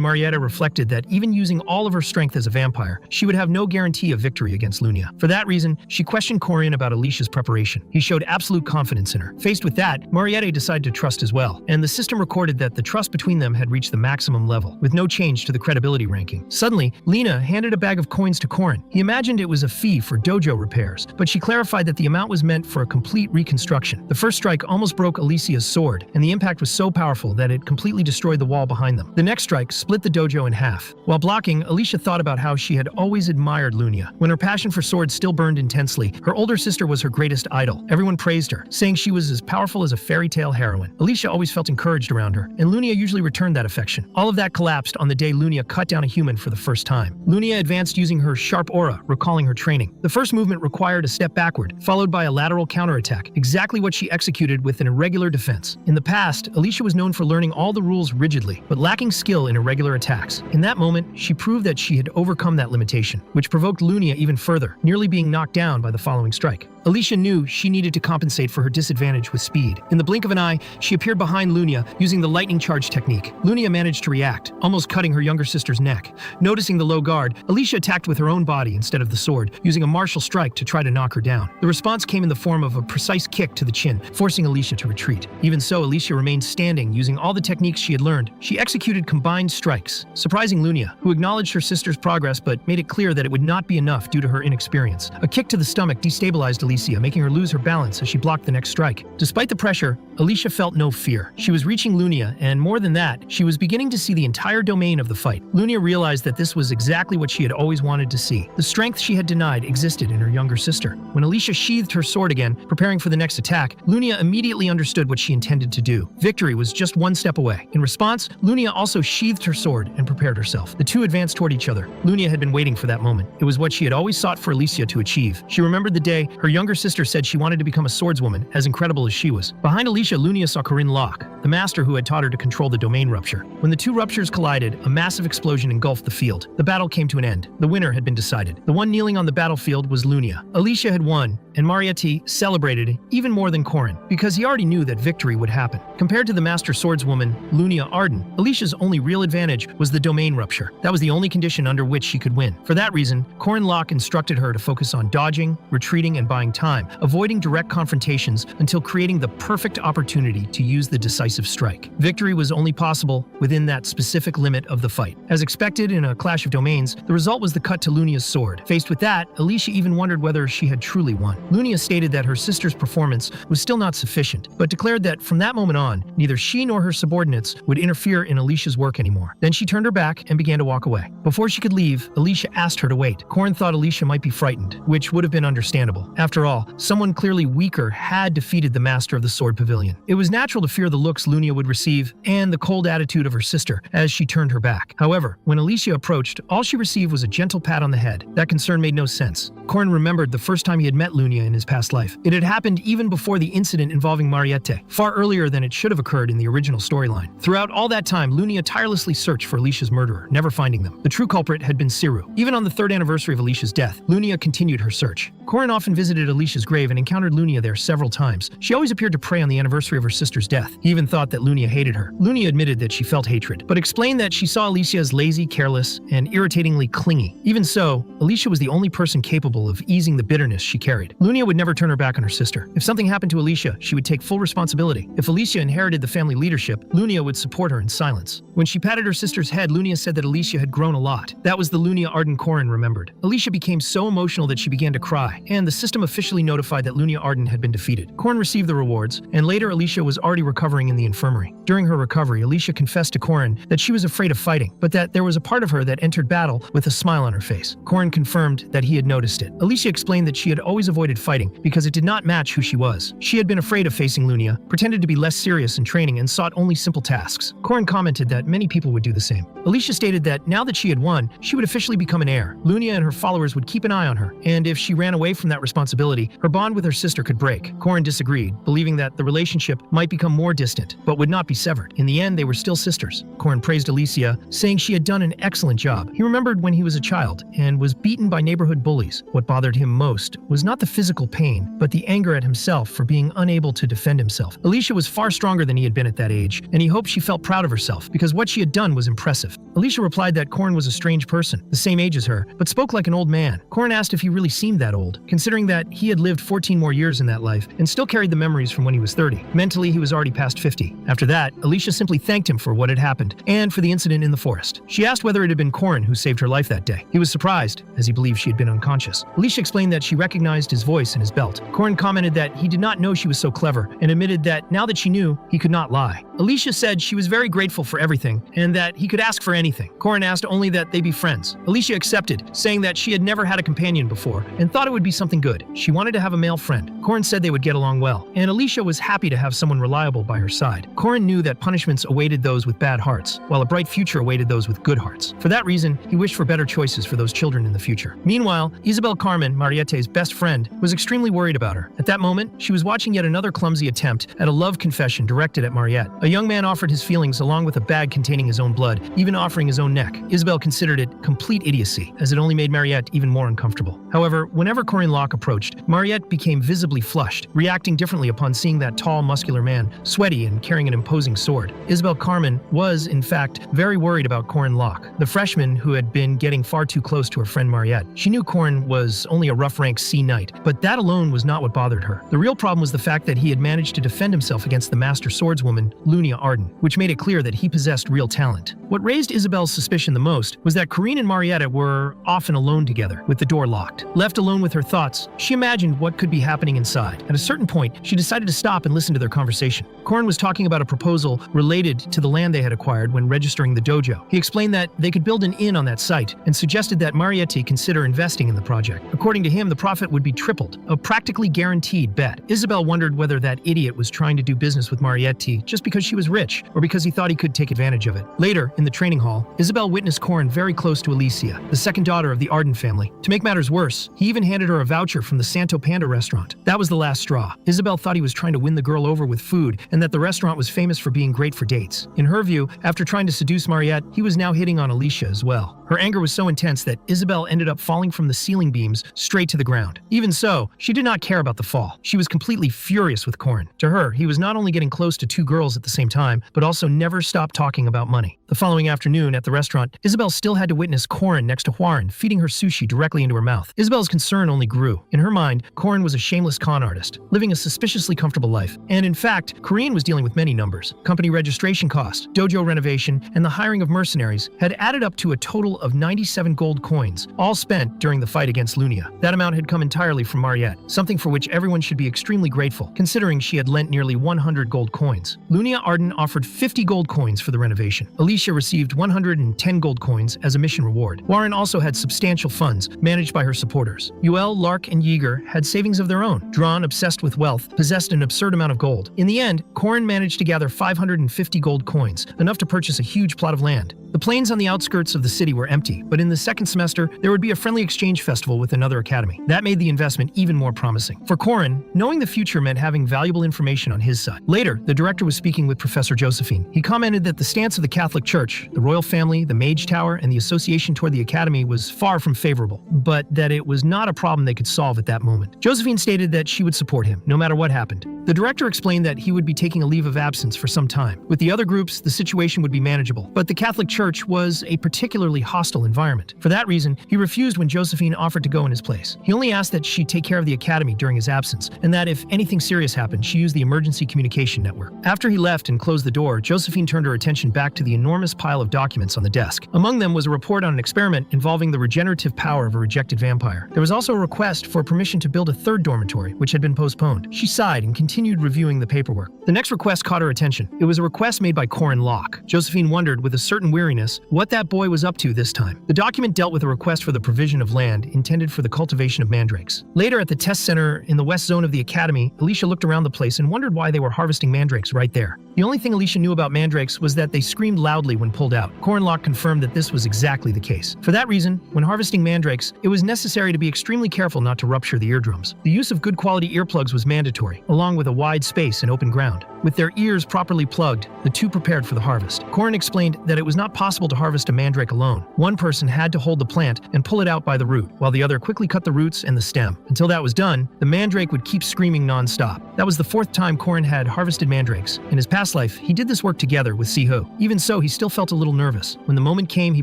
Marietta reflected that even using all of her strength as a vampire, she would have no guarantee of victory against Lunia. For that reason, she questioned Corin about Alicia's preparation. He showed absolute confidence in her. Faced with that, Marietta decided to trust as well, and the system recorded that the trust between them had reached the maximum level, with no change to the credibility ranking. Suddenly, Lena handed a bag of coins to Corin. He imagined it was a fee for dojo repairs, but she clarified that the amount was meant for a complete reconstruction. The first strike almost broke Alicia's sword, and the impact was so powerful that it completely destroyed the wall behind them. The next strike split the dojo in half. While blocking, Alicia thought about how she had always admired Lunia. When her passion for swords still burned intensely, her older sister was her greatest idol. Everyone praised her, saying she was as powerful as a fairy tale heroine. Alicia always felt encouraged around her, and Lunia usually returned that affection. All of that collapsed on the day Lunia cut down a human for the first time. Lunia advanced using her sharp aura, recalling her training. The first movement required a step backward, followed by a lateral counterattack, exactly what she executed with an irregular defense. In the past, Alicia was known for learning all the rules rigidly, but lacking skill in irregular attacks. In that moment, she proved that she had overcome that limitation, which provoked Lunia even further, nearly being knocked down by the following strike. Alicia knew she needed to compensate for her disadvantage with speed. In the blink of an eye, she appeared behind Lunia using the lightning charge technique. Lunia managed to react, almost cutting her younger sister's neck. Noticing the low guard, Alicia attacked with her own body instead of the sword, using a martial strike to try to knock her down. The response came in the form of a precise kick to the chin, forcing Alicia to retreat. Even so, Alicia remained standing, using all the techniques she had learned. She executed combined strikes, surprising Lunia, who acknowledged her sister's progress but made it clear that it would not be enough due to her inexperience. A kick to the stomach destabilized Alicia, making her lose her balance as she blocked the next strike. Despite the pressure, Alicia felt no fear. She was reaching Lunia, and more than that, she was beginning to see the entire domain of the fight. Lunia realized that this was exactly what she had always wanted to see. The strength she had denied existed in her younger sister. When Alicia sheathed her sword again, preparing for the next attack, Lunia immediately understood what she intended to do. Victory was just one step away. In response, Lunia also sheathed her sword and prepared herself. The two advanced toward each other. Lunia had been waiting for that moment. It was what she had always sought for Alicia to achieve. She remembered the day her younger sister said she wanted to become a swordswoman, as incredible as she was. Behind Alicia, Lunia saw Corin Lock, the master who had taught her to control the domain rupture. When the two ruptures collided, a massive explosion engulfed the field. The battle came to an end. The winner had been decided. The one kneeling on the battlefield was Lunia. Alicia had won, and Marriott celebrated even more than Corin, because he already knew that victory would happen. Compared to the master swordswoman, Lunia Arden, Alicia's only real advantage was the domain rupture. That was the only condition under which she could win. For that reason, Corin Lock instructed her to focus on dodging, retreating, and buying time, avoiding direct confrontations until creating the perfect opportunity to use the decisive strike. Victory was only possible within that specific limit of the fight. As expected in a clash of domains, the result was the cut to Lunia's sword. Faced with that, Alicia even wondered whether she had truly won. Lunia stated that her sister's performance was still not sufficient, but declared that from that moment on, neither she nor her subordinates would interfere in Alicia's work anymore. Then she turned her back and began to walk away. Before she could leave, Alicia asked her to wait. Corin thought Alicia might be frightened, which would have been understandable. After all, someone clearly weaker had defeated the master of the sword pavilion. It was natural to fear the looks Lunia would receive and the cold attitude of her sister as she turned her back. However, when Alicia approached, all she received was a gentle pat on the head. That concern made no sense. Corin remembered the first time he had met Lunia in his past life. It had happened even before the incident involving Marriott, far earlier than it should have occurred in the original storyline. Throughout all that time, Lunia tirelessly searched for Alicia's murderer, never finding them. The true culprit had been Seihoo. Even on the 3rd anniversary of Alicia's death, Lunia continued her search. Corin often visited Alicia's grave and encountered Lunia there several times. She always appeared to pray on the anniversary of her sister's death. He even thought that Lunia hated her. Lunia admitted that she felt hatred, but explained that she saw Alicia as lazy, careless, and irritatingly clingy. Even so, Alicia was the only person capable of easing the bitterness she carried. Lunia would never turn her back on her sister. If something happened to Alicia, she would take full responsibility. If Alicia inherited the family leadership, Lunia would support her in silence. When she patted her sister's head, Lunia said that Alicia had grown a lot. That was the Lunia Arden Corin remembered. Alicia became so emotional that she began to cry, and the system officially notified that Lunia Arden had been defeated. Corin received the rewards, and later Alicia was already recovering in the infirmary. During her recovery, Alicia confessed to Corin that she was afraid of fighting, but that there was a part of her that entered battle with a smile on her face. Corin confirmed that he had noticed it. Alicia explained that she had always avoided fighting because it did not match who she was. She had been afraid of facing Lunia, pretended to be less serious in training, and sought only simple tasks. Corin commented that many people would do the same. Alicia stated that now that she had won, she would officially become an heir. Lunia and her followers would keep an eye on her, and if she ran away from that responsibility, her bond with her sister could break. Corin disagreed, believing that the relationship might become more distant, but would not be severed. In the end, they were still sisters. Corin praised Alicia, saying she had done an excellent job. He remembered when he was a child and was beaten by neighborhood bullies. What bothered him most was not the physical pain, but the anger at himself for being unable to defend himself. Alicia was far stronger than he had been at that age, and he hoped she felt proud of herself because what she had done was impressive. Alicia replied that Corin was a strange person, the same age as her, but spoke like an old man. Corin asked if he really seemed that old, considering that he had lived 14 more years in that life and still carried the memories from when he was 30. Mentally, he was already past 50. After that, Alicia simply thanked him for what had happened and for the incident in the forest. She asked whether it had been Corin who saved her life that day. He was surprised, as he believed she had been unconscious. Alicia explained that she recognized his voice and his belt. Corin commented that he did not know she was so clever and admitted that now that but she knew he could not lie. Alicia said she was very grateful for everything and that he could ask for anything. Corin asked only that they be friends. Alicia accepted, saying that she had never had a companion before and thought it would be something good. She wanted to have a male friend. Corin said they would get along well, and Alicia was happy to have someone reliable by her side. Corin knew that punishments awaited those with bad hearts, while a bright future awaited those with good hearts. For that reason, he wished for better choices for those children in the future. Meanwhile, Isabel Carmen, Mariette's best friend, was extremely worried about her. At that moment, she was watching yet another clumsy attempt at a love confession directed at Mariette. A young man offered his feelings along with a bag containing his own blood, even offering his own neck. Isabel considered it complete idiocy, as it only made Mariette even more uncomfortable. However, whenever Corin Lock approached, Mariette became visibly flushed, reacting differently upon seeing that tall, muscular man, sweaty and carrying an imposing sword. Isabel Carmen was, in fact, very worried about Corin Lock, the freshman who had been getting far too close to her friend Mariette. She knew Corin was only a rough-rank C knight, but that alone was not what bothered her. The real problem was the fact that he had managed to defend himself against the master swordswoman, Lunia Arden, which made it clear that he possessed real talent. What raised Isabel's suspicion the most was that Corin and Mariette were often alone together, with the door locked. Left alone with her thoughts, she imagined what could be happening inside. At a certain point, she decided to stop and listen to their conversation. Corin was talking about a proposal related to the land they had acquired when registering the dojo. He explained that they could build an inn on that site and suggested that Mariette consider investing in the project. According to him, the profit would be tripled, a practically guaranteed bet. Isabel wondered whether that idiot was trying to do business with Mariette just because she was rich or because he thought he could take advantage of it. Later, in the training hall, Isabel witnessed Corin very close to Alicia, the second daughter of the Arden family. To make matters worse, he even handed her a voucher from the Santo Panda restaurant. That was the last straw. Isabel thought he was trying to win the girl over with food and that the restaurant was famous for being great for dates. In her view, after trying to seduce Mariette, he was now hitting on Alicia as well. Her anger was so intense that Isabel ended up falling from the ceiling beams straight to the ground. Even so, she did not care about the fall. She was completely furious with Corin. To her, he was not only getting close to two girls at the same time, but also never stopped talking about money. The following afternoon at the restaurant, Isabel still had to witness Corin next to Warren feeding her sushi directly into her mouth. Isabel's concern only grew. In her mind, Corin was a shameless con artist, living a suspiciously comfortable life. And in fact, Corin was dealing with many numbers. Company registration cost, dojo renovation, and the hiring of mercenaries had added up to a total of 97 gold coins, all spent during the fight against Lunia. That amount had come entirely from Mariette, something for which everyone should be extremely grateful, considering she had lent nearly 100 gold coins. Lunia Arden offered 50 gold coins for the renovation. Alicia received 110 gold coins as a mission reward. Warren also had substantial funds, managed by her supporters. Yuel, Lark, and Yeager had savings of their own. Drawn, obsessed with wealth, possessed an absurd amount of gold. In the end, Corin managed to gather 550 gold coins, enough to purchase a huge plot of land. The plains on the outskirts of the city were empty, but in the second semester, there would be a friendly exchange festival with another academy. That made the investment even more promising. For Corin, knowing the future meant having valuable information on his side. Later, the director was speaking with Professor Josephine. He commented that the stance of the Catholic Church, the royal family, the Mage Tower, and the association toward the academy was far from favorable, but that it was not a problem they could solve at that moment. Josephine stated that she would support him, no matter what happened. The director explained that he would be taking a leave of absence for some time. With the other groups, the situation would be manageable, but the Catholic Church was a particularly hostile environment. For that reason, he refused when Josephine offered to go in his place. He only asked that she take care of the academy during his absence, and that if anything serious happened, she use the emergency communication network. After he left and closed the door, Josephine turned her attention back to the enormous pile of documents on the desk. Among them was a report on an experiment involving the regenerative power of a rejected vampire. There was also a request for permission to build a third dormitory, which had been postponed. She sighed and continued reviewing the paperwork. The next request caught her attention. It was a request made by Corin Lock. Josephine wondered, with a certain weariness, what that boy was up to this time. The document dealt with a request for the provision of land intended for the cultivation of mandrakes. Later, at the test center in the west zone of the academy, Alicia looked around the place and wondered why they were harvesting mandrakes right there. The only thing Alicia knew about mandrakes was that they screamed loudly when pulled out. Corin Lock confirmed that this was exactly the case. For that reason, when harvesting mandrakes, it was necessary to be extremely careful not to rupture the eardrums. The use of good quality earplugs was mandatory, along with a wide space and open ground. With their ears properly plugged, the two prepared for the harvest. Corin explained that it was not possible to harvest a mandrake alone. One person had to hold the plant and pull it out by the root, while the other quickly cut the roots and the stem. Until that was done, the mandrake would keep screaming non-stop. That was the fourth time Corin had harvested mandrakes. In his past past life, he did this work together with Seihoo. Even so, he still felt a little nervous. When the moment came, he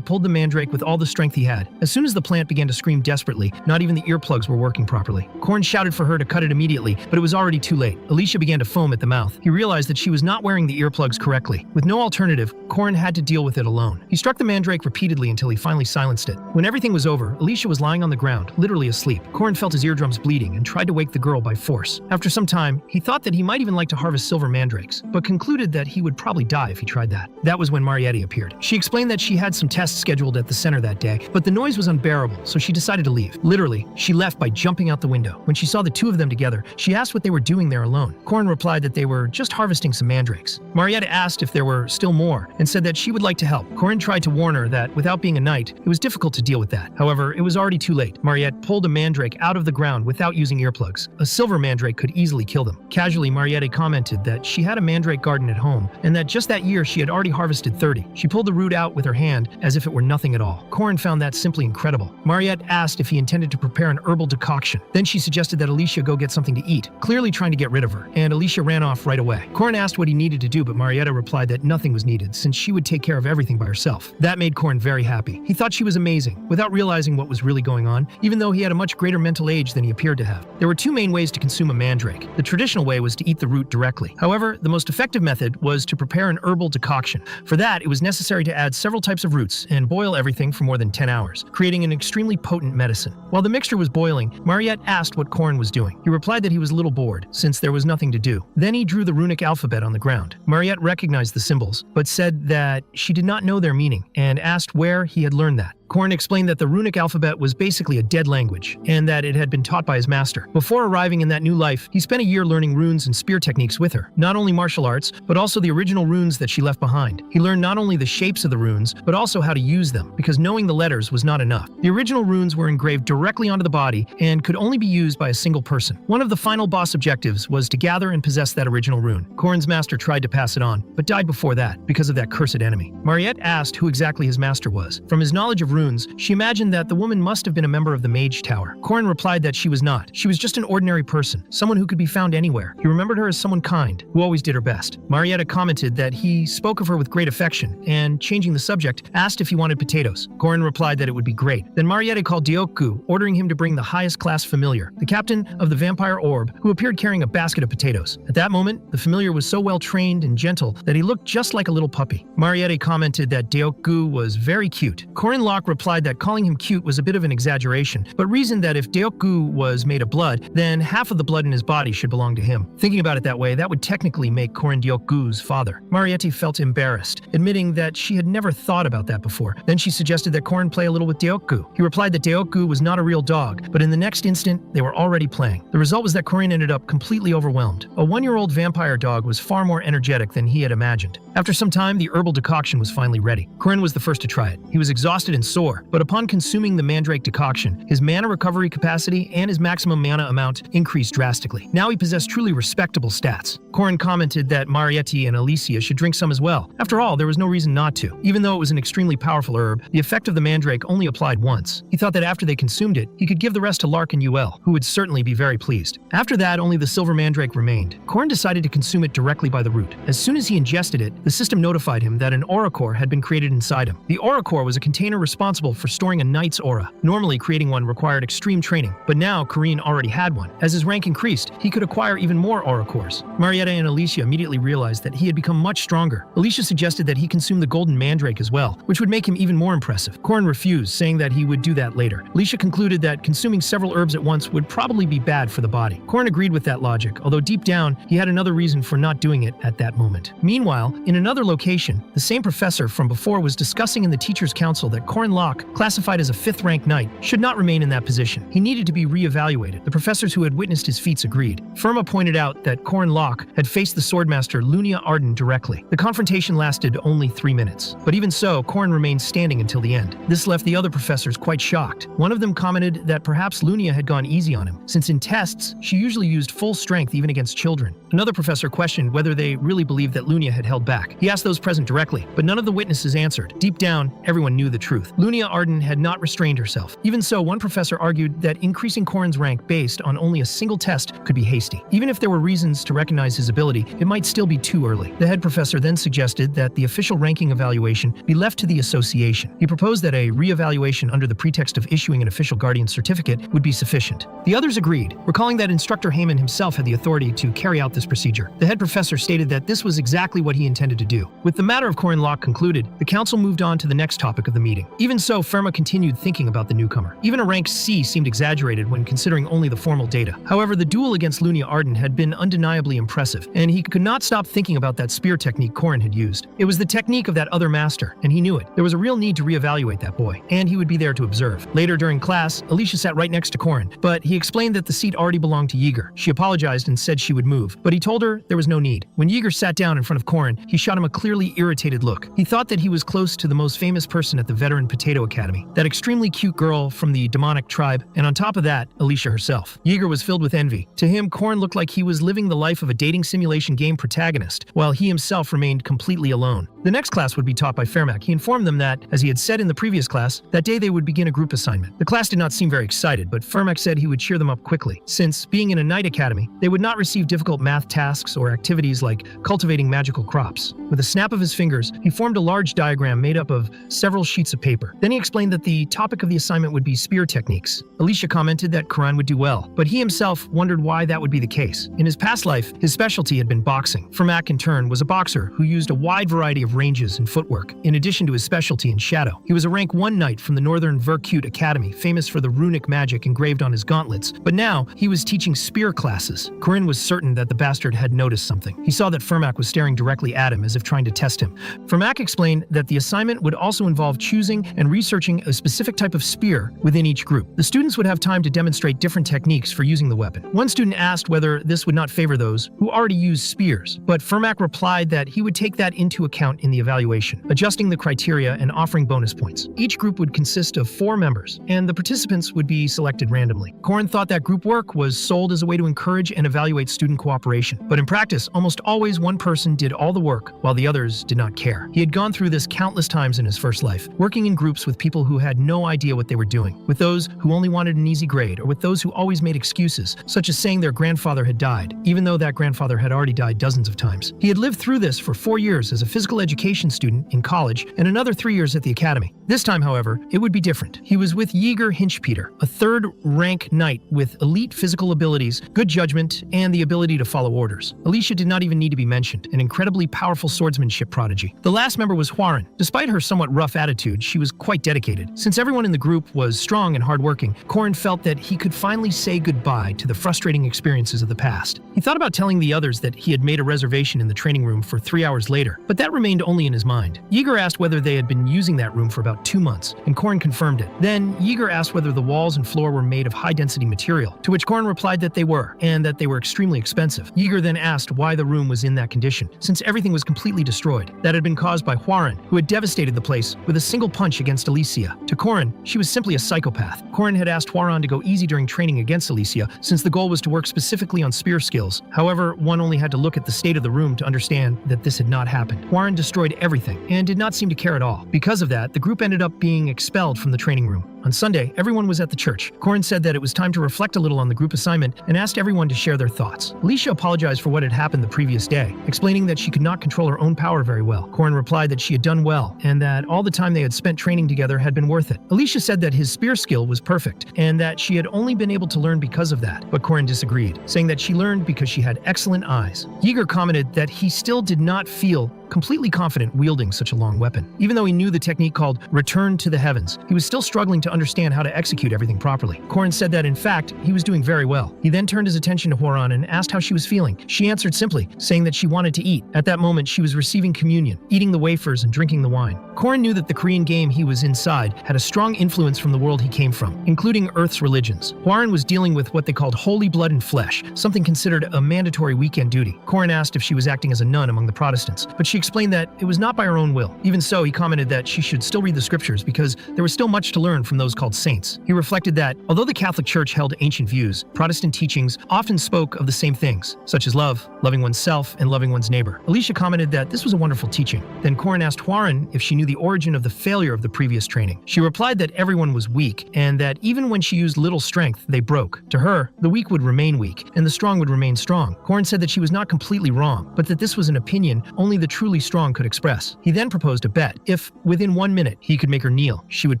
pulled the mandrake with all the strength he had. As soon as the plant began to scream desperately, not even the earplugs were working properly. Corin shouted for her to cut it immediately, but it was already too late. Alicia began to foam at the mouth. He realized that she was not wearing the earplugs correctly. With no alternative, Corin had to deal with it alone. He struck the mandrake repeatedly until he finally silenced it. When everything was over, Alicia was lying on the ground, literally asleep. Corin felt his eardrums bleeding and tried to wake the girl by force. After some time, he thought that he might even like to harvest silver mandrakes, but concluded that he would probably die if he tried that. That was when Marriott appeared. She explained that she had some tests scheduled at the center that day, but the noise was unbearable, so she decided to leave. Literally, she left by jumping out the window. When she saw the two of them together, she asked what they were doing there alone. Corin replied that they were just harvesting some mandrakes. Marriott asked if there were still more, and said that she would like to help. Corin tried to warn her that, without being a knight, it was difficult to deal with that. However, it was already too late. Marriott pulled a mandrake out of the ground without using earplugs. A silver mandrake could easily kill them. Casually, Marriott commented that she had a mandrake garden at home, and that just that year she had already harvested 30. She pulled the root out with her hand as if it were nothing at all. Corin found that simply incredible. Marriott asked if he intended to prepare an herbal decoction. Then she suggested that Alicia go get something to eat, clearly trying to get rid of her, and Alicia ran off right away. Corin asked what he needed to do, but Marriott replied that nothing was needed, since she would take care of everything by herself. That made Corin very happy. He thought she was amazing, without realizing what was really going on, even though he had a much greater mental age than he appeared to have. There were two main ways to consume a mandrake. The traditional way was to eat the root directly. However, the most effective method was to prepare an herbal decoction. For that, it was necessary to add several types of roots and boil everything for more than 10 hours, creating an extremely potent medicine. While the mixture was boiling, Marriott asked what Corin was doing. He replied that he was a little bored, since there was nothing to do. Then he drew the runic alphabet on the ground. Marriott recognized the symbols, but said that she did not know their meaning, and asked where he had learned that. Corin explained that the runic alphabet was basically a dead language, and that it had been taught by his master. Before arriving in that new life, he spent a year learning runes and spear techniques with her. Not only martial arts, but also the original runes that she left behind. He learned not only the shapes of the runes, but also how to use them, because knowing the letters was not enough. The original runes were engraved directly onto the body, and could only be used by a single person. One of the final boss objectives was to gather and possess that original rune. Corin's master tried to pass it on, but died before that, because of that cursed enemy. Marriott asked who exactly his master was. From his knowledge of runes, she imagined that the woman must have been a member of the Mage Tower. Corin replied that she was not. She was just an ordinary person, someone who could be found anywhere. He remembered her as someone kind, who always did her best. Marriott commented that he spoke of her with great affection, and, changing the subject, asked if he wanted potatoes. Corin replied that it would be great. Then Marriott called Deokgu, ordering him to bring the highest class familiar, the captain of the vampire orb, who appeared carrying a basket of potatoes. At that moment, the familiar was so well trained and gentle that he looked just like a little puppy. Marriott commented that Deokgu was very cute. Corin Lock replied that calling him cute was a bit of an exaggeration, but reasoned that if Deokgu was made of blood, then half of the blood in his body should belong to him. Thinking about it that way, that would technically make Corin Deokgu's father. Marriott felt embarrassed, admitting that she had never thought about that before. Then she suggested that Corin play a little with Deokgu. He replied that Deokgu was not a real dog, but in the next instant, they were already playing. The result was that Corin ended up completely overwhelmed. A one-year-old vampire dog was far more energetic than he had imagined. After some time, the herbal decoction was finally ready. Corin was the first to try it. He was exhausted and sore, but upon consuming the mandrake decoction, his mana recovery capacity and his maximum mana amount increased drastically. Now he possessed truly respectable stats. Corin commented that Marietti and Alicia should drink some as well. After all, there was no reason not to. Even though it was an extremely powerful herb, the effect of the mandrake only applied once. He thought that after they consumed it, he could give the rest to Lark and UL, who would certainly be very pleased. After that, only the silver mandrake remained. Corin decided to consume it directly by the root. As soon as he ingested it, the system notified him that an aura core had been created inside him. The aura core was a container responsible for storing a knight's aura. Normally, creating one required extreme training, but now Corin already had one. As his rank increased, he could acquire even more aura cores. Marietta and Alicia immediately realized that he had become much stronger. Alicia suggested that he consume the golden mandrake as well, which would make him even more impressive. Corin refused, saying that he would do that later. Alicia concluded that consuming several herbs at once would probably be bad for the body. Corin agreed with that logic, although deep down, he had another reason for not doing it at that moment. Meanwhile, in another location, the same professor from before was discussing in the teacher's council that Corin Lock, classified as a 5th rank knight, should not remain in that position. He needed to be re-evaluated. The professors who had witnessed his feats agreed. Firma pointed out that Corin Lock had faced the swordmaster Lunia Arden directly. The confrontation lasted only 3 minutes. But even so, Corin remained standing until the end. This left the other professors quite shocked. One of them commented that perhaps Lunia had gone easy on him, since in tests, she usually used full strength even against children. Another professor questioned whether they really believed that Lunia had held back. He asked those present directly, but none of the witnesses answered. Deep down, everyone knew the truth. Lunia Arden had not restrained herself. Even so, one professor argued that increasing Corin's rank based on only a single test could be hasty. Even if there were reasons to recognize his ability, it might still be too early. The head professor then suggested that the official ranking evaluation be left to the association. He proposed that a re-evaluation under the pretext of issuing an official guardian certificate would be sufficient. The others agreed, recalling that Instructor Heyman himself had the authority to carry out this procedure. The head professor stated that this was exactly what he intended to do. With the matter of Corin Lock concluded, the council moved on to the next topic of the meeting. Even so, Firma continued thinking about the newcomer. Even a rank C seemed exaggerated when considering only the formal data. However, the duel against Lunia Arden had been undeniably impressive, and he could not stop thinking about that spear technique Corin had used. It was the technique of that other master, and he knew it. There was a real need to reevaluate that boy, and he would be there to observe. Later during class, Alicia sat right next to Corin, but he explained that the seat already belonged to Yeager. She apologized and said she would move, but he told her there was no need. When Yeager sat down in front of Corin, he shot him a clearly irritated look. He thought that he was close to the most famous person at the Veteran Potato Academy, that extremely cute girl from the demonic tribe, and on top of that, Alicia herself. Yeager was filled with envy. To him, Corin looked like he was living the life of a dating simulation game protagonist, while he himself remained completely alone. The next class would be taught by Fairmack. He informed them that, as he had said in the previous class, that day they would begin a group assignment. The class did not seem very excited, but Fairmack said he would cheer them up quickly. Since, being in a night academy, they would not receive difficult math tasks or activities like cultivating magical crops. With a snap of his fingers, he formed a large diagram made up of several sheets of paper. Then he explained that the topic of the assignment would be spear techniques. Alicia commented that Corin would do well, but he himself wondered why that would be the case. In his past life, his specialty had been boxing. Fairmack, in turn, was a boxer who used a wide variety of ranges and footwork, in addition to his specialty in shadow. He was a rank 1 knight from the Northern Vercute Academy, famous for the runic magic engraved on his gauntlets, but now he was teaching spear classes. Corin was certain that the bastard had noticed something. He saw that Fairmack was staring directly at him as if trying to test him. Fairmack explained that the assignment would also involve choosing and researching a specific type of spear within each group. The students would have time to demonstrate different techniques for using the weapon. One student asked whether this would not favor those who already used spears, but Fairmack replied that he would take that into account in the evaluation, adjusting the criteria and offering bonus points. Each group would consist of 4 members, and the participants would be selected randomly. Corin thought that group work was sold as a way to encourage and evaluate student cooperation, but in practice, almost always one person did all the work while the others did not care. He had gone through this countless times in his first life, working in groups with people who had no idea what they were doing, with those who only wanted an easy grade, or with those who always made excuses, such as saying their grandfather had died, even though that grandfather had already died dozens of times. He had lived through this for 4 years as a physical education student in college and another 3 years at the academy. This time, however, it would be different. He was with Yeager Hinchpeter, a 3rd rank knight with elite physical abilities, good judgment, and the ability to follow orders. Alicia did not even need to be mentioned, an incredibly powerful swordsmanship prodigy. The last member was Huaran. Despite her somewhat rough attitude, she was quite dedicated. Since everyone in the group was strong and hardworking, Corin felt that he could finally say goodbye to the frustrating experiences of the past. He thought about telling the others that he had made a reservation in the training room for 3 hours later, but that remained only in his mind. Yeager asked whether they had been using that room for about 2 months, and Corin confirmed it. Then Yeager asked whether the walls and floor were made of high-density material, to which Corin replied that they were, and that they were extremely expensive. Yeager then asked why the room was in that condition, since everything was completely destroyed. That had been caused by Huaran, who had devastated the place with a single punch against Alicia. To Corin, she was simply a psychopath. Corin had asked Huaran to go easy during training against Alicia, since the goal was to work specifically on spear skills. However, one only had to look at the state of the room to understand that this had not happened. Huaran destroyed everything, and did not seem to care at all. Because of that, the group ended up being expelled from the training room. On Sunday, everyone was at the church. Corin said that it was time to reflect a little on the group assignment and asked everyone to share their thoughts. Alicia apologized for what had happened the previous day, explaining that she could not control her own power very well. Corin replied that she had done well, and that all the time they had spent training together had been worth it. Alicia said that his spear skill was perfect, and that she had only been able to learn because of that, but Corin disagreed, saying that she learned because she had excellent eyes. Yeager commented that he still did not feel completely confident wielding such a long weapon. Even though he knew the technique called Return to the Heavens, he was still struggling to understand how to execute everything properly. Corin said that, in fact, he was doing very well. He then turned his attention to Huaran and asked how she was feeling. She answered simply, saying that she wanted to eat. At that moment, she was receiving communion, eating the wafers and drinking the wine. Corin knew that the Korean game he was inside had a strong influence from the world he came from, including Earth's religions. Huaran was dealing with what they called holy blood and flesh, something considered a mandatory weekend duty. Corin asked if she was acting as a nun among the Protestants, but she She explained that it was not by her own will. Even so, he commented that she should still read the scriptures because there was still much to learn from those called saints. He reflected that, although the Catholic Church held ancient views, Protestant teachings often spoke of the same things, such as love, loving oneself, and loving one's neighbor. Alicia commented that this was a wonderful teaching. Then Corin asked Hwarin if she knew the origin of the failure of the previous training. She replied that everyone was weak, and that even when she used little strength, they broke. To her, the weak would remain weak, and the strong would remain strong. Corin said that she was not completely wrong, but that this was an opinion only the truly strong could express. He then proposed a bet. If, within 1 minute, he could make her kneel, she would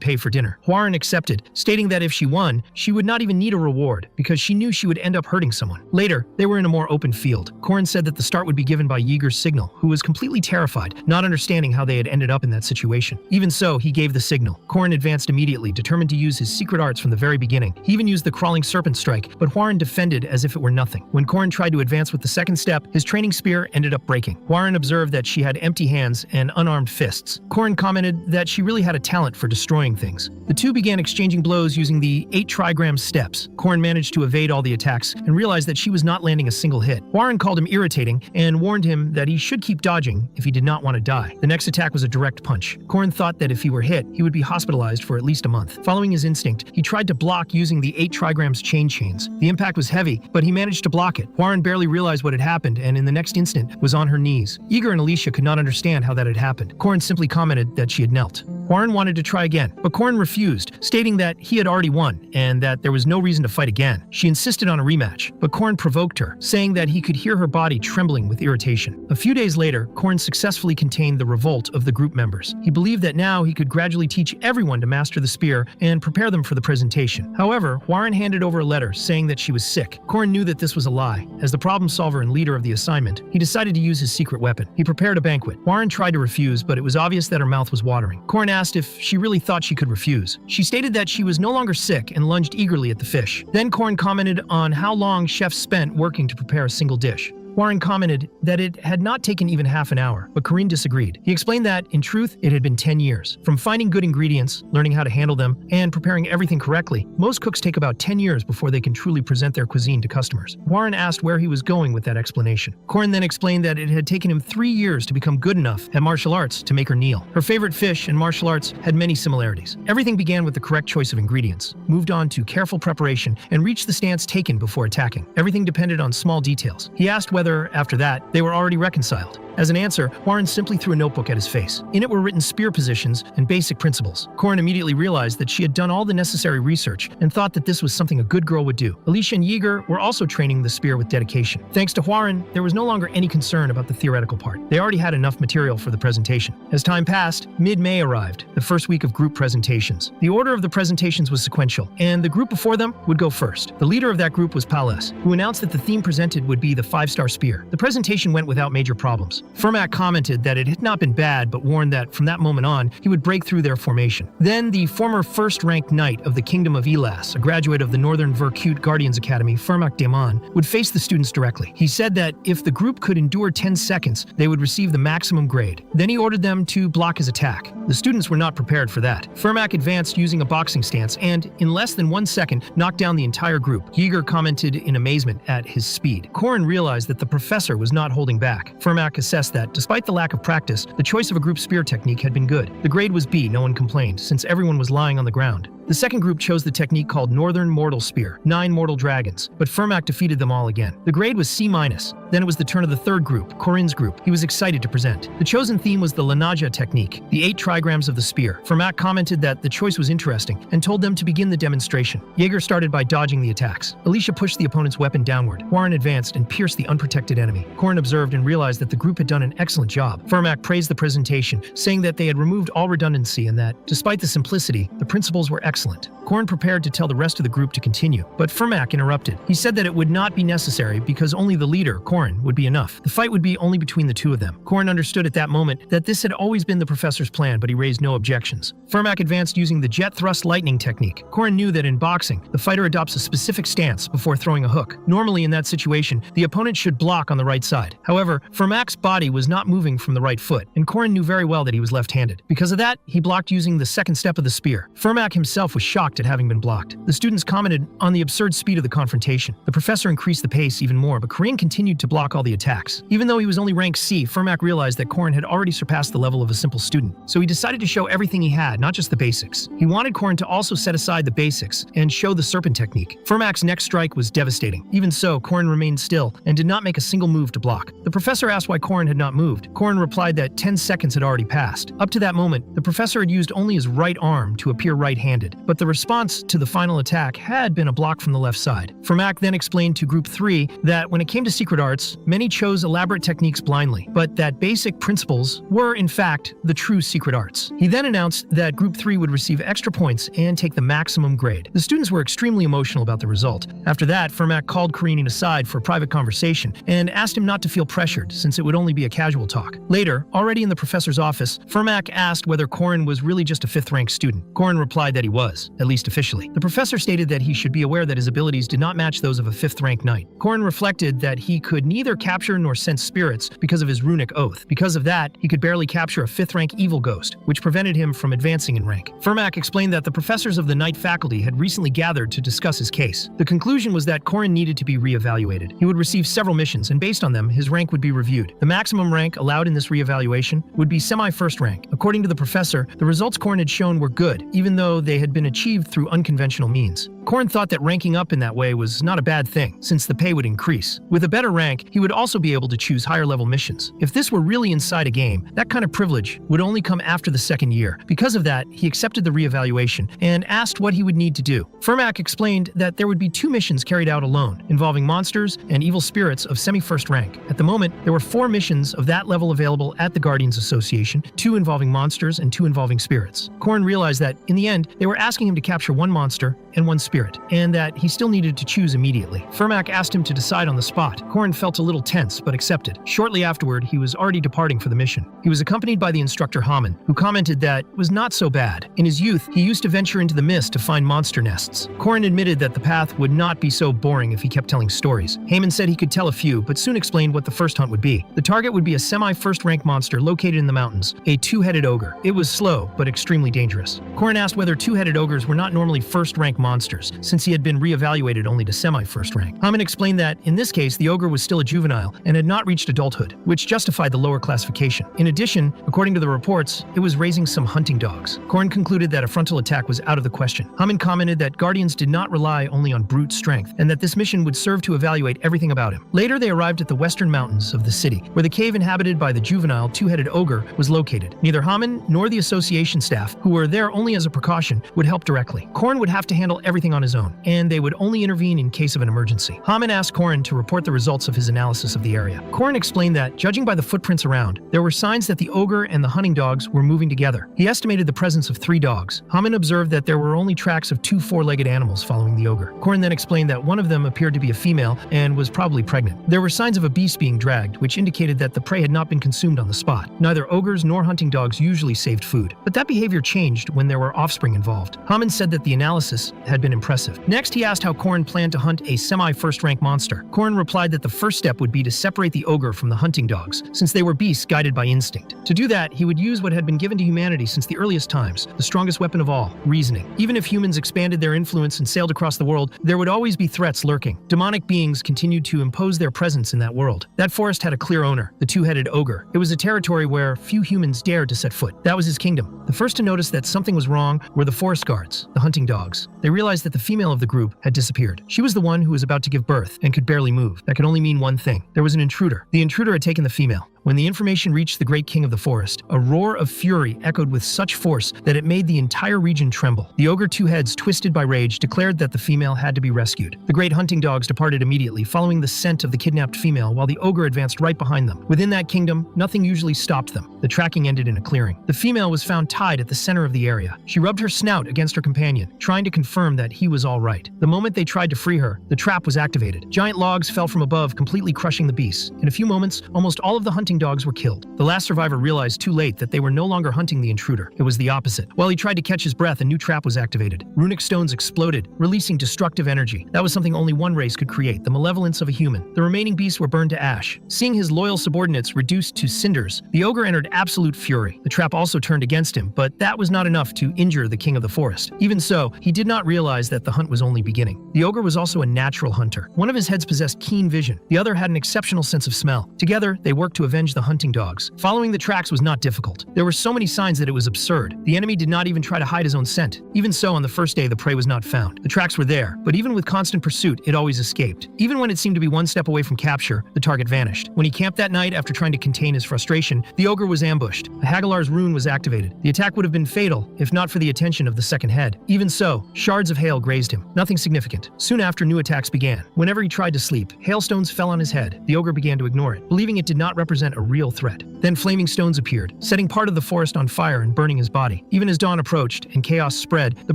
pay for dinner. Hwarin accepted, stating that if she won, she would not even need a reward, because she knew she would end up hurting someone. Later, they were in a more open field. Corin said that the start would be given by Yeager's signal, who was completely terrified, not understanding how they had ended up in that situation. Even so, he gave the signal. Corin advanced immediately, determined to use his secret arts from the very beginning. He even used the crawling serpent strike, but Hwarin defended as if it were nothing. When Corin tried to advance with the second step, his training spear ended up breaking. Hwarin observed that she had empty hands and unarmed fists. Corin commented that she really had a talent for destroying things. The two began exchanging blows using the 8 trigram steps. Corin managed to evade all the attacks and realized that she was not landing a single hit. Hwarin called him irritating and warned him that he should keep dodging if he did not want to die. The next attack was a direct punch. Corin thought that if he were hit, he would be hospitalized for at least a month. Following his instinct, he tried to block using the 8 trigrams chains. The impact was heavy, but he managed to block it. Hwarin barely realized what had happened and in the next instant was on her knees. Yeager and Alicia could not understand how that had happened. Corin simply commented that she had knelt. Hwarin wanted to try again, but Corin refused, stating that he had already won and that there was no reason to fight again. She insisted on a rematch, but Corin provoked her, saying that he could hear her body trembling with irritation. A few days later, Corin successfully contained the revolt of the group members. He believed that now he could gradually teach everyone to master the spear and prepare them for the presentation. However, Hwarin handed over a letter saying that she was sick. Corin knew that this was a lie. As the problem solver and leader of the assignment, he decided to use his secret weapon. He prepared a banquet. Hwarin tried to refuse, but it was obvious that her mouth was watering. Corin asked if she really thought she could refuse. She stated that she was no longer sick and lunged eagerly at the fish. Then Corin commented on how long chefs spent working to prepare a single dish. Hwarin commented that it had not taken even half an hour, but Corin disagreed. He explained that, in truth, it had been 10 years. From finding good ingredients, learning how to handle them, and preparing everything correctly, most cooks take about 10 years before they can truly present their cuisine to customers. Hwarin asked where he was going with that explanation. Corin then explained that it had taken him 3 years to become good enough at martial arts to make her kneel. Her favorite fish and martial arts had many similarities. Everything began with the correct choice of ingredients, moved on to careful preparation, and reached the stance taken before attacking. Everything depended on small details. He asked whether, after that, they were already reconciled. As an answer, Hwarin simply threw a notebook at his face. In it were written spear positions and basic principles. Corin immediately realized that she had done all the necessary research and thought that this was something a good girl would do. Alicia and Yeager were also training the spear with dedication. Thanks to Hwarin, there was no longer any concern about the theoretical part. They already had enough material for the presentation. As time passed, mid-May arrived, the first week of group presentations. The order of the presentations was sequential, and the group before them would go first. The leader of that group was Pales, who announced that the theme presented would be the 5-star spear. The presentation went without major problems. Firmak commented that it had not been bad, but warned that from that moment on, he would break through their formation. Then, the former first-ranked knight of the Kingdom of Elas, a graduate of the Northern Vercute Guardians Academy, Firmak Daemon, would face the students directly. He said that if the group could endure 10 seconds, they would receive the maximum grade. Then he ordered them to block his attack. The students were not prepared for that. Firmak advanced using a boxing stance and, in less than 1 second, knocked down the entire group. Yeager commented in amazement at his speed. Corin realized that the professor was not holding back. Firmak assessed that, despite the lack of practice, the choice of a group spear technique had been good. The grade was B, no one complained, since everyone was lying on the ground. The second group chose the technique called Northern Mortal Spear, 9 mortal dragons, but Firmak defeated them all again. The grade was C-. Then it was the turn of the third group, Corin's group. He was excited to present. The chosen theme was the Lanaja technique, the 8 trigrams of the spear. Firmak commented that the choice was interesting and told them to begin the demonstration. Yeager started by dodging the attacks. Alicia pushed the opponent's weapon downward. Hwarin advanced and pierced the unprotected enemy. Corin observed and realized that the group had done an excellent job. Firmak praised the presentation, saying that they had removed all redundancy and that, despite the simplicity, the principles were excellent. Corin prepared to tell the rest of the group to continue, but Firmak interrupted. He said that it would not be necessary because only the leader, Corin, would be enough. The fight would be only between the two of them. Corin understood at that moment that this had always been the professor's plan, but he raised no objections. Firmak advanced using the jet thrust lightning technique. Corin knew that in boxing, the fighter adopts a specific stance before throwing a hook. Normally in that situation, the opponent should block on the right side. However, Firmak's body was not moving from the right foot, and Corin knew very well that he was left-handed. Because of that, he blocked using the second step of the spear. Firmak himself himself was shocked at having been blocked. The students commented on the absurd speed of the confrontation. The professor increased the pace even more, but Corin continued to block all the attacks. Even though he was only rank C, Fermac realized that Corin had already surpassed the level of a simple student, so he decided to show everything he had, not just the basics. He wanted Corin to also set aside the basics and show the serpent technique. Fermac's next strike was devastating. Even so, Corin remained still and did not make a single move to block. The professor asked why Corin had not moved. Corin replied that 10 seconds had already passed. Up to that moment, the professor had used only his right arm to appear right-handed, but the response to the final attack had been a block from the left side. Fermac then explained to Group 3 that when it came to secret arts, many chose elaborate techniques blindly, but that basic principles were, in fact, the true secret arts. He then announced that Group 3 would receive extra points and take the maximum grade. The students were extremely emotional about the result. After that, Fermac called Corin aside for a private conversation and asked him not to feel pressured, since it would only be a casual talk. Later, already in the professor's office, Fermac asked whether Corin was really just a 5th-rank student. Corin replied that he was, at least officially. The professor stated that he should be aware that his abilities did not match those of a 5th-rank knight. Corin reflected that he could neither capture nor sense spirits because of his runic oath. Because of that, he could barely capture a 5th-rank evil ghost, which prevented him from advancing in rank. Fermac explained that the professors of the Knight faculty had recently gathered to discuss his case. The conclusion was that Corin needed to be re-evaluated. He would receive several missions, and based on them, his rank would be reviewed. The maximum rank allowed in this re-evaluation would be semi-first rank. According to the professor, the results Corin had shown were good, even though they had been achieved through unconventional means. Corin thought that ranking up in that way was not a bad thing, since the pay would increase. With a better rank, he would also be able to choose higher-level missions. If this were really inside a game, that kind of privilege would only come after the 2nd year. Because of that, he accepted the re-evaluation and asked what he would need to do. Fermac explained that there would be 2 missions carried out alone, involving monsters and evil spirits of semi-first rank. At the moment, there were 4 missions of that level available at the Guardians Association, 2 involving monsters and 2 involving spirits. Corin realized that, in the end, they were asking him to capture 1 monster and 1 spirit, and that he still needed to choose immediately. Fermac asked him to decide on the spot. Corin felt a little tense, but accepted. Shortly afterward, he was already departing for the mission. He was accompanied by the instructor Haman, who commented that it was not so bad. In his youth, he used to venture into the mist to find monster nests. Corin admitted that the path would not be so boring if he kept telling stories. Haman said he could tell a few, but soon explained what the first hunt would be. The target would be a semi-first rank monster located in the mountains, a 2-headed ogre. It was slow, but extremely dangerous. Corin asked whether 2-headed ogres were not normally first-rank monsters, since he had been re-evaluated only to semi-first rank. Haman explained that, in this case, the ogre was still a juvenile and had not reached adulthood, which justified the lower classification. In addition, according to the reports, it was raising some hunting dogs. Corin concluded that a frontal attack was out of the question. Haman commented that Guardians did not rely only on brute strength, and that this mission would serve to evaluate everything about him. Later, they arrived at the western mountains of the city, where the cave inhabited by the juvenile 2-headed ogre was located. Neither Haman nor the association staff, who were there only as a precaution, would help directly. Corin would have to handle everything on his own, and they would only intervene in case of an emergency. Haman asked Corin to report the results of his analysis of the area. Corin explained that, judging by the footprints around, there were signs that the ogre and the hunting dogs were moving together. He estimated the presence of 3 dogs. Haman observed that there were only tracks of 2 4-legged animals following the ogre. Corin then explained that one of them appeared to be a female and was probably pregnant. There were signs of a beast being dragged, which indicated that the prey had not been consumed on the spot. Neither ogres nor hunting dogs usually saved food, but that behavior changed when there were offspring involved. Haman said that the analysis had been impressive. Next, he asked how Corin planned to hunt a semi-first rank monster. Corin replied that the first step would be to separate the ogre from the hunting dogs, since they were beasts guided by instinct. To do that, he would use what had been given to humanity since the earliest times, the strongest weapon of all, reasoning. Even if humans expanded their influence and sailed across the world, there would always be threats lurking. Demonic beings continued to impose their presence in that world. That forest had a clear owner, the 2-headed ogre. It was a territory where few humans dared to set foot. That was his kingdom. The first to notice that something was wrong were the forest guards, the hunting dogs. They realized that the female of the group had disappeared. She was the one who was about to give birth and could barely move. That could only mean one thing. There was an intruder. The intruder had taken the female. When the information reached the great king of the forest, a roar of fury echoed with such force that it made the entire region tremble. The ogre, 2 heads twisted by rage, declared that the female had to be rescued. The great hunting dogs departed immediately, following the scent of the kidnapped female, while the ogre advanced right behind them. Within that kingdom, nothing usually stopped them. The tracking ended in a clearing. The female was found tied at the center of the area. She rubbed her snout against her companion, trying to confirm that he was all right. The moment they tried to free her, the trap was activated. Giant logs fell from above, completely crushing the beast. In a few moments, almost all of the hunting hunting dogs were killed. The last survivor realized too late that they were no longer hunting the intruder. It was the opposite. While he tried to catch his breath, a new trap was activated. Runic stones exploded, releasing destructive energy. That was something only one race could create, the malevolence of a human. The remaining beasts were burned to ash. Seeing his loyal subordinates reduced to cinders, the ogre entered absolute fury. The trap also turned against him, but that was not enough to injure the king of the forest. Even so, he did not realize that the hunt was only beginning. The ogre was also a natural hunter. One of his heads possessed keen vision. The other had an exceptional sense of smell. Together, they worked to avenge the hunting dogs. Following the tracks was not difficult. There were so many signs that it was absurd. The enemy did not even try to hide his own scent. Even so, on the first day, the prey was not found. The tracks were there, but even with constant pursuit, it always escaped. Even when it seemed to be one step away from capture, the target vanished. When he camped that night after trying to contain his frustration, the ogre was ambushed. A Hagilar's rune was activated. The attack would have been fatal, if not for the attention of the second head. Even so, shards of hail grazed him. Nothing significant. Soon after, new attacks began. Whenever he tried to sleep, hailstones fell on his head. The ogre began to ignore it, believing it did not represent a real threat. Then flaming stones appeared, setting part of the forest on fire and burning his body. Even as dawn approached and chaos spread, the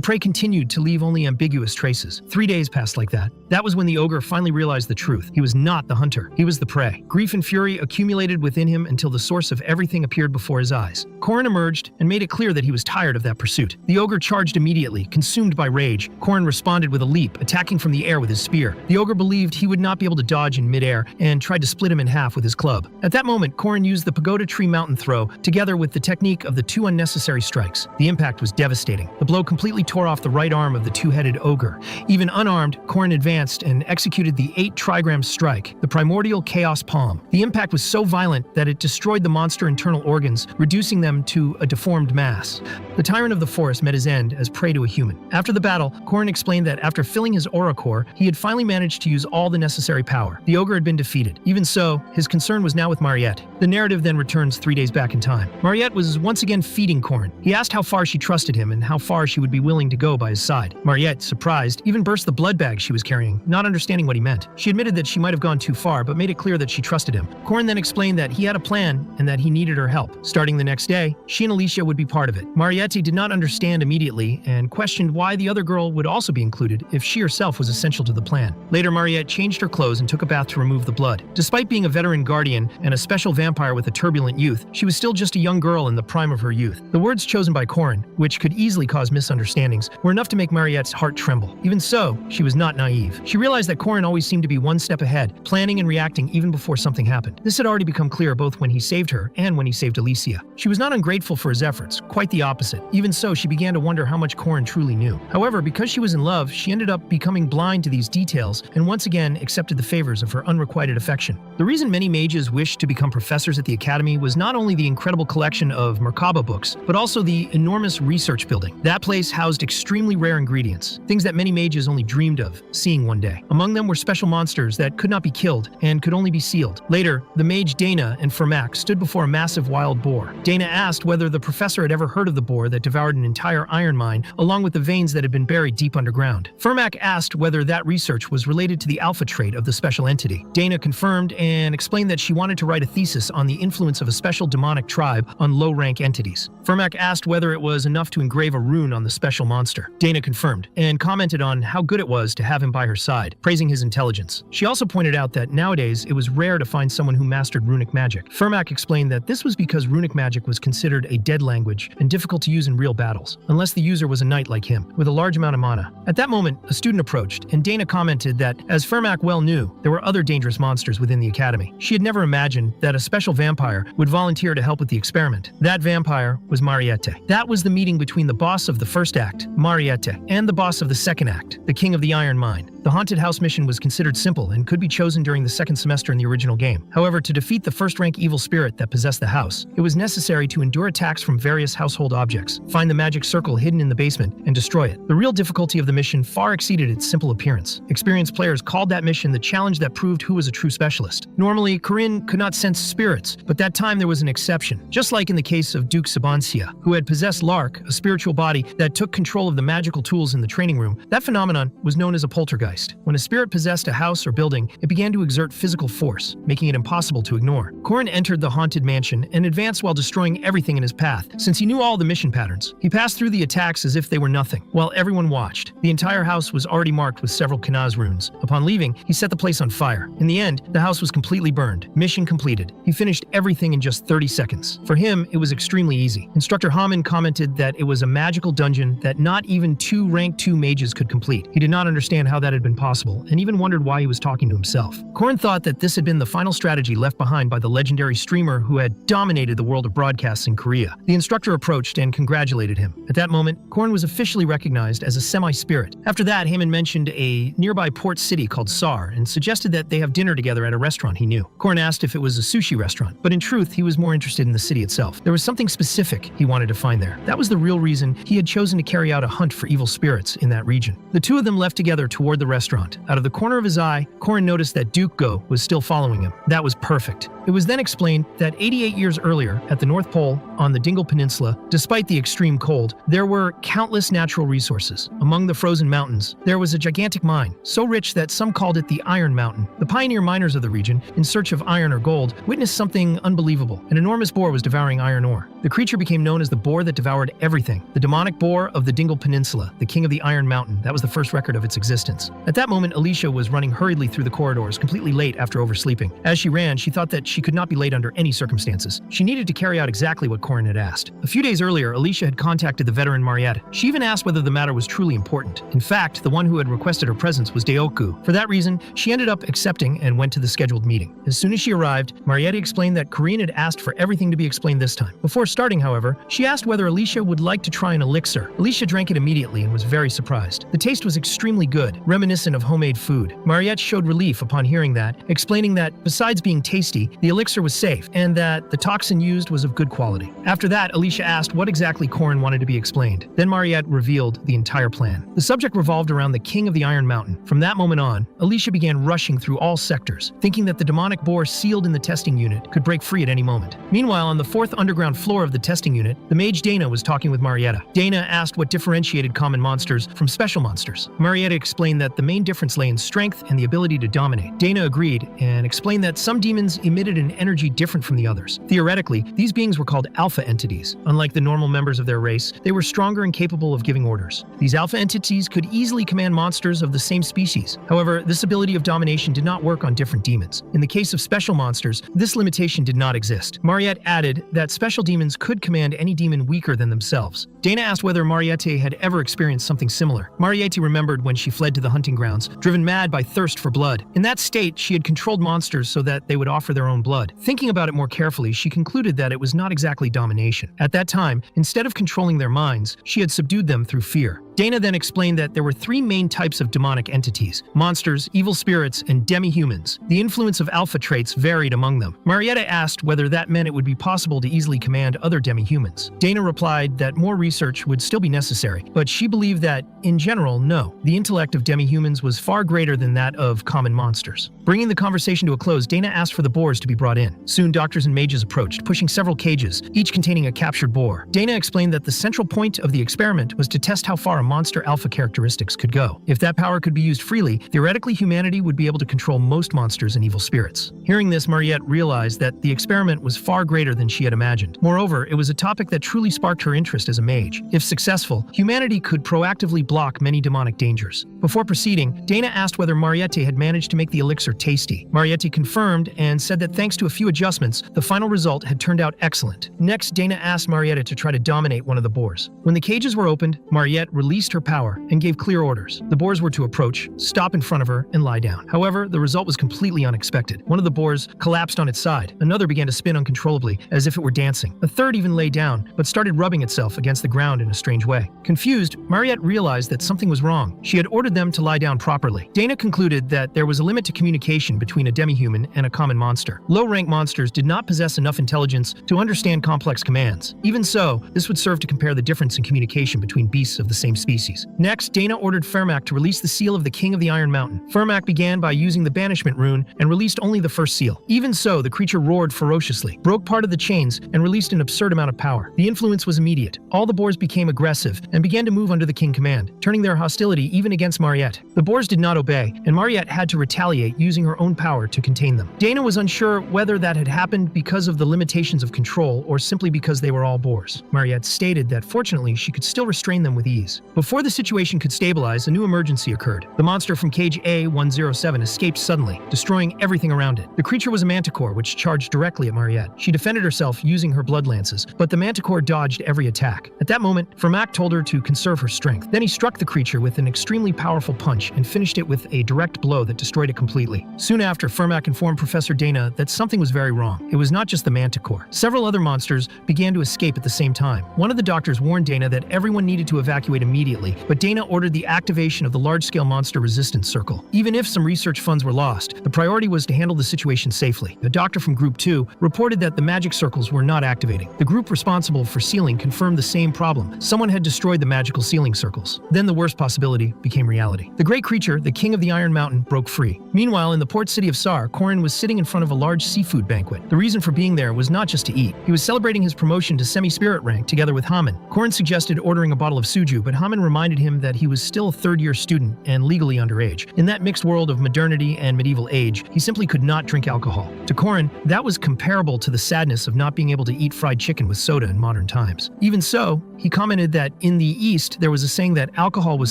prey continued to leave only ambiguous traces. 3 days passed like that. That was when the ogre finally realized the truth. He was not the hunter. He was the prey. Grief and fury accumulated within him until the source of everything appeared before his eyes. Corin emerged and made it clear that he was tired of that pursuit. The ogre charged immediately, consumed by rage. Corin responded with a leap, attacking from the air with his spear. The ogre believed he would not be able to dodge in midair and tried to split him in half with his club. At that moment, Corin used the pagoda tree mountain throw together with the technique of the 2 unnecessary strikes. The impact was devastating. The blow completely tore off the right arm of the two-headed ogre. Even unarmed, Corin advanced and executed the 8 trigram strike, the primordial chaos palm. The impact was so violent that it destroyed the monster's internal organs, reducing them to a deformed mass. The tyrant of the forest met his end as prey to a human. After the battle, Corin explained that after filling his aura core, he had finally managed to use all the necessary power. The ogre had been defeated. Even so, his concern was now with Marriott. The narrative then returns 3 days back in time. Marriott was once again feeding Corin. He asked how far she trusted him and how far she would be willing to go by his side. Marriott, surprised, even burst the blood bag she was carrying, not understanding what he meant. She admitted that she might have gone too far, but made it clear that she trusted him. Corin then explained that he had a plan and that he needed her help. Starting the next day, she and Alicia would be part of it. Marriott did not understand immediately and questioned why the other girl would also be included if she herself was essential to the plan. Later, Marriott changed her clothes and took a bath to remove the blood. Despite being a veteran guardian and a special vampire with a turbulent youth, she was still just a young girl in the prime of her youth. The words chosen by Corin, which could easily cause misunderstandings, were enough to make Marriott's heart tremble. Even so, she was not naive. She realized that Corin always seemed to be one step ahead, planning and reacting even before something happened. This had already become clear both when he saved her and when he saved Alicia. She was not ungrateful for his efforts, quite the opposite. Even so, she began to wonder how much Corin truly knew. However, because she was in love, she ended up becoming blind to these details and once again accepted the favors of her unrequited affection. The reason many mages wished to become professors at the academy was not only the incredible collection of Merkaba books, but also the enormous research building. That place housed extremely rare ingredients, things that many mages only dreamed of seeing one day. Among them were special monsters that could not be killed and could only be sealed. Later, the mage Dana and Fermac stood before a massive wild boar. Dana asked whether the professor had ever heard of the boar that devoured an entire iron mine, along with the veins that had been buried deep underground. Fermac asked whether that research was related to the alpha trait of the special entity. Dana confirmed and explained that she wanted to write a thesis on the influence of a special demonic tribe on low-rank entities. Fermac asked whether it was enough to engrave a rune on the special monster. Dana confirmed, and commented on how good it was to have him by her side, praising his intelligence. She also pointed out that nowadays it was rare to find someone who mastered runic magic. Fermac explained that this was because runic magic was considered a dead language and difficult to use in real battles, unless the user was a knight like him, with a large amount of mana. At that moment, a student approached, and Dana commented that, as Fermac well knew, there were other dangerous monsters within the academy. She had never imagined that a special vampire would volunteer to help with the experiment. That vampire was Marriott. That was the meeting between the boss of the first act, Marriott, and the boss of the second act, the king of the iron mine. The haunted house mission was considered simple and could be chosen during the second semester in the original game. However, to defeat the first-rank evil spirit that possessed the house, it was necessary to endure attacks from various household objects, find the magic circle hidden in the basement, and destroy it. The real difficulty of the mission far exceeded its simple appearance. Experienced players called that mission the challenge that proved who was a true specialist. Normally, Corin could not sense spirits, but that time there was an exception. Just like in the case of Duke Sabancia, who had possessed Lark, a spiritual body that took control of the magical tools in the training room, that phenomenon was known as a poltergeist. poltergeist. When a spirit possessed a house or building, it began to exert physical force, making it impossible to ignore. Corin entered the haunted mansion and advanced while destroying everything in his path, since he knew all the mission patterns. He passed through the attacks as if they were nothing, while everyone watched. The entire house was already marked with several Kanaz runes. Upon leaving, he set the place on fire. In the end, the house was completely burned. Mission completed. He finished everything in just 30 seconds. For him, it was extremely easy. Instructor Haman commented that it was a magical dungeon that not even 2 rank 2 mages could complete. He did not understand how that had been possible, and even wondered why he was talking to himself. Corin thought that this had been the final strategy left behind by the legendary streamer who had dominated the world of broadcasts in Korea. The instructor approached and congratulated him. At that moment, Corin was officially recognized as a semi-spirit. After that, Haman mentioned a nearby port city called Sar and suggested that they have dinner together at a restaurant he knew. Corin asked if it was a sushi restaurant, but in truth, he was more interested in the city itself. There was something specific he wanted to find there. That was the real reason he had chosen to carry out a hunt for evil spirits in that region. The two of them left together toward the restaurant. Out of the corner of his eye, Corin noticed that Duke Go was still following him. That was perfect. It was then explained that 88 years earlier, at the North Pole, on the Dingle Peninsula, despite the extreme cold, there were countless natural resources. Among the frozen mountains, there was a gigantic mine, so rich that some called it the Iron Mountain. The pioneer miners of the region, in search of iron or gold, witnessed something unbelievable. An enormous boar was devouring iron ore. The creature became known as the boar that devoured everything. The demonic boar of the Dingle Peninsula, the king of the Iron Mountain. That was the first record of its existence. At that moment, Alicia was running hurriedly through the corridors, completely late after oversleeping. As she ran, she thought that she could not be late under any circumstances. She needed to carry out exactly what Corin had asked. A few days earlier, Alicia had contacted the veteran Marriott. She even asked whether the matter was truly important. In fact, the one who had requested her presence was Daoku. For that reason, she ended up accepting and went to the scheduled meeting. As soon as she arrived, Marriott explained that Corin had asked for everything to be explained this time. Before starting, however, she asked whether Alicia would like to try an elixir. Alicia drank it immediately and was very surprised. The taste was extremely good, reminiscent of homemade food. Marriott showed relief upon hearing that, explaining that, besides being tasty, the elixir was safe, and that the toxin used was of good quality. After that, Alicia asked what exactly Corin wanted to be explained. Then Marriott revealed the entire plan. The subject revolved around the king of the Iron Mountain. From that moment on, Alicia began rushing through all sectors, thinking that the demonic boar sealed in the testing unit could break free at any moment. Meanwhile, on the 4th underground floor of the testing unit, the mage Dana was talking with Marietta. Dana asked what differentiated common monsters from special monsters. Marietta explained that the main difference lay in strength and the ability to dominate. Dana agreed and explained that some demons emitted an energy different from the others. Theoretically, these beings were called alpha entities. Unlike the normal members of their race, they were stronger and capable of giving orders. These alpha entities could easily command monsters of the same species. However, this ability of domination did not work on different demons. In the case of special monsters, this limitation did not exist. Mariette added that special demons could command any demon weaker than themselves. Dana asked whether Mariette had ever experienced something similar. Mariette remembered when she fled to the hunting grounds, driven mad by thirst for blood. In that state, she had controlled monsters so that they would offer their own blood. Thinking about it more carefully, she concluded that it was not exactly domination. At that time, instead of controlling their minds, she had subdued them through fear. Dana then explained that there were 3 main types of demonic entities: monsters, evil spirits, and demi-humans. The influence of alpha traits varied among them. Marietta asked whether that meant it would be possible to easily command other demi-humans. Dana replied that more research would still be necessary, but she believed that, in general, no. The intellect of demi-humans was far greater than that of common monsters. Bringing the conversation to a close, Dana asked for the boars to be brought in. Soon, doctors and mages approached, pushing several cages, each containing a captured boar. Dana explained that the central point of the experiment was to test how far a monster alpha characteristics could go. If that power could be used freely, theoretically humanity would be able to control most monsters and evil spirits. Hearing this, Mariette realized that the experiment was far greater than she had imagined. Moreover, it was a topic that truly sparked her interest as a mage. If successful, humanity could proactively block many demonic dangers. Before proceeding, Dana asked whether Mariette had managed to make the elixir tasty. Mariette confirmed and said that thanks to a few adjustments, the final result had turned out excellent. Next, Dana asked Mariette to try to dominate one of the boars. When the cages were opened, Mariette released her power and gave clear orders. The boars were to approach, stop in front of her, and lie down. However, the result was completely unexpected. One of the boars collapsed on its side. Another began to spin uncontrollably, as if it were dancing. A third even lay down, but started rubbing itself against the ground in a strange way. Confused, Mariette realized that something was wrong. She had ordered them to lie down properly. Dana concluded that there was a limit to communication between a demi-human and a common monster. Low-rank monsters did not possess enough intelligence to understand complex commands. Even so, this would serve to compare the difference in communication between beasts of the same species. Next, Dana ordered Fermac to release the seal of the King of the Iron Mountain. Fermac began by using the banishment rune and released only the first seal. Even so, the creature roared ferociously, broke part of the chains, and released an absurd amount of power. The influence was immediate. All the boars became aggressive and began to move under the king command, turning their hostility even against Marriott. The boars did not obey, and Marriott had to retaliate using her own power to contain them. Dana was unsure whether that had happened because of the limitations of control or simply because they were all boars. Marriott stated that fortunately she could still restrain them with ease. Before the situation could stabilize, a new emergency occurred. The monster from cage A107 escaped suddenly, destroying everything around it. The creature was a manticore, which charged directly at Marriott. She defended herself using her blood lances, but the manticore dodged every attack. At that moment, Fermac told her to conserve her strength. Then he struck the creature with an extremely powerful punch and finished it with a direct blow that destroyed it completely. Soon after, Fermac informed Professor Dana that something was very wrong. It was not just the manticore. Several other monsters began to escape at the same time. One of the doctors warned Dana that everyone needed to evacuate immediately, but Dana ordered the activation of the large-scale monster resistance circle. Even if some research funds were lost, the priority was to handle the situation safely. A doctor from Group 2 reported that the magic circles were not activating. The group responsible for sealing confirmed the same problem. Someone had destroyed the magical sealing circles. Then the worst possibility became reality. The great creature, the King of the Iron Mountain, broke free. Meanwhile, in the port city of Sar, Corin was sitting in front of a large seafood banquet. The reason for being there was not just to eat. He was celebrating his promotion to semi-spirit rank together with Haman. Corin suggested ordering a bottle of soju, but Haman reminded him that he was still a third-year student and legally underage. In that mixed world of modernity and medieval age, he simply could not drink alcohol. To Corin, that was comparable to the sadness of not being able to eat fried chicken with soda in modern times. Even so, he commented that in the East, there was a saying that alcohol was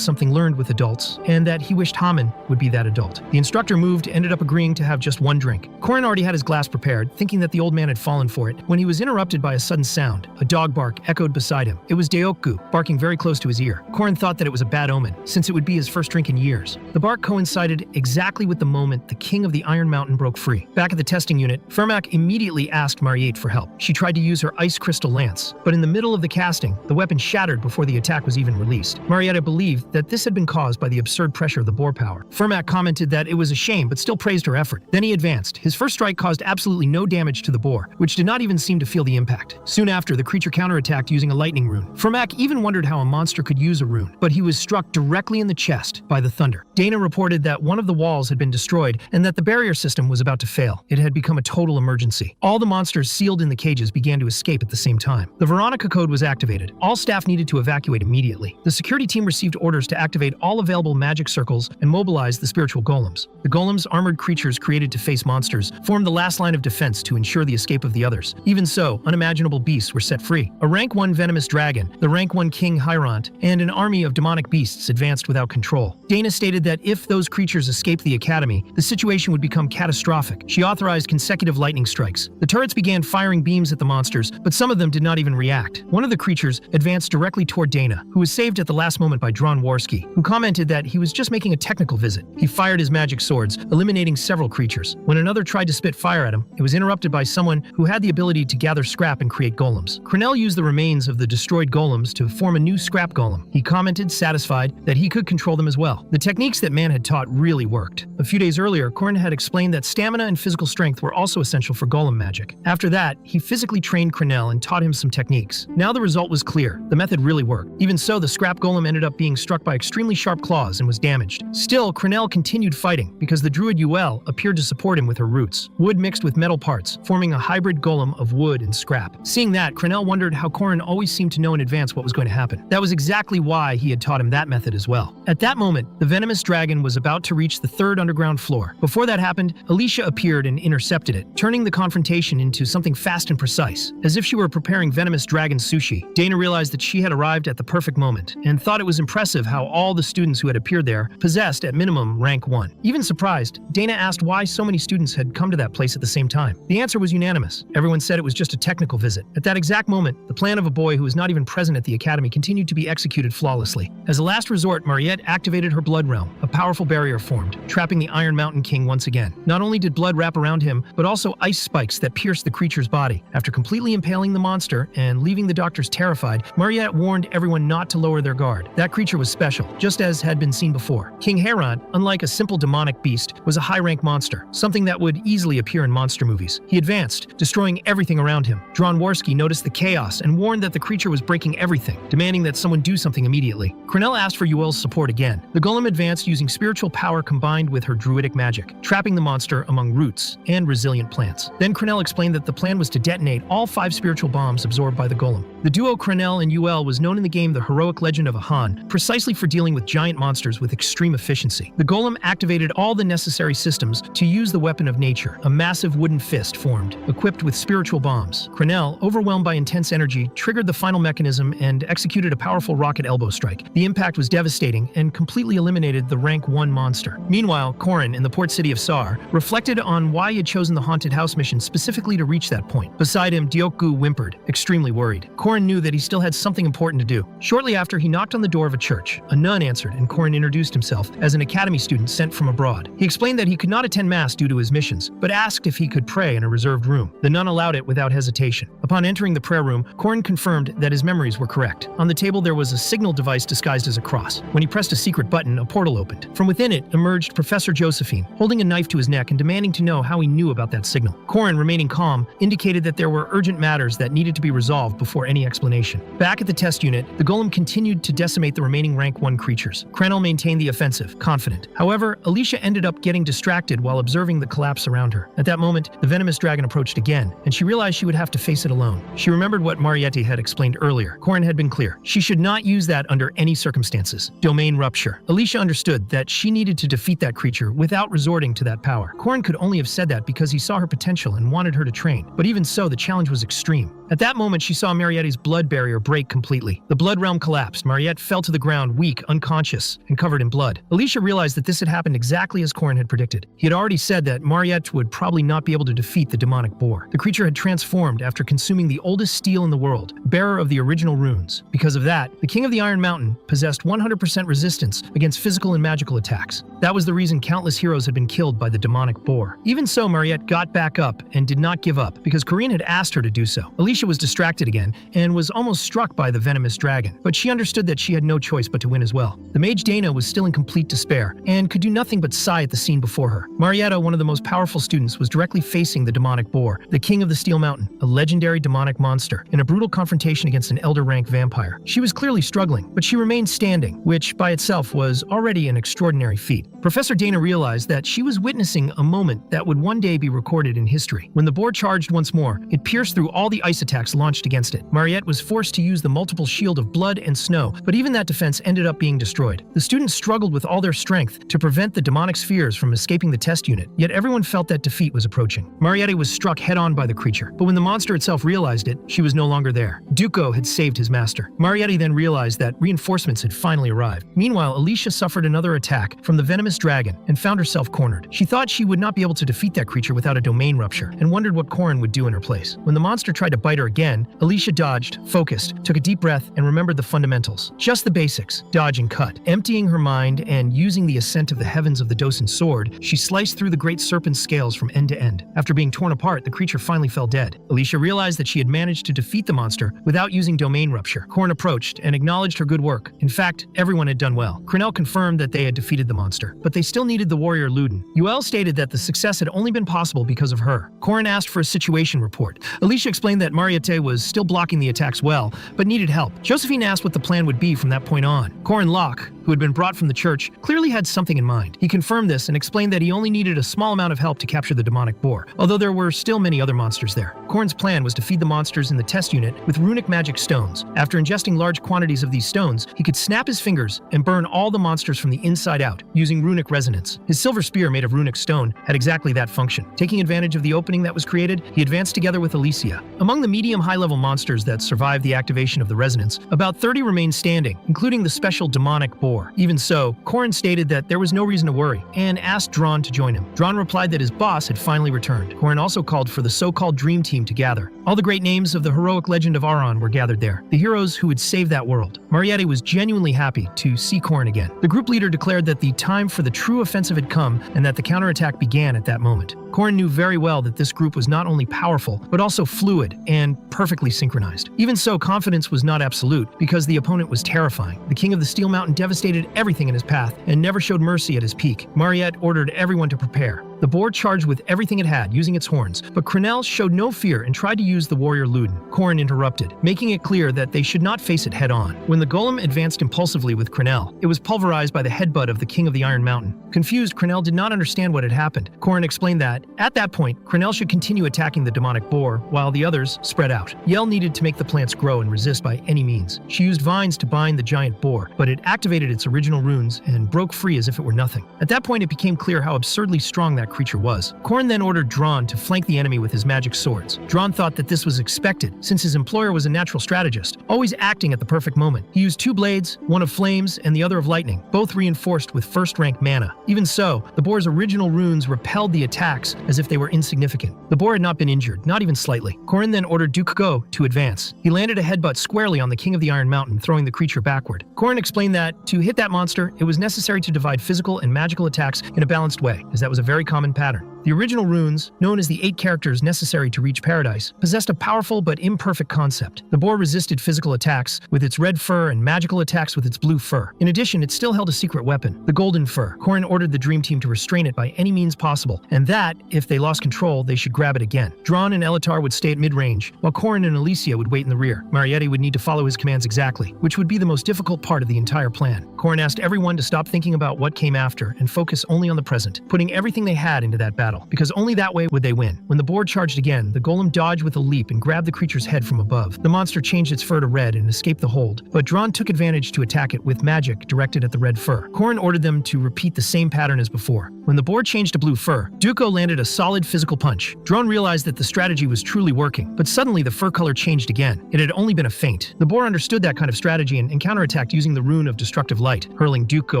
something learned with adults, and that he wished Haman would be that adult. The instructor moved, ended up agreeing to have just one drink. Corin already had his glass prepared, thinking that the old man had fallen for it, when he was interrupted by a sudden sound. A dog bark echoed beside him. It was Deokgu, barking very close to his ear. Corin thought that it was a bad omen, since it would be his first drink in years. The bark coincided exactly with the moment the King of the Iron Mountain broke free. Back at the testing unit, Fermac immediately asked Marriott for help. She tried to use her ice crystal lance, but in the middle of the casting, the weapon shattered before the attack was even released. Marriott believed that this had been caused by the absurd pressure of the boar power. Fermac commented that it was a shame, but still praised her effort. Then he advanced. His first strike caused absolutely no damage to the boar, which did not even seem to feel the impact. Soon after, the creature counterattacked using a lightning rune. Fermac even wondered how a monster could use a rune, but he was struck directly in the chest by the thunder. Dana reported that one of the walls had been destroyed and that the barrier system was about to fail. It had become a total emergency. All the monsters sealed in the cages began to escape at the same time. The Veronica code was activated. All staff needed to evacuate immediately. The security team received orders to activate all available magic circles and mobilize the spiritual golems. The golems, armored creatures created to face monsters, formed the last line of defense to ensure the escape of the others. Even so, unimaginable beasts were set free. A rank 1 venomous dragon, the rank 1 king Hyrant, and an army of demonic beasts advanced without control. Dana stated that if those creatures escaped the academy, the situation would become catastrophic. She authorized consecutive lightning strikes. The turrets began firing beams at the monsters, but some of them did not even react. One of the creatures advanced directly toward Dana, who was saved at the last moment by Dronwarski, who commented that he was just making a technical visit. He fired his magic swords, eliminating several creatures. When another tried to spit fire at him, it was interrupted by someone who had the ability to gather scrap and create golems. Cornell used the remains of the destroyed golems to form a new scrap golem. He commented, satisfied, that he could control them as well. The techniques that man had taught really worked. A few days earlier, Corin had explained that stamina and physical strength were also essential for golem magic. After that, he physically trained Cornell and taught him some techniques. Now the result was clear. The method really worked. Even so, the scrap golem ended up being struck by extremely sharp claws and was damaged. Still, Cornell continued fighting because the druid Yuel appeared to support him with her roots. Wood mixed with metal parts, forming a hybrid golem of wood and scrap. Seeing that, Cornell wondered how Corin always seemed to know in advance what was going to happen. That was exactly why he had taught him that method as well. At that moment, the venomous dragon was about to reach the 3rd underground floor. Before that happened, Alicia appeared and intercepted it, turning the confrontation into something fast and precise. As if she were preparing venomous dragon sushi, Dana realized that she had arrived at the perfect moment, and thought it was impressive how all the students who had appeared there possessed at minimum rank 1. Even surprised, Dana asked why so many students had come to that place at the same time. The answer was unanimous. Everyone said it was just a technical visit. At that exact moment, the plan of a boy who was not even present at the academy continued to be executed flawlessly. As a last resort, Marriott activated her blood realm. A powerful barrier formed, trapping the Iron Mountain King once again. Not only did blood wrap around him, but also ice spikes that pierced the creature's body. After completely impaling the monster and leaving the doctors terrified, Marriott warned everyone not to lower their guard. That creature was special, just as had been seen before. King Heron, unlike a simple demonic beast, was a high-rank monster, something that would easily appear in monster movies. He advanced, destroying everything around him. Dronwarski noticed the chaos and warned that the creature was breaking everything, demanding that someone do something acting immediately. Corin asked for Yuel's support again. The golem advanced using spiritual power combined with her druidic magic, trapping the monster among roots and resilient plants. Then Corin explained that the plan was to detonate all 5 spiritual bombs absorbed by the golem. The duo Corin and Yuel was known in the game the heroic Legend of Aran, precisely for dealing with giant monsters with extreme efficiency. The golem activated all the necessary systems to use the weapon of nature. A massive wooden fist formed, equipped with spiritual bombs. Corin, overwhelmed by intense energy, triggered the final mechanism and executed a powerful rocket elbow strike. The impact was devastating and completely eliminated the rank 1 monster. Meanwhile, Corin, in the port city of Sar, reflected on why he had chosen the haunted house mission specifically to reach that point. Beside him, Deokgu whimpered, extremely worried. Corin knew that he still had something important to do. Shortly after, he knocked on the door of a church. A nun answered, and Corin introduced himself as an academy student sent from abroad. He explained that he could not attend mass due to his missions, but asked if he could pray in a reserved room. The nun allowed it without hesitation. Upon entering the prayer room, Corin confirmed that his memories were correct. On the table there was a signal device disguised as a cross. When he pressed a secret button, a portal opened. From within it emerged Professor Josephine, holding a knife to his neck and demanding to know how he knew about that signal. Corin, remaining calm, indicated that there were urgent matters that needed to be resolved before any explanation. Back at the test unit, the golem continued to decimate the remaining rank 1 creatures. Corin maintained the offensive, confident. However, Alicia ended up getting distracted while observing the collapse around her. At that moment, the venomous dragon approached again, and she realized she would have to face it alone. She remembered what Marriott had explained earlier. Corin had been clear. She should not use that under any circumstances. Domain rupture. Alicia understood that she needed to defeat that creature without resorting to that power. Corin could only have said that because he saw her potential and wanted her to train. But even so, the challenge was extreme. At that moment, she saw Marriotte's blood barrier break completely. The blood realm collapsed. Marriott fell to the ground, weak, unconscious, and covered in blood. Alicia realized that this had happened exactly as Corin had predicted. He had already said that Marriott would probably not be able to defeat the demonic boar. The creature had transformed after consuming the oldest steel in the world, bearer of the original runes. Because of that, the King of the Iron Mountain possessed 100% resistance against physical and magical attacks. That was the reason countless heroes had been killed by the demonic boar. Even so, Marriott got back up and did not give up, because Corin had asked her to do so. Alicia was distracted again and was almost struck by the venomous dragon, but she understood that she had no choice but to win as well. The mage Dana was still in complete despair and could do nothing but sigh at the scene before her. Marietta, one of the most powerful students, was directly facing the demonic boar, the King of the Steel Mountain, a legendary demonic monster, in a brutal confrontation against an elder rank vampire. She was clearly struggling, but she remained standing, which by itself was already an extraordinary feat. Professor Dana realized that she was witnessing a moment that would one day be recorded in history. When the boar charged once more, it pierced through all the ice attacks launched against it. Mariette was forced to use the multiple shield of blood and snow, but even that defense ended up being destroyed. The students struggled with all their strength to prevent the demonic spheres from escaping the test unit, yet everyone felt that defeat was approaching. Mariette was struck head-on by the creature, but when the monster itself realized it, she was no longer there. Duco had saved his master. Mariette then realized that reinforcements had finally arrived. Meanwhile, Alicia suffered another attack from the venomous dragon and found herself cornered. She thought she would not be able to defeat that creature without a domain rupture, and wondered what Corin would do in her place. When the monster tried to bite her again, Alicia dodged, focused, took a deep breath, and remembered the fundamentals. Just the basics: dodge and cut. Emptying her mind and using the ascent of the heavens of the Dosen sword, she sliced through the great serpent's scales from end to end. After being torn apart, the creature finally fell dead. Alicia realized that she had managed to defeat the monster without using domain rupture. Corin approached and acknowledged her good work. In fact, everyone had done well. Corin confirmed that they had defeated the monster, but they still needed the warrior Luden. Yuel stated that the success had only been possible because of her. Corin asked for a situation report. Alicia explained that Mariette was still blocking the attacks well, but needed help. Josephine asked what the plan would be from that point on. Corin Lock, who had been brought from the church, clearly had something in mind. He confirmed this and explained that he only needed a small amount of help to capture the demonic boar, although there were still many other monsters there. Corin's plan was to feed the monsters in the test unit with runic magic stones. After ingesting large quantities of these stones, he could snap his fingers and burn all the monsters from the inside out, using runic resonance. His silver spear made of runic stone had exactly that function. Taking advantage of the opening that was created, he advanced together with Alicia. Among the medium high-level monsters that survived the activation of the resonance, about 30 remained standing, including the special demonic boar. Even so, Corin stated that there was no reason to worry, and asked Dron to join him. Dron replied that his boss had finally returned. Corin also called for the so-called Dream Team to gather. All the great names of the heroic Legend of Aran were gathered there, the heroes who would save that world. Mariette was genuinely happy to see Corin again. The group leader declared that the time for the true offensive had come and that the counterattack began at that moment. Corin knew very well that this group was not only powerful, but also fluid and perfectly synchronized. Even so, confidence was not absolute, because the opponent was terrifying. The King of the Steel Mountain devastated everything in his path and never showed mercy at his peak. Mariette ordered everyone to prepare. The boar charged with everything it had, using its horns, but Corin showed no fear and tried to use the warrior Luden. Corin interrupted, making it clear that they should not face it head-on. When the golem advanced impulsively with Corin, it was pulverized by the headbutt of the King of the Iron Mountain. Confused, Corin did not understand what had happened. Corin explained that, at that point, Corin should continue attacking the demonic boar, while the others spread out. Yell needed to make the plants grow and resist by any means. She used vines to bind the giant boar, but it activated its original runes and broke free as if it were nothing. At that point, it became clear how absurdly strong that creature was. Corin then ordered Dron to flank the enemy with his magic swords. Dron thought that this was expected, since his employer was a natural strategist, always acting at the perfect moment. He used two blades, one of flames and the other of lightning, both reinforced with first-rank mana. Even so, the boar's original runes repelled the attacks as if they were insignificant. The boar had not been injured, not even slightly. Corin then ordered Duke Go to advance. He landed a headbutt squarely on the King of the Iron Mountain, throwing the creature backward. Corin explained that, to hit that monster, it was necessary to divide physical and magical attacks in a balanced way, as that was a very common pattern. The original runes, known as the 8 characters necessary to reach paradise, possessed a powerful but imperfect concept. The boar resisted physical attacks with its red fur and magical attacks with its blue fur. In addition, it still held a secret weapon, the golden fur. Corin ordered the Dream Team to restrain it by any means possible, and that, if they lost control, they should grab it again. Dron and Elatar would stay at mid-range, while Corin and Alicia would wait in the rear. Marriott would need to follow his commands exactly, which would be the most difficult part of the entire plan. Corin asked everyone to stop thinking about what came after and focus only on the present, putting everything they had into that battle, because only that way would they win. When the boar charged again, the golem dodged with a leap and grabbed the creature's head from above. The monster changed its fur to red and escaped the hold, but Dron took advantage to attack it with magic directed at the red fur. Corin ordered them to repeat the same pattern as before. When the boar changed to blue fur, Duco landed a solid physical punch. Dron realized that the strategy was truly working, but suddenly the fur color changed again. It had only been a feint. The boar understood that kind of strategy and counterattacked using the rune of destructive light, hurling Duco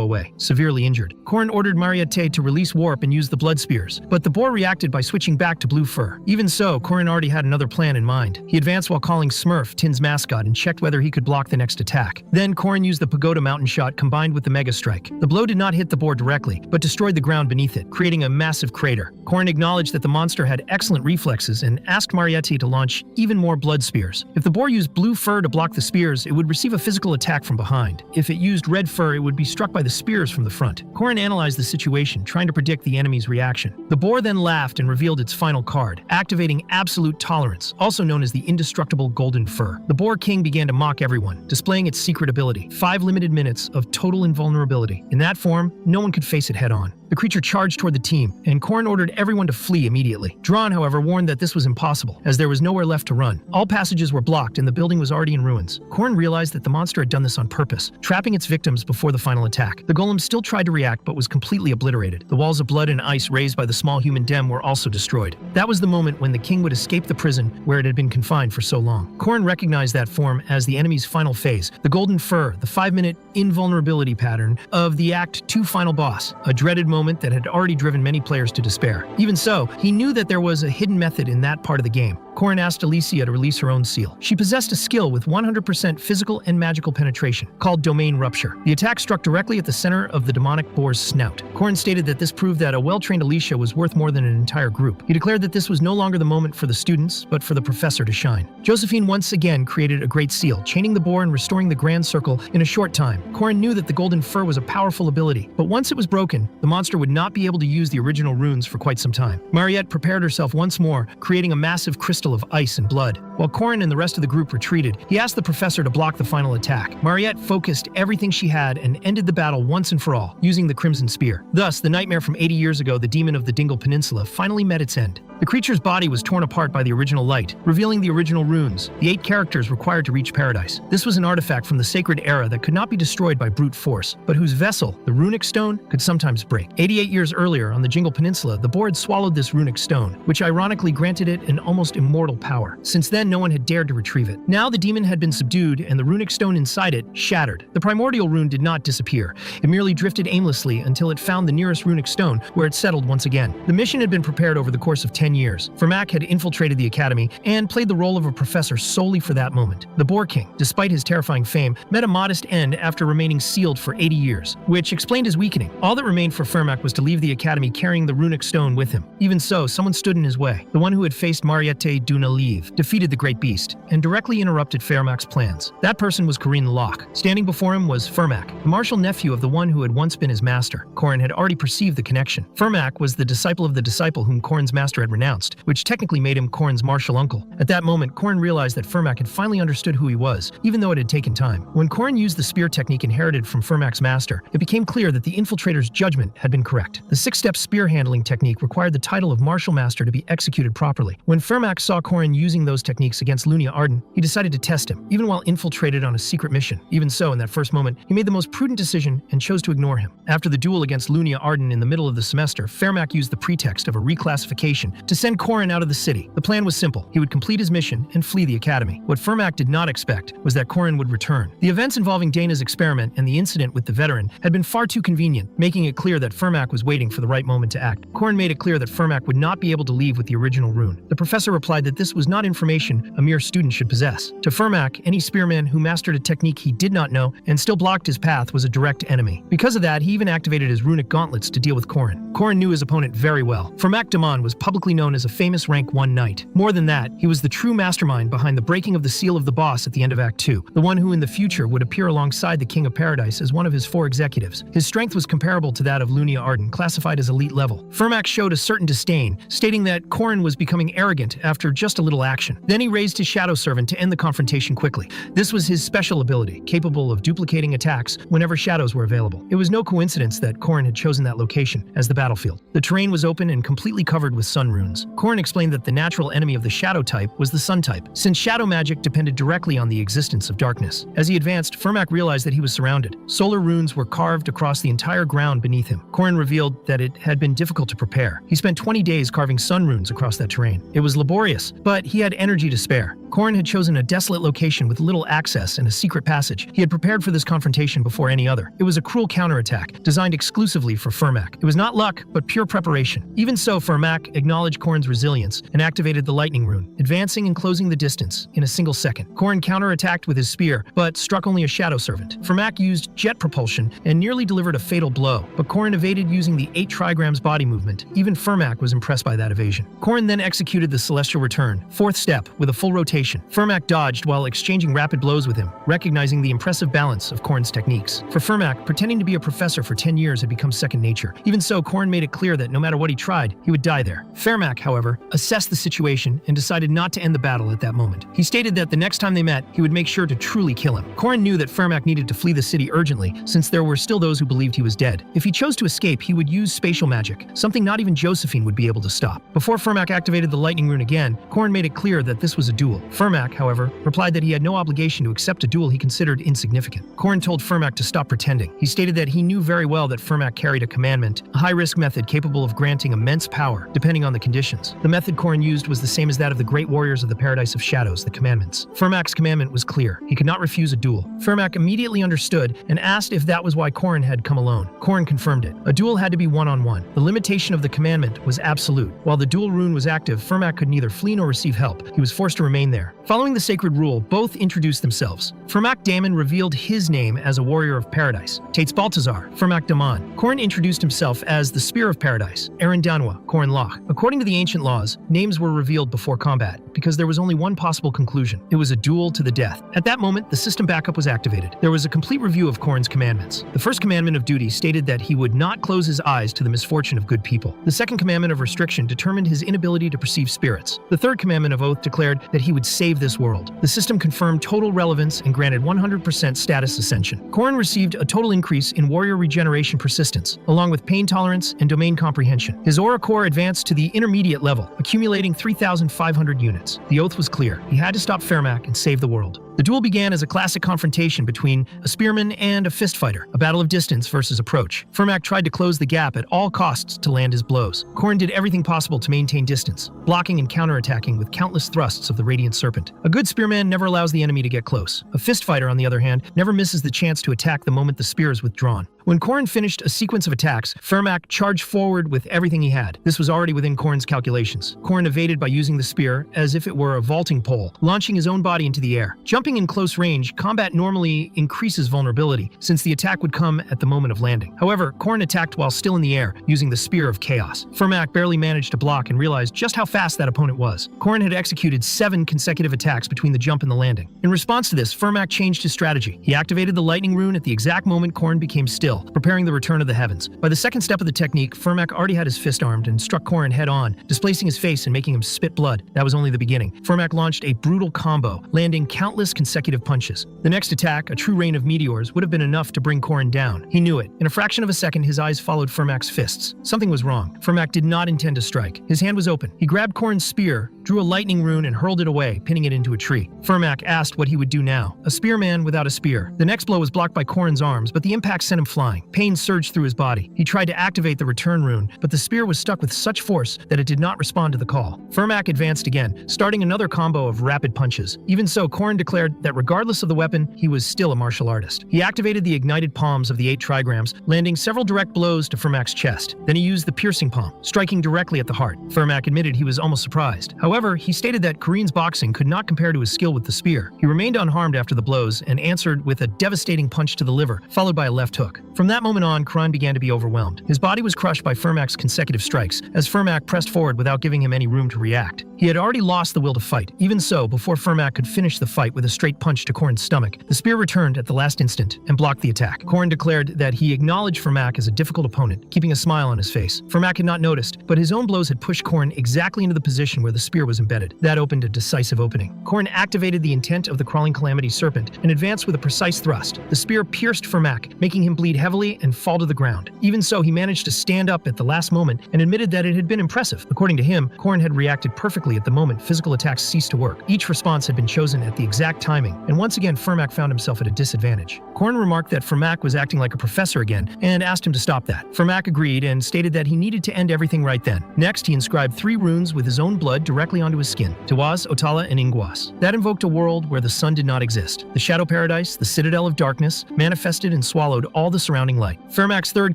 away, severely injured. Corin ordered Marriott to release warp and use the blood spears, but the boar reacted by switching back to blue fur. Even so, Corin already had another plan in mind. He advanced while calling Smurf, Tin's mascot, and checked whether he could block the next attack. Then Corin used the Pagoda Mountain Shot combined with the Mega Strike. The blow did not hit the boar directly, but destroyed the ground beneath it, creating a massive crater. Corin acknowledged that the monster had excellent reflexes and asked Marriott to launch even more blood spears. If the boar used blue fur to block the spears, it would receive a physical attack from behind. If it used red fur, it would be struck by the spears from the front. Corin analyzed the situation, trying to predict the enemy's reaction. The boar then laughed and revealed its final card, activating Absolute Tolerance, also known as the Indestructible Golden Fur. The Boar King began to mock everyone, displaying its secret ability, 5 limited minutes of total invulnerability. In that form, no one could face it head-on. The creature charged toward the team, and Corin ordered everyone to flee immediately. Dron, however, warned that this was impossible, as there was nowhere left to run. All passages were blocked and the building was already in ruins. Corin realized that the monster had done this on purpose, trapping its victims before the final attack. The golem still tried to react but was completely obliterated. The walls of blood and ice raised by the small human dem were also destroyed. That was the moment when the king would escape the prison where it had been confined for so long. Corin recognized that form as the enemy's final phase, the golden fur, the 5-minute invulnerability pattern of the Act 2 final boss, a dreaded moment that had already driven many players to despair. Even so, he knew that there was a hidden method in that part of the game. Corin asked Alicia to release her own seal. She possessed a skill with 100% physical and magical penetration, called Domain Rupture. The attack struck directly at the center of the demonic boar's snout. Corin stated that this proved that a well-trained Alicia was worth more than an entire group. He declared that this was no longer the moment for the students, but for the professor to shine. Josephine once again created a great seal, chaining the boar and restoring the grand circle in a short time. Corin knew that the golden fur was a powerful ability, but once it was broken, the monster would not be able to use the original runes for quite some time. Marriott prepared herself once more, creating a massive crystal of ice and blood. While Corin and the rest of the group retreated, he asked the professor to block the final attack. Marriott focused everything she had and ended the battle once and for all, using the Crimson Spear. Thus, the nightmare from 80 years ago, the demon of the Dingle Peninsula, finally met its end. The creature's body was torn apart by the original light, revealing the original runes, the 8 characters required to reach paradise. This was an artifact from the sacred era that could not be destroyed by brute force, but whose vessel, the runic stone, could sometimes break. 88 years earlier, on the Jingle Peninsula, the boar had swallowed this runic stone, which ironically granted it an almost immortal power. Since then, no one had dared to retrieve it. Now the demon had been subdued, and the runic stone inside it shattered. The primordial rune did not disappear. It merely drifted aimlessly until it found the nearest runic stone, where it settled once again. The mission had been prepared over the course of 10 years. Vermac had infiltrated the academy and played the role of a professor solely for that moment. The Boar King, despite his terrifying fame, met a modest end after remaining sealed for 80 years, which explained his weakening. All that remained for Vermac was to leave the academy carrying the runic stone with him. Even so, someone stood in his way. The one who had faced Marriott Dunalef defeated the great beast and directly interrupted Fermac's plans. That person was Corin Lock. Standing before him was Fermac, the martial nephew of the one who had once been his master. Corin had already perceived the connection. Fermac was the disciple of the disciple whom Corin's master had renounced, which technically made him Corin's martial uncle. At that moment, Corin realized that Fermac had finally understood who he was, even though it had taken time. When Corin used the spear technique inherited from Fermac's master, it became clear that the infiltrator's judgment had been correct. The six-step spear handling technique required the title of martial master to be executed properly. When Fermac saw Corin using those techniques against Lunia Arden, he decided to test him, even while infiltrated on a secret mission. Even so, in that first moment, he made the most prudent decision and chose to ignore him. After the duel against Lunia Arden in the middle of the semester, Fermac used the pretext of a reclassification to send Corin out of the city. The plan was simple. He would complete his mission and flee the academy. What Fermac did not expect was that Corin would return. The events involving Dana's experiment and the incident with the veteran had been far too convenient, making it clear that Fermac was waiting for the right moment to act. Corin made it clear that Fermac would not be able to leave with the original rune. The professor replied that this was not information a mere student should possess. To Fermac, any spearman who mastered a technique he did not know and still blocked his path was a direct enemy. Because of that, he even activated his runic gauntlets to deal with Corin. Corin knew his opponent very well. Fermac Damon was publicly known as a famous rank 1 knight. More than that, he was the true mastermind behind the breaking of the seal of the boss at the end of Act 2, the one who in the future would appear alongside the King of Paradise as one of his 4 executives. His strength was comparable to that of Lunia Arden, classified as elite level. Fermac showed a certain disdain, stating that Corin was becoming arrogant after just a little action. Then he raised his shadow servant to end the confrontation quickly. This was his special ability, capable of duplicating attacks whenever shadows were available. It was no coincidence that Corin had chosen that location as the battlefield. The terrain was open and completely covered with sun runes. Corin explained that the natural enemy of the shadow type was the sun type, since shadow magic depended directly on the existence of darkness. As he advanced, Fermac realized that he was surrounded. Solar runes were carved across the entire ground beneath him. Corin revealed that it had been difficult to prepare. He spent 20 days carving sun runes across that terrain. It was laborious, but he had energy to spare. Corin had chosen a desolate location with little access and a secret passage. He had prepared for this confrontation before any other. It was a cruel counterattack, designed exclusively for Fermac. It was not luck, but pure preparation. Even so, Fermac acknowledged Corin's resilience and activated the lightning rune, advancing and closing the distance in a single second. Corin counterattacked with his spear, but struck only a shadow servant. Fermac used jet propulsion and nearly delivered a fatal blow, but Corin evaded using the 8 trigrams body movement. Even Fermac was impressed by that evasion. Corin then executed the celestial return, 4th step, with a full rotation. Fermac dodged while exchanging rapid blows with him, recognizing the impressive balance of Corin's techniques. For Fermac, pretending to be a professor for 10 years had become second nature. Even so, Corin made it clear that no matter what he tried, he would die there. Fermac, however, assessed the situation and decided not to end the battle at that moment. He stated that the next time they met, he would make sure to truly kill him. Corin knew that Fermac needed to flee the city urgently, since there were still those who believed he was dead. If he chose to escape, he would use spatial magic, something not even Josephine would be able to stop. Before Fermac activated the lightning rune again, Corin made it clear that this was a duel. Fermac, however, replied that he had no obligation to accept a duel he considered insignificant. Corin told Fermac to stop pretending. He stated that he knew very well that Fermac carried a commandment, a high-risk method capable of granting immense power, depending on the conditions. The method Corin used was the same as that of the great warriors of the Paradise of Shadows, the commandments. Fermac's commandment was clear. He could not refuse a duel. Fermac immediately understood and asked if that was why Corin had come alone. Corin confirmed it. A duel had to be one-on-one. The limitation of the commandment was absolute. While the duel rune was active, Fermac could neither flee nor receive help. He was forced to remain there. Following the sacred rule, both introduced themselves. Fermac Damon revealed his name as a warrior of paradise, Tates Baltazar, Fermac Damon. Corin introduced himself as the Spear of Paradise, Aaron Danwa, Corin Lock. According to the ancient laws, names were revealed before combat, because there was only one possible conclusion. It was a duel to the death. At that moment, the system backup was activated. There was a complete review of Corin's commandments. The first commandment of duty stated that he would not close his eyes to the misfortune of good people. The second commandment of restriction determined his inability to perceive spirits. The third commandment of oath declared that he would save this world. The system confirmed total relevance and granted 100% status ascension. Corin received a total increase in warrior regeneration persistence, along with pain tolerance and domain comprehension. His aura core advanced to the intermediate level, accumulating 3,500 units. The oath was clear. He had to stop Fermac and save the world. The duel began as a classic confrontation between a spearman and a fist fighter, a battle of distance versus approach. Fermac tried to close the gap at all costs to land his blows. Corin did everything possible to maintain distance, blocking and counterattacking with countless thrusts of the Radiant Serpent. A good spearman never allows the enemy to get close. A fist fighter, on the other hand, never misses the chance to attack the moment the spear is withdrawn. When Corin finished a sequence of attacks, Firmak charged forward with everything he had. This was already within Corin's calculations. Corin evaded by using the spear as if it were a vaulting pole, launching his own body into the air. Jumping in close range, combat normally increases vulnerability, since the attack would come at the moment of landing. However, Corin attacked while still in the air, using the Spear of Chaos. Firmak barely managed to block and realized just how fast that opponent was. Corin had executed 7 consecutive attacks between the jump and the landing. In response to this, Firmak changed his strategy. He activated the lightning rune at the exact moment Corin became still, preparing the return of the heavens. By the second step of the technique, Firmak already had his fist armed and struck Corin head-on, displacing his face and making him spit blood. That was only the beginning. Firmak launched a brutal combo, landing countless consecutive punches. The next attack, a true rain of meteors, would have been enough to bring Corin down. He knew it. In a fraction of a second, his eyes followed Firmak's fists. Something was wrong. Firmak did not intend to strike. His hand was open. He grabbed Corin's spear, drew a lightning rune, and hurled it away, pinning it into a tree. Firmak asked what he would do now. A spearman without a spear. The next blow was blocked by Corin's arms, but the impact sent him flying. Pain surged through his body. He tried to activate the return rune, but the spear was stuck with such force that it did not respond to the call. Firmak advanced again, starting another combo of rapid punches. Even so, Corin declared that regardless of the weapon, he was still a martial artist. He activated the ignited palms of the 8 trigrams, landing several direct blows to Firmak's chest. Then he used the piercing palm, striking directly at the heart. Firmak admitted he was almost surprised. However, he stated that Corin's boxing could not compare to his skill with the spear. He remained unharmed after the blows and answered with a devastating punch to the liver, followed by a left hook. From that moment on, Corin began to be overwhelmed. His body was crushed by Firmak's consecutive strikes, as Firmak pressed forward without giving him any room to react. He had already lost the will to fight. Even so, before Firmak could finish the fight with a straight punch to Corin's stomach, the spear returned at the last instant and blocked the attack. Corin declared that he acknowledged Firmak as a difficult opponent, keeping a smile on his face. Firmak had not noticed, but his own blows had pushed Corin exactly into the position where the spear was embedded. That opened a decisive opening. Corin activated the intent of the Crawling Calamity Serpent and advanced with a precise thrust. The spear pierced Firmak, making him bleed heavily and fall to the ground. Even so, he managed to stand up at the last moment and admitted that it had been impressive. According to him, Corin had reacted perfectly at the moment physical attacks ceased to work. Each response had been chosen at the exact timing, and once again Firmak found himself at a disadvantage. Corin remarked that Firmak was acting like a professor again and asked him to stop that. Firmak agreed and stated that he needed to end everything right then. Next, he inscribed 3 runes with his own blood directly onto his skin: Tawaz, Otala, and Ingwas. That invoked a world where the sun did not exist. The Shadow Paradise, the Citadel of Darkness, manifested and swallowed all the surrounding light. Firmak's 3rd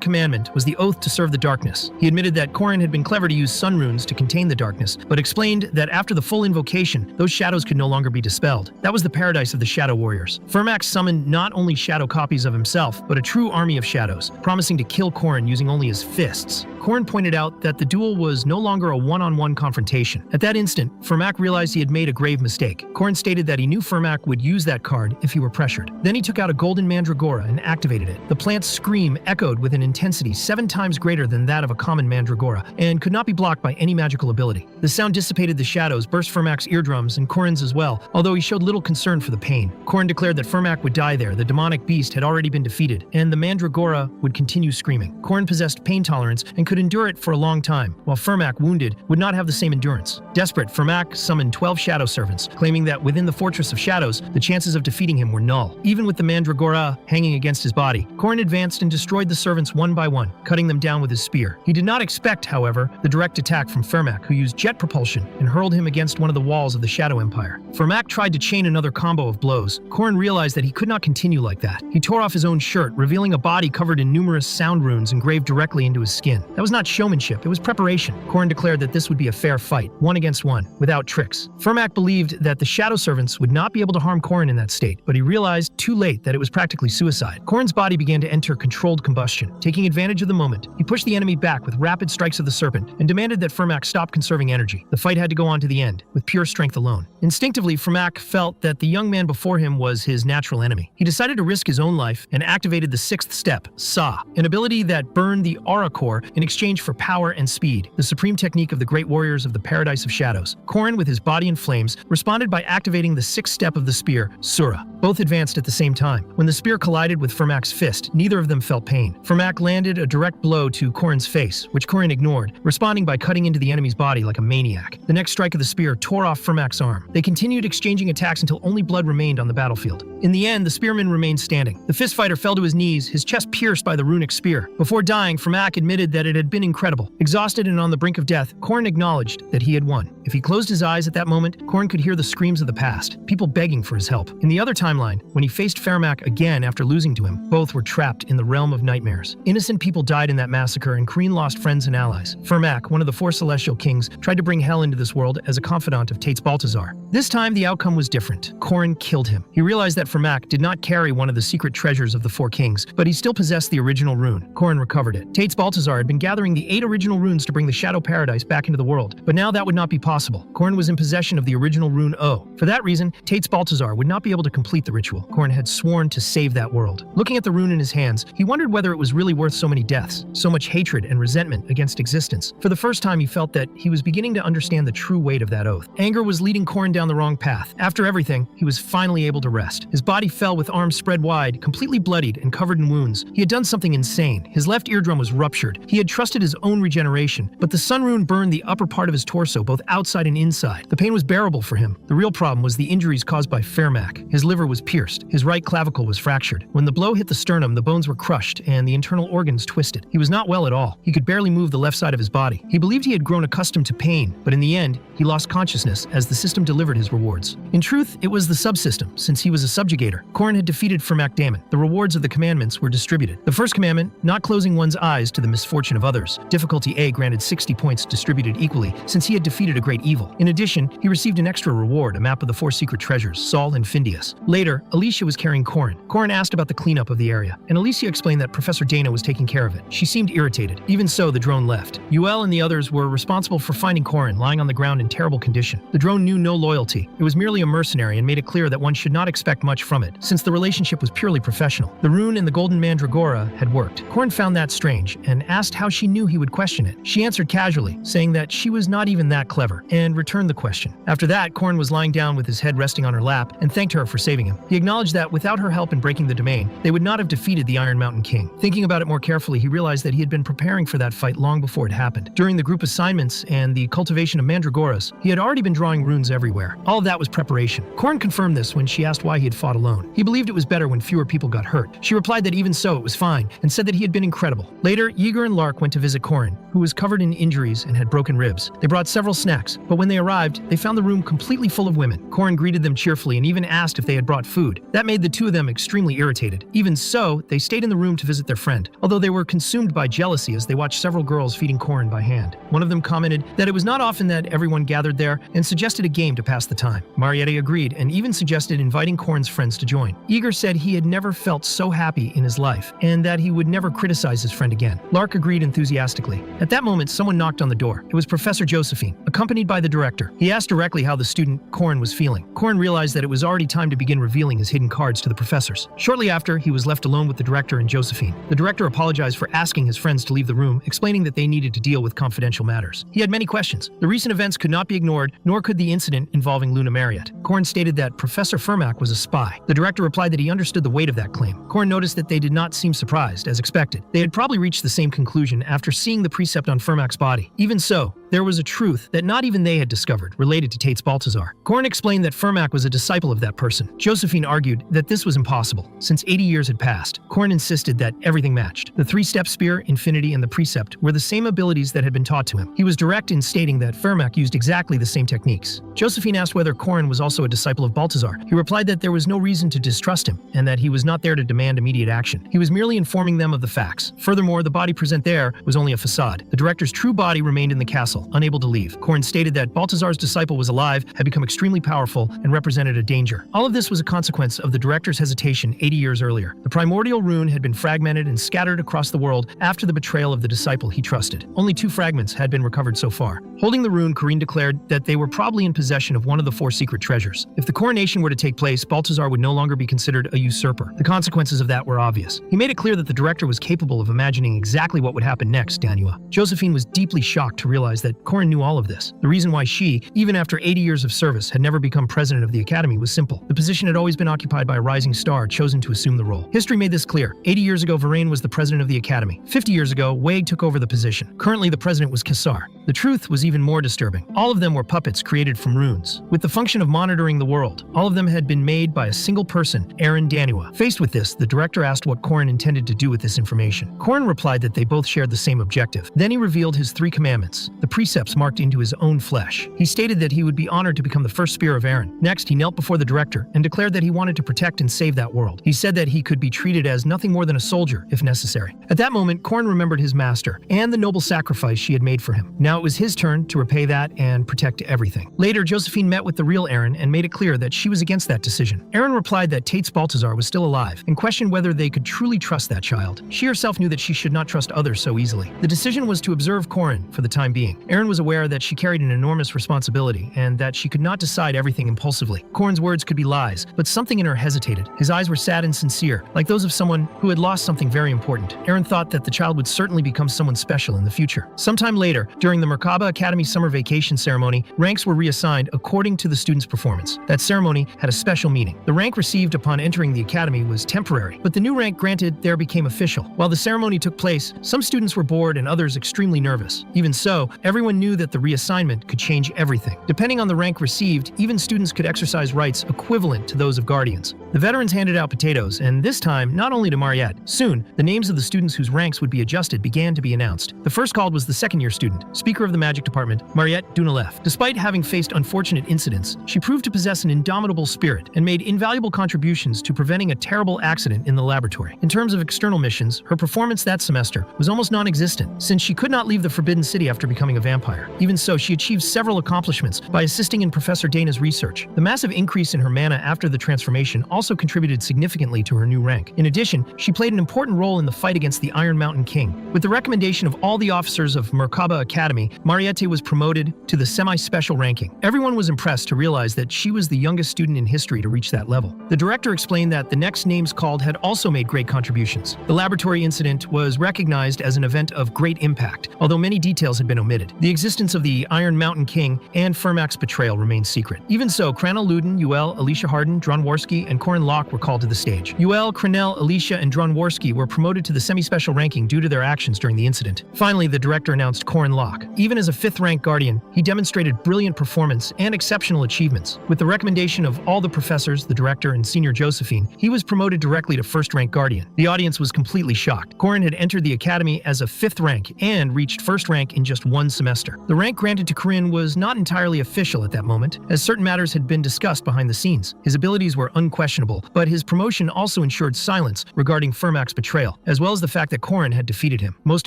commandment was the oath to serve the darkness. He admitted that Corin had been clever to use sun runes to contain the darkness, but explained that after the full invocation, those shadows could no longer be dispelled. That was the paradise of the Shadow Warriors. Firmak summoned not only shadow copies of himself, but a true army of shadows, promising to kill Corin using only his fists. Corin pointed out that the duel was no longer a one-on-one confrontation. At that instant, Firmak realized he had made a grave mistake. Corin stated that he knew Firmak would use that card if he were pressured. Then he took out a golden mandragora and activated it. The plant's scream echoed with an intensity 7 times greater than that of a common mandragora, and could not be blocked by any magical ability. The sound dissipated the shadows, burst Firmak's eardrums and Corin's as well, although he showed little concern for the pain. Corin declared that Firmak would die there. The demonic beast had already been defeated, and the mandragora would continue screaming. Corin possessed pain tolerance and could endure it for a long time, while Firmak, wounded, would not have the same endurance. Desperate, Firmak summoned 12 shadow servants, claiming that within the Fortress of Shadows, the chances of defeating him were null. Even with the mandragora hanging against his body, Corin advanced and destroyed the servants one by one, cutting them down with his spear. He did not expect, however, the direct attack from Firmak, who used jet propulsion and hurled him against one of the walls of the Shadow Empire. Firmak tried to chain another combo of blows. Corin realized that he could not continue like that. He tore off his own shirt, revealing a body covered in numerous sound runes engraved directly into his skin. That was not showmanship, it was preparation. Corin declared that this would be a fair fight, 1 against 1, without tricks. Firmak believed that the Shadow Servants would not be able to harm Corin in that state, but he realized too late that it was practically suicide. Corin's body began to enter controlled combustion. Taking advantage of the moment, he pushed the enemy back with rapid strikes of the serpent and demanded that Firmak stop conserving energy. The fight had to go on to the end, with pure strength alone. Instinctively, Firmak felt that the young man before him was his natural enemy. He decided to risk his own life and activated the 6th step, Sa, an ability that burned the aura core in exchange for power and speed, the supreme technique of the great warriors of the Paradise of Shadows. Corin, with his body in flames, responded by activating the 6th step of the spear, Sura. Both advanced at the same time. When the spear collided with Firmak's fist, neither of them felt pain. Firmak landed a direct blow to Corin's face, which Corin ignored, responding by cutting into the enemy's body like a maniac. The next strike of the spear tore off Firmak's arm. They continued exchanging attacks until only blood remained on the battlefield. In the end, the spearman remained standing. The fist fighter fell to his knees, his chest pierced by the runic spear. Before dying, Firmak admitted that it had been incredible. Exhausted and on the brink of death, Corin acknowledged that he had won. If he closed his eyes at that moment, Corin could hear the screams of the past, people begging for his help. In the other timeline, when he faced Fairmac again after losing to him, both were trapped in the realm of nightmares. Innocent people died in that massacre, and Corin lost friends and allies. Fairmac, one of the 4 celestial kings, tried to bring hell into this world as a confidant of Tate's Balthazar. This time, the outcome was different. Corin killed him. He realized that Fairmac did not carry one of the secret treasures of the 4 kings, but he still possessed the original rune. Corin recovered it. Tate's Balthazar had been gathering the 8 original runes to bring the Shadow Paradise back into the world, but now that would not be possible. Corin was in possession of the original rune O. For that reason, Tate's Balthazar would not be able to complete the ritual. Corin had sworn to save that world. Looking at the rune in his hands, he wondered whether it was really worth so many deaths, so much hatred and resentment against existence. For the first time, he felt that he was beginning to understand the true weight of that oath. Anger was leading Corin down the wrong path. After everything, he was finally able to rest. His body fell with arms spread wide, completely bloodied and covered in wounds. He had done something insane. His left eardrum was ruptured. He had trusted his own regeneration, but the sun rune burned the upper part of his torso, both outside and inside. The pain was bearable for him. The real problem was the injuries caused by Fairmac. His liver was pierced. His right clavicle was fractured. When the blow hit the sternum, the bones were crushed and the internal organs twisted. He was not well at all. He could barely move the left side of his body. He believed he had grown accustomed to pain, but in the end, he lost consciousness as the system delivered his rewards. In truth, it was the subsystem, since he was a subjugator. Corin had defeated Fairmac Damon. The rewards of the commandments were distributed. The first commandment, not closing one's eyes to the misfortune of others. Difficulty A granted 60 points distributed equally, since he had defeated a great evil. In addition, he received an extra reward, a map of the 4 secret treasures, Saul and Phineas. Later, Alicia was carrying Corin. Corin asked about the cleanup of the area, and Alicia explained that Professor Dana was taking care of it. She seemed irritated. Even so, the drone left. Yuel and the others were responsible for finding Corin lying on the ground in terrible condition. The drone knew no loyalty. It was merely a mercenary and made it clear that one should not expect much from it, since the relationship was purely professional. The rune in the golden mandragora had worked. Corin found that strange and asked how she knew he would question it. She answered casually, saying that she was not even that clever, and returned the question. After that, Corin was lying down with his head resting on her lap and thanked her for saving him. He acknowledged that without her help in breaking the domain, they would not have defeated the Iron Mountain King. Thinking about it more carefully, he realized that he had been preparing for that fight long before it happened. During the group assignments and the cultivation of mandragoras, he had already been drawing runes everywhere. All of that was preparation. Corin confirmed this when she asked why he had fought alone. He believed it was better when fewer people got hurt. She replied that even so, it was fine, and said that he had been incredible. Later, Yeager and Lark went to visit Corin, who was covered in injuries and had broken ribs. They brought several snacks, but when they arrived, they found the room completely full of women. Corin greeted them cheerfully and even asked if they had brought food. That made the two of them extremely irritated. Even so, they stayed in the room to visit their friend, although they were consumed by jealousy as they watched several girls feeding Corin by hand. One of them commented that it was not often that everyone gathered there and suggested a game to pass the time. Marriott agreed and even suggested inviting Corin's friends to join. Yeager said he had never felt so happy in his life and that he would never criticize his friend again. Lark agreed enthusiastically. At that moment, someone knocked on the door. It was Professor Josephine, accompanied by the director. He asked directly how the student Corin was feeling. Corin realized that it was already time to begin revealing his hidden cards to the professors. Shortly after, he was left alone with the director and Josephine. The director apologized for asking his friends to leave the room, explaining that they needed to deal with confidential matters. He had many questions. The recent events could not be ignored, nor could the incident involving Luna Marriott. Corin stated that Professor Fairmac was a spy. The director replied that he understood the weight of that claim. Corin noticed that they did not seem surprised, as expected. They had probably reached the same conclusion after seeing the precept on Fairmac's body. Even so, there was a truth that not even they had discovered, related to Tate's Balthazar. Corin explained that Fairmac was a disciple of that person. Josephine argued that this was impossible, since 80 years had passed. Corin insisted that everything matched. The 3-step spear, infinity, and the precept were the same abilities that had been taught to him. He was direct in stating that Fairmac used exactly the same techniques. Josephine asked whether Corin was also a disciple of Balthazar. He replied that there was no reason to distrust him, and that he was not there to demand immediate action. He was merely informing them of the facts. Furthermore, the body present there was only a facade. The director's true body remained in the castle, unable to leave. Corin stated that Balthazar's disciple was alive, had become extremely powerful, and represented a danger. All of this was a consequence of the director's hesitation 80 years earlier. The primordial rune had been fragmented and scattered across the world after the betrayal of the disciple he trusted. Only 2 fragments had been recovered so far. Holding the rune, Corin declared that they were probably in possession of one of the 4 secret treasures. If the coronation were to take place, Balthazar would no longer be considered a usurper. The consequences of that were obvious. He made it clear that the director was capable of imagining exactly what would happen next, Danua. Josephine was deeply shocked to realize that Corin knew all of this. The reason why she, even after 80 years of service, had never become president of the Academy was simple. The position had always been occupied by a rising star chosen to assume the role. History made this clear. 80 years ago, Varane was the president of the Academy. 50 years ago, Wade took over the position. Currently, the president was Kassar. The truth was even more disturbing. All of them were puppets created from runes, with the function of monitoring the world. All of them had been made by a single person, Aaron Danua. Faced with this, the director asked what Corin intended to do with this information. Corin replied that they both shared the same objective. Then he revealed his 3 commandments. The precepts marked into his own flesh. He stated that he would be honored to become the first spear of Aran. Next, he knelt before the director and declared that he wanted to protect and save that world. He said that he could be treated as nothing more than a soldier, if necessary. At that moment, Corin remembered his master and the noble sacrifice she had made for him. Now it was his turn to repay that and protect everything. Later, Josephine met with the real Aran and made it clear that she was against that decision. Aran replied that Tate's Baltazar was still alive and questioned whether they could truly trust that child. She herself knew that she should not trust others so easily. The decision was to observe Corin for the time being. Aran was aware that she carried an enormous responsibility and that she could not decide everything impulsively. Corin's words could be lies, but something in her hesitated. His eyes were sad and sincere, like those of someone who had lost something very important. Aran thought that the child would certainly become someone special in the future. Sometime later, during the Merkaba Academy summer vacation ceremony, ranks were reassigned according to the students' performance. That ceremony had a special meaning. The rank received upon entering the academy was temporary, but the new rank granted there became official. While the ceremony took place, some students were bored and others extremely nervous. Even so, everyone knew that the reassignment could change everything. Depending on the rank received, even students could exercise rights equivalent to those of guardians. The veterans handed out potatoes, and this time, not only to Marriott. Soon, the names of the students whose ranks would be adjusted began to be announced. The first called was the second-year student, Speaker of the Magic Department, Marriott Dunalef. Despite having faced unfortunate incidents, she proved to possess an indomitable spirit and made invaluable contributions to preventing a terrible accident in the laboratory. In terms of external missions, her performance that semester was almost non-existent, since she could not leave the Forbidden City after becoming a vampire. Even so, she achieved several accomplishments by assisting in Professor Dana's research. The massive increase in her mana after the transformation also contributed significantly to her new rank. In addition, she played an important role in the fight against the Iron Mountain King. With the recommendation of all the officers of Merkaba Academy, Marriott was promoted to the semi-special ranking. Everyone was impressed to realize that she was the youngest student in history to reach that level. The director explained that the next names called had also made great contributions. The laboratory incident was recognized as an event of great impact, although many details had been omitted. The existence of the Iron Mountain King and Fermac's betrayal remained secret. Even so, Cranell Luden, Uel, Alicia Harden, Dronworski, and Corin Lock were called to the stage. Uel, Cranell, Alicia, and Dronworski were promoted to the semi-special ranking due to their actions during the incident. Finally, the director announced Corin Lock. Even as a 5th-rank guardian, he demonstrated brilliant performance and exceptional achievements. With the recommendation of all the professors, the director, and Senior Josephine, he was promoted directly to 1st-rank guardian. The audience was completely shocked. Corin had entered the academy as a 5th rank and reached 1st rank in just one semester. The rank granted to Corin was not entirely official at that moment, as certain matters had been discussed behind the scenes. His abilities were unquestionable, but his promotion also ensured silence regarding Fermac's betrayal, as well as the fact that Corin had defeated him. Most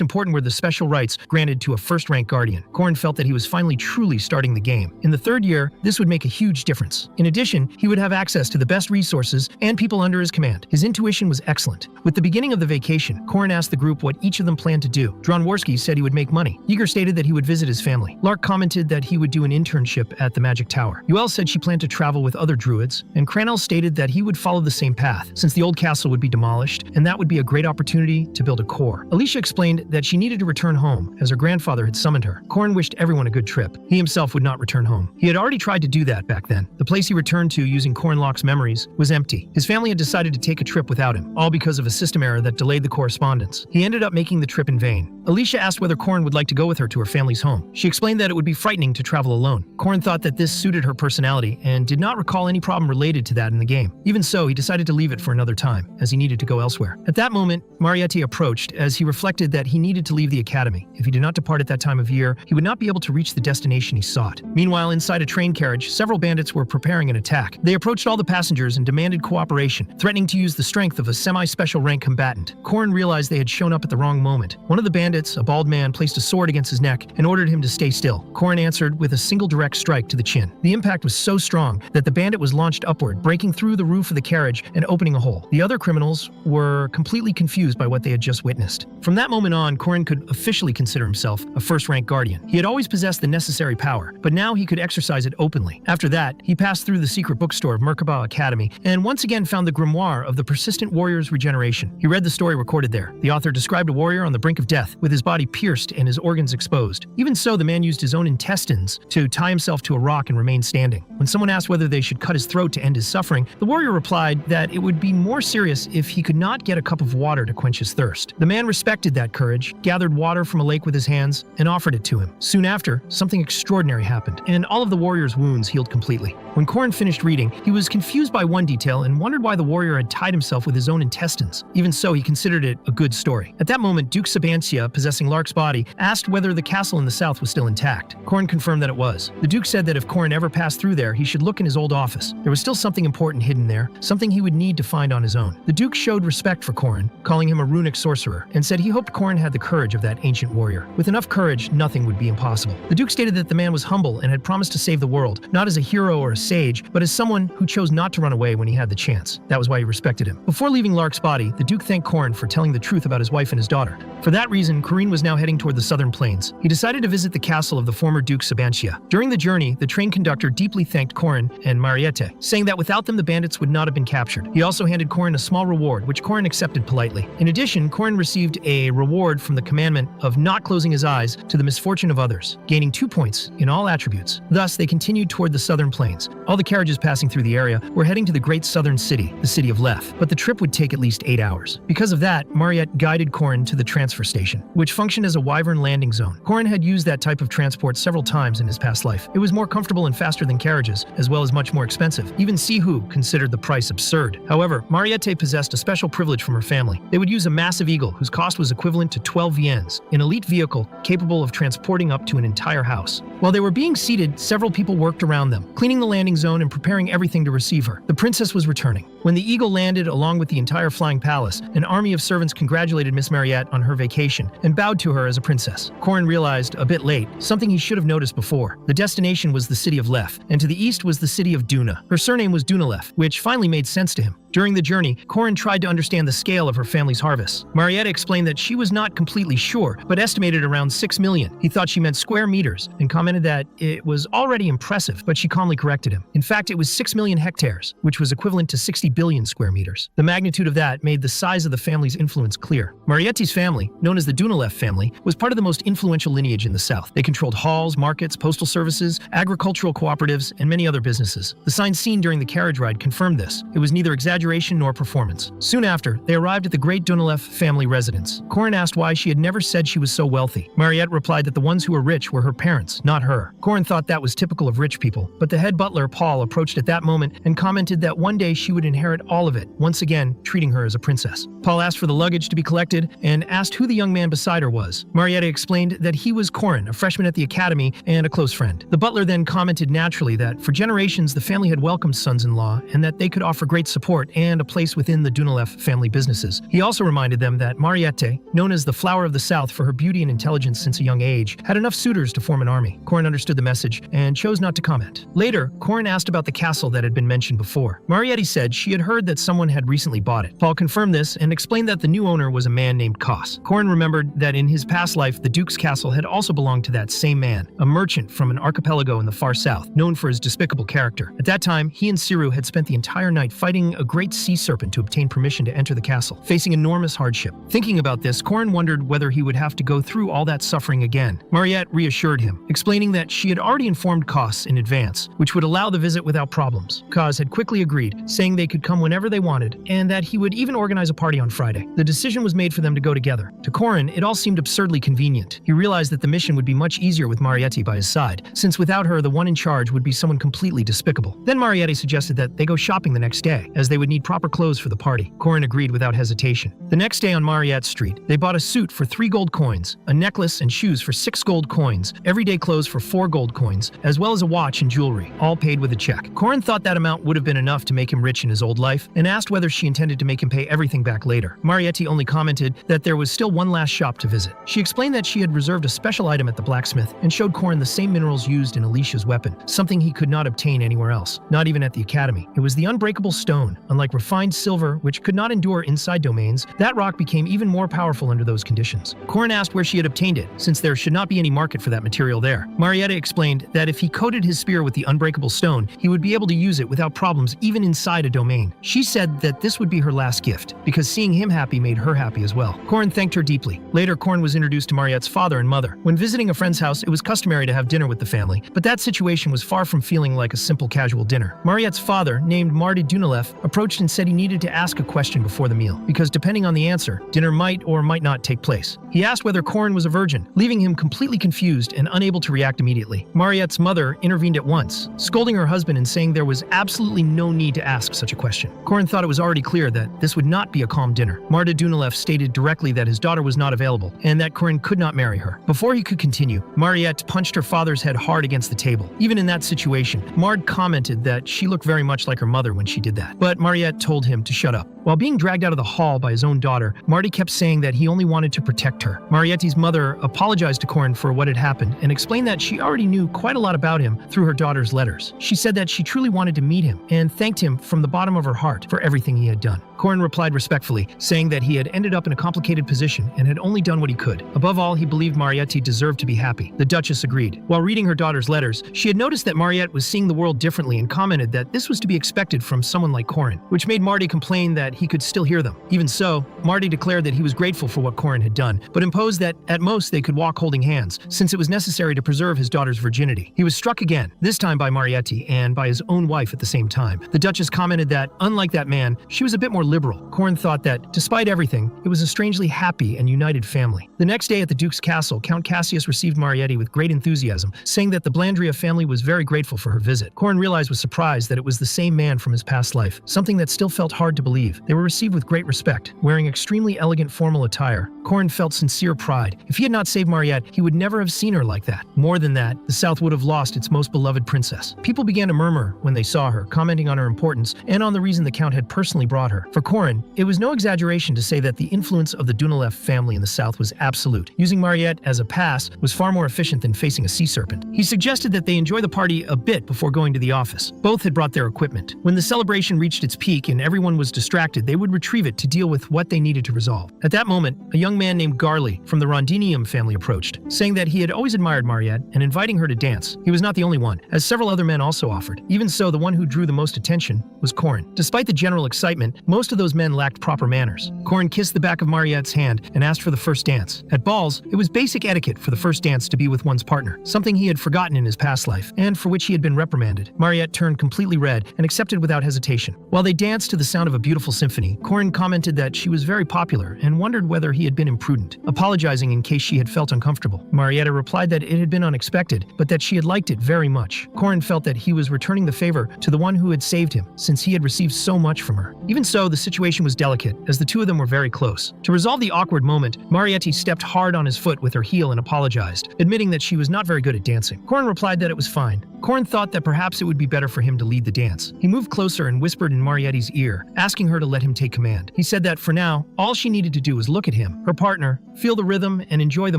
important were the special rights granted to a 1st-rank guardian. Corin felt that he was finally truly starting the game. In the 3rd year, this would make a huge difference. In addition, he would have access to the best resources and people under his command. His intuition was excellent. With the beginning of the vacation, Corin asked the group what each of them planned to do. Dronworski said he would make money. Yeager stated that he would visit his family. Lark commented that he would do an internship at the Magic Tower. Uel said she planned to travel with other druids, and Cranell stated that he would follow the same path, since the old castle would be demolished, and that would be a great opportunity to build a core. Alicia explained that she needed to return home, as her grandfather had summoned her. Corin wished everyone a good trip. He himself would not return home. He had already tried to do that back then. The place he returned to using Corin Lock's memories was empty. His family had decided to take a trip without him, all because of a system error that delayed the correspondence. He ended up making the trip in vain. Alicia asked whether Corin would like to go with her to her family's home. She explained that it would be frightening to travel alone. Corin thought that this suited her personality and did not recall any problem related to that in the game. Even so, he decided to leave it for another time, as he needed to go elsewhere. At that moment, Marriott approached as he reflected that he needed to leave the academy. If he did not depart at that time of year, he would not be able to reach the destination he sought. Meanwhile, inside a train carriage, several bandits were preparing an attack. They approached all the passengers and demanded cooperation, threatening to use the strength of a semi-special rank combatant. Corin realized they had shown up at the wrong moment. One of the bandits, a bald man, placed a sword against his neck and ordered him to stay still. Corin answered with a single direct strike to the chin. The impact was so strong that the bandit was launched upward, breaking through the roof of the carriage and opening a hole. The other criminals were completely confused by what they had just witnessed. From that moment on, Corin could officially consider himself a 1st-rank guardian. He had always possessed the necessary power, but now he could exercise it openly. After that, he passed through the secret bookstore of Merkaba Academy and once again found the grimoire of the persistent warrior's regeneration. He read the story recorded there. The author described a warrior on the brink of death, with his body pierced and his organs exposed. Even so, the man used his own intestines to tie himself to a rock and remain standing. When someone asked whether they should cut his throat to end his suffering, the warrior replied that it would be more serious if he could not get a cup of water to quench his thirst. The man respected that courage, gathered water from a lake with his hands, and offered it to him. Soon after, something extraordinary happened, and all of the warrior's wounds healed completely. When Corin finished reading, he was confused by one detail and wondered why the warrior had tied himself with his own intestines. Even so, he considered it a good story. At that moment, Duke Sabancia, possessing Lark's body, asked whether the castle in the south was still intact. Corin confirmed that it was. The Duke said that if Corin ever passed through there, he should look in his old office. There was still something important hidden there, something he would need to find on his own. The Duke showed respect for Corin, calling him a runic sorcerer, and said he hoped Corin had the courage of that ancient warrior. With enough courage, nothing would be impossible. The Duke stated that the man was humble and had promised to save the world, not as a hero or a sage, but as someone who chose not to run away when he had the chance. That was why he respected him. Before leaving Lark's body, the Duke thanked Corin for telling the truth about his wife and his daughter. For that reason, Corin was now heading toward the southern plains. He decided to visit the castle of the former Duke Sabantia. During the journey, the train conductor deeply thanked Corin and Marriott, saying that without them the bandits would not have been captured. He also handed Corin a small reward, which Corin accepted politely. In addition, Corin received a reward from the commandment of not closing his eyes to the misfortune of others, gaining 2 points in all attributes. Thus, they continued toward the southern plains. All the carriages passing through the area were heading to the great southern city, the city of Lef, but the trip would take at least 8 hours. Because of that, Marriott guided Corin to the transfer station, which functioned as a wyvern landing zone. Corin had used that type of transport several times in his past life. It was more comfortable and faster than carriages, as well as much more expensive. Even Seihoo considered the price absurd. However, Marriott possessed a special privilege from her family. They would use a massive eagle whose cost was equivalent to 12 yens, an elite vehicle capable of transporting up to an entire house. While they were being seated, several people worked around them, cleaning the landing zone and preparing everything to receive her. The princess was returning. When the eagle landed along with the entire flying palace, an army of servants congratulated Miss Marriott on her vacation and bowed to her as a princess. Corin realized, a bit late, something he should have noticed before. The destination was the city of Lef, and to the east was the city of Duna. Her surname was Dunalef, which finally made sense to him. During the journey, Corin tried to understand the scale of her family's harvests. Marriott explained that she was not completely sure, but estimated around 6 million. He thought she meant square meters, and commented that it was already impressive, but she calmly corrected him. In fact, it was 6 million hectares, which was equivalent to 60 billion square meters. The magnitude of that made the size of the family's influence clear. Marietti's family, known as the Dunalef family, was part of the most influential lineage in the south. They controlled halls, markets, postal services, agricultural cooperatives, and many other businesses. The signs seen during the carriage ride confirmed this. It was neither exaggeration nor performance. Soon after, they arrived at the great Dunalef family residence. Corin asked why she had never said she was so wealthy. Marriott replied that the ones who were rich were her parents, not her. Corin thought that was typical of rich people, but the head butler, Paul, approached at that moment and commented that one day she would inherit all of it, once again treating her as a princess. Paul asked for the luggage to be collected and asked who the young man beside her was. Marriott explained that he was Corin, a freshman at the academy and a close friend. The butler then commented naturally that for generations the family had welcomed sons-in-law and that they could offer great support and a place within the Dunalef family businesses. He also reminded them that Marriott, known as the flower of the South for her beauty and intelligence since a young age, had enough suitors to form an army. Corin understood the message and chose not to comment. Later, Corin asked about the castle that had been mentioned before. Marriott said she had heard that someone had recently bought it. Paul confirmed this and explained that the new owner was a man named Kos. Corin remembered that in his past life, the Duke's castle had also belonged to that same man, a merchant from an archipelago in the far south, known for his despicable character. At that time, he and Siru had spent the entire night fighting a great sea serpent to obtain permission to enter the castle, facing enormous hardship. Thinking about this, Corin wondered whether he would have to go through all that suffering again. Marriott reassured him, explaining that she had already informed Kos in advance, which would allow the visit without problems. Kos had quickly agreed, saying they could come whenever they wanted, and that he would even organize a party on Friday. The decision was made for them to go together. To Corin, it all seemed absurdly convenient. He realized that the mission would be much easier with Marriott by his side, since without her, the one in charge would be someone completely despicable. Then Marriott suggested that they go shopping the next day, as they would need proper clothes for the party. Corin agreed without hesitation. The next day on Marriott Street, they bought a suit for 3 gold coins, a necklace and shoes for 6 gold coins, everyday clothes for 4 gold coins, as well as a watch and jewelry, all paid with a check. Corin thought that amount would have been enough to make him rich in his old life, and asked whether she intended to make him pay everything back later. Marriott only commented that there was still one last shop to visit. She explained that she had reserved a special item at the blacksmith and showed Corin the same minerals used in Alicia's weapon, something he could not obtain anywhere else, not even at the academy. It was the unbreakable stone. Unlike refined silver, which could not endure inside domains, that rock became even more powerful under those conditions. Corin asked where she had obtained it, since there should not be any market for that material there. Marriott explained that if he coated his spear with the unbreakable stone, he would be able to use it without problems even inside a domain. She said that this would be her last gift, because seeing him happy made her happy as well. Corin thanked her deeply. Later, Corin was introduced to Marriott's father and mother. When visiting a friend's house, it was customary to have dinner with the family, but that situation was far from feeling like a simple casual dinner. Marriott's father, named Marriott Dunalef, approached approached and said he needed to ask a question before the meal, because depending on the answer, dinner might or might not take place. He asked whether Corin was a virgin, leaving him completely confused and unable to react immediately. Marriott's mother intervened at once, scolding her husband and saying there was absolutely no need to ask such a question. Corin thought it was already clear that this would not be a calm dinner. Marriott Dunalef stated directly that his daughter was not available and that Corin could not marry her. Before he could continue, Marriott punched her father's head hard against the table. Even in that situation, Mard commented that she looked very much like her mother when she did that. But Marriott told him to shut up. While being dragged out of the hall by his own daughter, Marty kept saying that he only wanted to protect her. Marietti's mother apologized to Corin for what had happened and explained that she already knew quite a lot about him through her daughter's letters. She said that she truly wanted to meet him and thanked him from the bottom of her heart for everything he had done. Corin replied respectfully, saying that he had ended up in a complicated position and had only done what he could. Above all, he believed Marietti deserved to be happy. The Duchess agreed. While reading her daughter's letters, she had noticed that Marriott was seeing the world differently and commented that this was to be expected from someone like Corin, which made Marty complain that he could still hear them. Even so, Marty declared that he was grateful for what Corin had done, but imposed that at most they could walk holding hands, since it was necessary to preserve his daughter's virginity. He was struck again, this time by Marietti and by his own wife at the same time. The Duchess commented that, unlike that man, she was a bit more liberal. Corin thought that, despite everything, it was a strangely happy and united family. The next day at the Duke's castle, Count Cassius received Marietti with great enthusiasm, saying that the Blandria family was very grateful for her visit. Corin realized with surprise that it was the same man from his past life, something that still felt hard to believe. They were received with great respect, wearing extremely elegant formal attire. Corin felt sincere pride. If he had not saved Marriott, he would never have seen her like that. More than that, the South would have lost its most beloved princess. People began to murmur when they saw her, commenting on her importance and on the reason the Count had personally brought her. For Corin, it was no exaggeration to say that the influence of the Dunalef family in the South was absolute. Using Marriott as a pass was far more efficient than facing a sea serpent. He suggested that they enjoy the party a bit before going to the office. Both had brought their equipment. When the celebration reached its peak and everyone was distracted, they would retrieve it to deal with what they needed to resolve. At that moment, a young man named Garley from the Rondinium family approached, saying that he had always admired Marriott and inviting her to dance. He was not the only one, as several other men also offered. Even so, the one who drew the most attention was Corin. Despite the general excitement, most of those men lacked proper manners. Corin kissed the back of Marriott's hand and asked for the first dance. At balls, it was basic etiquette for the first dance to be with one's partner, something he had forgotten in his past life, and for which he had been reprimanded. Marriott turned completely red and accepted without hesitation. While they danced to the sound of a beautiful symphony, Corin commented that she was very popular and wondered whether he had been imprudent, apologizing in case she had felt uncomfortable. Marietta replied that it had been unexpected, but that she had liked it very much. Corin felt that he was returning the favor to the one who had saved him, since he had received so much from her. Even so, the situation was delicate, as the two of them were very close. To resolve the awkward moment, Marietti stepped hard on his foot with her heel and apologized, admitting that she was not very good at dancing. Corin replied that it was fine. Corin thought that perhaps it would be better for him to lead the dance. He moved closer and whispered in Marietti's ear, asking her to let him take command. He said that for now, all she needed to do was look at him, her partner, feel the rhythm, and enjoy the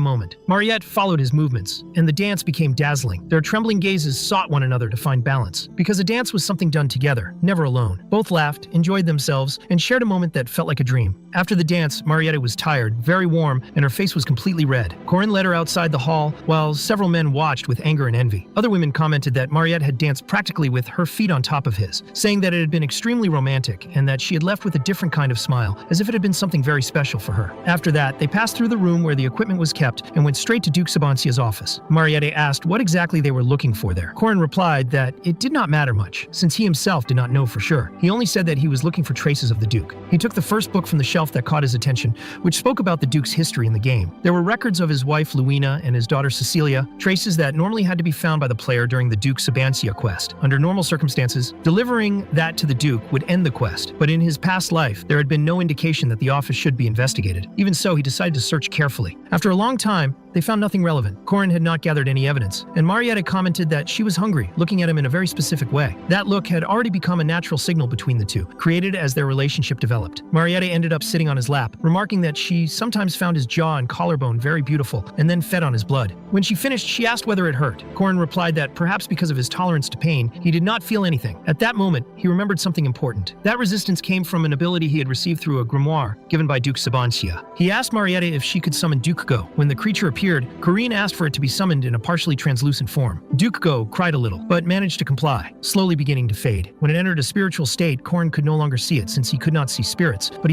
moment. Mariette followed his movements, and the dance became dazzling. Their trembling gazes sought one another to find balance, because a dance was something done together, never alone. Both laughed, enjoyed themselves, and shared a moment that felt like a dream. After the dance, Marietta was tired, very warm, and her face was completely red. Corin led her outside the hall, while several men watched with anger and envy. Other women commented that Mariette had danced practically with her feet on top of his, saying that it had been extremely romantic and that she had left with a different kind of smile, as if it had been something very special for her. After that, they passed through the room where the equipment was kept and went straight to Duke Sabancia's office. Mariette asked what exactly they were looking for there. Corin replied that it did not matter much, since he himself did not know for sure. He only said that he was looking for traces of the Duke. He took the first book from the shelf that caught his attention, which spoke about the Duke's history in the game. There were records of his wife Luina and his daughter Cecilia, traces that normally had to be found by the player during the Duke Sabancia quest. Under normal circumstances, delivering that to the Duke would end the quest, but in his past life, there had been no indication that the office should be investigated. Even so, he decided to search carefully. After a long time, they found nothing relevant. Corin had not gathered any evidence, and Marietta commented that she was hungry, looking at him in a very specific way. That look had already become a natural signal between the two, created as their relationship developed. Marietta ended up sitting on his lap, remarking that she sometimes found his jaw and collarbone very beautiful, and then fed on his blood. When she finished, she asked whether it hurt. Corin replied that perhaps because of his tolerance to pain, he did not feel anything. At that moment, he remembered something important. That resistance came from an ability he had received through a grimoire given by Duke Sabancia. He asked Marietta if she could summon Duke Go. When the creature appeared, Corin asked for it to be summoned in a partially translucent form. Duke Go cried a little, but managed to comply, slowly beginning to fade. When it entered a spiritual state, Corin could no longer see it since he could not see spirits, but he